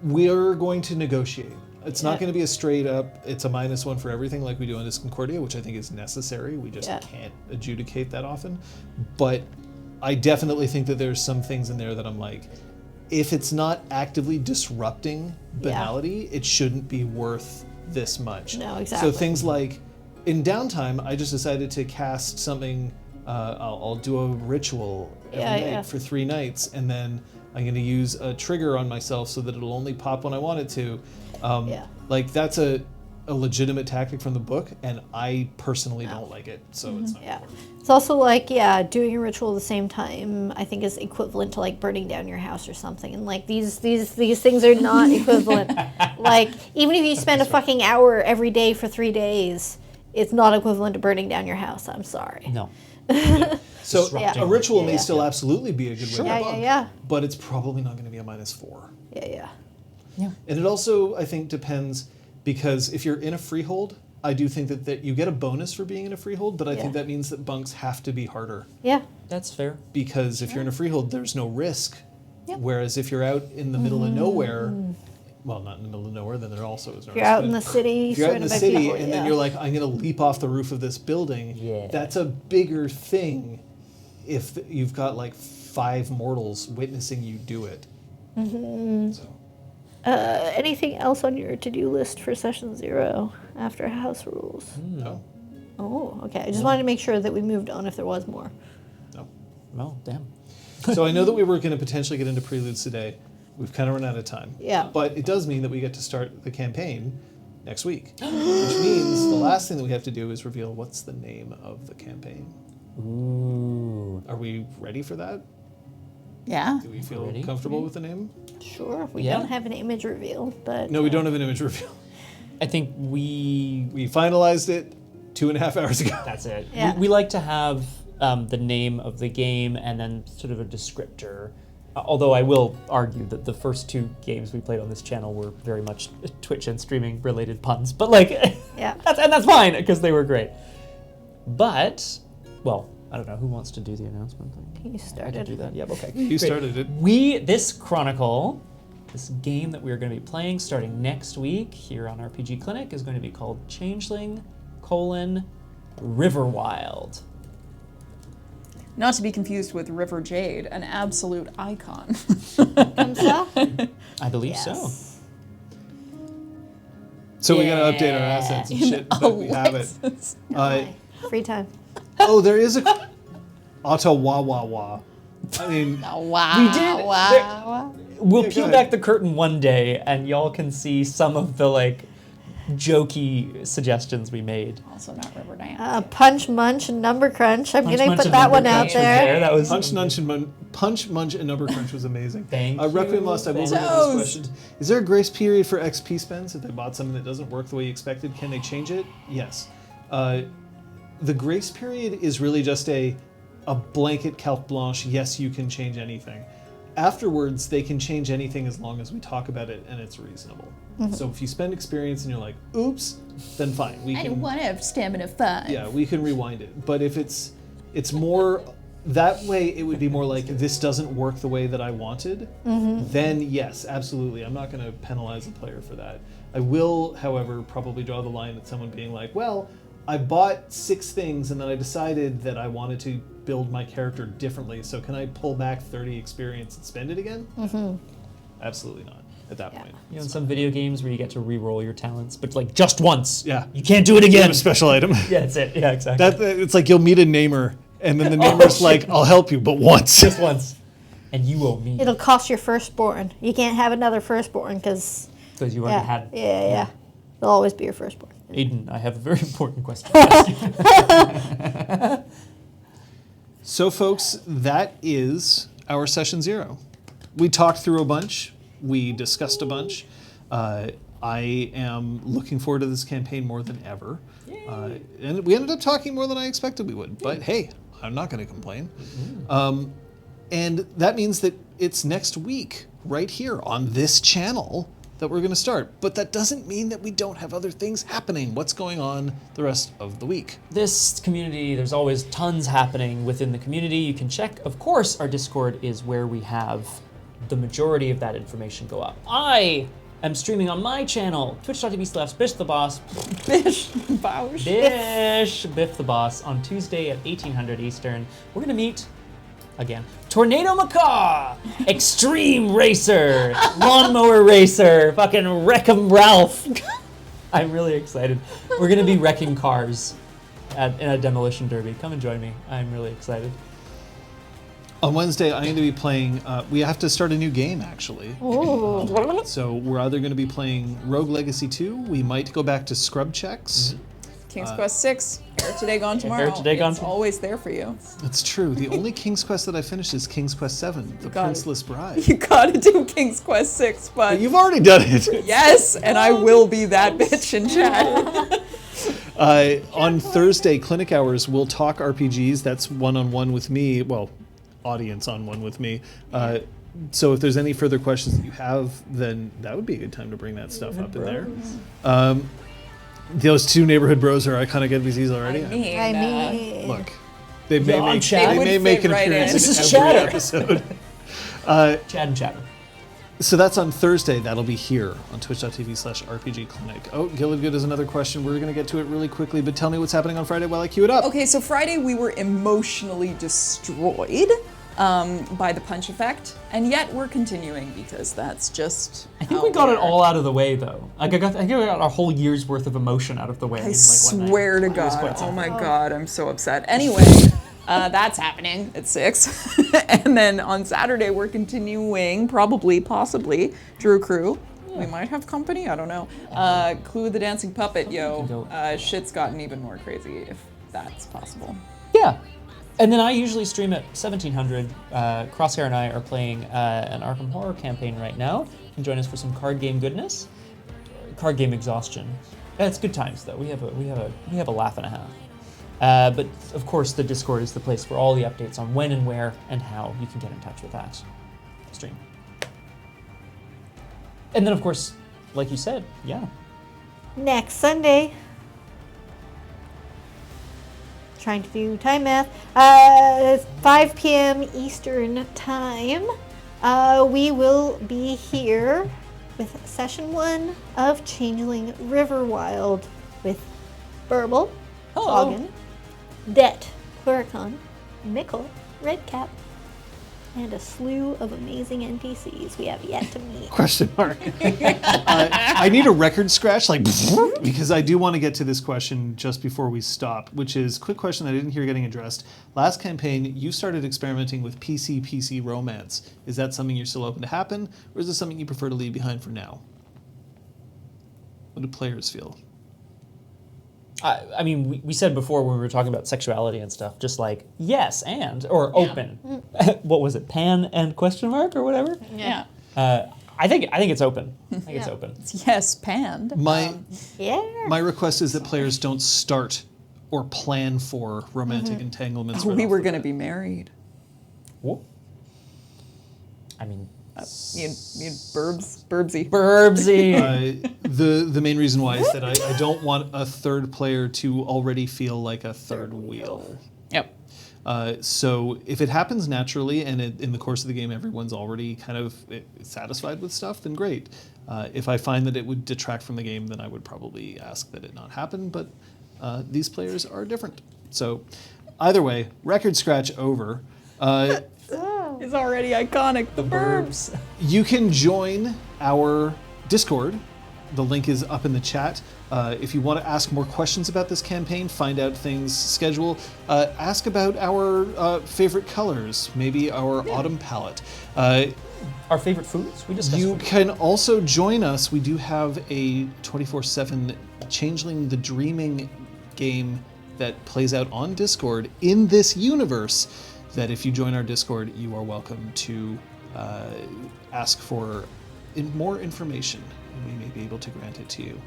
we are going to negotiate. It's not going to be a straight up, it's a -1 for everything like we do in Disconcordia, which I think is necessary. We just can't adjudicate that often. But I definitely think that there's some things in there that I'm like, if it's not actively disrupting banality, it shouldn't be worth this much. No, exactly. So things like, in downtime, I just decided to cast something, I'll do a ritual every night for 3 nights, and then I'm going to use a trigger on myself so that it'll only pop when I want it to. Like a legitimate tactic from the book, and I personally don't like it, so it's not. Yeah. It's also like, doing a ritual at the same time, I think is equivalent to like burning down your house or something. And like these things are not equivalent. Like, even if you spend a fucking hour every day for 3 days, it's not equivalent to burning down your house. I'm sorry. No. So Disrupting. a ritual may Yeah. still absolutely be a good way to Yeah, bunk, yeah. but it's probably not going to be a -4. Yeah. And it also, I think, depends, because if you're in a freehold, I do think that you get a bonus for being in a freehold, but I think Yeah. that means that bunks have to be harder. Yeah. That's fair. Because if you're in a freehold, there's no risk. Yep. Whereas if you're out in the middle of nowhere, well, not in the middle of nowhere, then there also is no If you're risk. out in but the city, if you're out in the surrounded by city, people, and then you're like, I'm going to leap off the roof of this building, Yeah. that's a bigger thing if you've got like 5 mortals witnessing you do it. So. anything else on your to-do list for session 0 after house rules? No. Oh, okay. I just wanted to make sure that we moved on if there was more. No. Well, damn. So I know that we were going to potentially get into preludes today. We've kind of run out of time. Yeah. But it does mean that we get to start the campaign next week. Which means the last thing that we have to do is reveal what's the name of the campaign. Ooh. Are we ready for that? Yeah. Do we feel Ready? comfortable with the name? Sure. We Yeah. don't have an image reveal, but No, we don't have an image reveal. I think we. We finalized it 2.5 hours ago. That's it. Yeah. We like to have the name of the game and then sort of a descriptor. Although I will argue that the first 2 games we played on this channel were very much Twitch and streaming related puns. But like, Yeah. that's fine because they were great. But, well, I don't know who wants to do the announcement. you I started. can do that. Yep. Okay. You Great. started it. This chronicle, this game that we are going to be playing starting next week here on RPG Clinic is going to be called Changeling: Riverwild. Not to be confused with River Jade, an absolute icon. Thumbs up? I believe so. Yes. So we got to update our assets and shit, but we have it. Hi. Free time. Oh, there is a Ottawa. I mean, Wow. We did. Wow. We'll Yeah, go peel ahead. back the curtain one day, and y'all can see some of the like jokey suggestions we made. Also not River Diana. Punch, munch, and number crunch. I'm Punch, going to Munch, put and that Number one out Crunch was there. That was Punch, Munch, and Number Crunch was amazing. Thank Requiem you. Lost, I will Thank remember this you. question. Is there a grace period for XP spends? If they bought something that doesn't work the way you expected, can they change it? Yes. The grace period is really just a blanket carte blanche. Yes, you can change anything. Afterwards, they can change anything as long as we talk about it and it's reasonable. So if you spend experience and you're like, oops, then fine. We can, want to have stamina 5. yeah, we can rewind it. But if it's more that way, it would be more like this doesn't work the way that I wanted. Then yes, absolutely, I'm not going to penalize the player for that. I will, however, probably draw the line at someone being like, well, I bought 6 things and then I decided that I wanted to build my character differently. So can I pull back 30 experience and spend it again? Absolutely not. At that point, You know, in some video games where you get to re-roll your talents, but like just once. Yeah. You can't do it you again. have a special item. Yeah, that's it. Yeah, exactly. It's like you'll meet a namer, and then the namer's shit. like, "I'll help you, but once." Just once. And you owe me. It'll cost your firstborn. You can't have another firstborn because Because you already yeah, had. yeah. They'll always be your firstborn. Aiden, I have a very important question to ask you. So, folks, that is our session 0. We talked through a bunch. We discussed a bunch. I am looking forward to this campaign more than ever. And we ended up talking more than I expected we would. But hey, I'm not going to complain. And that means that it's next week, right here on this channel, that we're going to start. But that doesn't mean that we don't have other things happening. What's going on the rest of the week? This community, there's always tons happening within the community. You can check. Of course, our Discord is where we have the majority of that information go up. I am streaming on my channel, twitch.tv/BiffTheBoss. Biff the Boss on Tuesday at 1800 Eastern. We're gonna meet again. Tornado Macaw, Extreme Racer, Lawnmower Racer, fucking Wreck'em Ralph. I'm really excited. We're gonna be wrecking cars in a demolition derby. Come and join me. I'm really excited. On Wednesday, I'm going to be playing. We have to start a new game, actually. Ooh. So we're either going to be playing Rogue Legacy 2. We might go back to scrub checks. King's Quest 6. Here today, gone tomorrow. Here today, gone It's tomorrow. always there for you. That's true. The only King's Quest that I finished is King's Quest 7, The got it. Princeless Bride. You gotta do King's Quest 6, but But you've already done it. yes, and I will be that bitch in chat. On Thursday, Clinic Hours, we'll talk RPGs. That's one-on-one with me. Well, audience on one with me. So if there's any further questions that you have, then that would be a good time to bring that stuff up in there. Those two neighborhood bros are iconic NPCs already. I mean, Look, they may John make, Chad. they They may would make fit an right appearance in. This is every Chatter. episode. Chad and Chatter. So that's on Thursday. That'll be here on twitch.tv/RPGClinic. Oh, Gilligood is another question. We're going to get to it really quickly, but tell me what's happening on Friday while I queue it up. Okay, so Friday we were emotionally destroyed by the punch effect, and yet we're continuing because that's just. I think we got it all out of the way, though. Like I think we got our whole year's worth of emotion out of the way. I in, like, one night. swear to It was God. quite Oh something. my God, I'm so upset. Anyway, that's happening at 6. And then on Saturday, we're continuing, possibly, Drew Crew. We might have company, I don't know. Clue the Dancing Puppet, yo. Shit's gotten even more crazy, if that's possible. Yeah. And then I usually stream at 1700. Crosshair and I are playing an Arkham Horror campaign right now. You can join us for some card game goodness, card game exhaustion. It's good times though. We have a laugh and a half. But of course, the Discord is the place for all the updates on when and where and how you can get in touch with that stream. And then of course, like you said, yeah. next Sunday. Trying to do time math. 5 p.m. Eastern time. We will be here with session 1 of Changeling Riverwild with Burble, Hagen, Det, Pluricon, Mickle, Redcap, and a slew of amazing NPCs we have yet to meet. Question mark. I need a record scratch, like, because I do want to get to this question just before we stop, which is, quick question I didn't hear getting addressed. Last campaign, you started experimenting with PC romance. Is that something you're still open to happen, or is this something you prefer to leave behind for now? What do players feel? I mean, we said before when we were talking about sexuality and stuff, just like yes and or open. What was it? Pan and question mark or whatever. Yeah. I think it's open. I think it's open. Yes, panned. My request is that players don't start or plan for romantic entanglements. right We off were the going to bat. be married. Whoa. I mean, You'd burbsy. Burbsy. The main reason why is that I don't want a third player to already feel like a third wheel. Yep. So if it happens naturally and in the course of the game everyone's already kind of satisfied with stuff, then great. If I find that it would detract from the game, then I would probably ask that it not happen, but these players are different. So either way, record scratch over. Is already iconic. The burbs. You can join our Discord. The link is up in the chat. If you want to ask more questions about this campaign, find out things, schedule, ask about our favorite colors, maybe our autumn palette. Our favorite foods? We discussed You food. can also join us. We do have a 24/7 Changeling the Dreaming game that plays out on Discord in this universe, that if you join our Discord, you are welcome to ask for more information, and we may be able to grant it to you.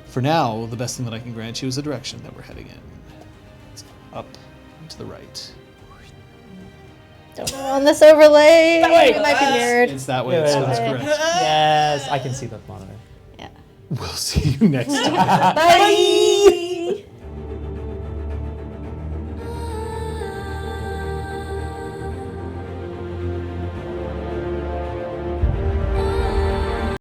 For now, the best thing that I can grant you is the direction that we're heading in. It's up and to the right. Don't know on this overlay. way. It might be mirrored. It's that way, so that's correct. Yes, I can see the monitor. Yeah. We'll see you next time. Bye.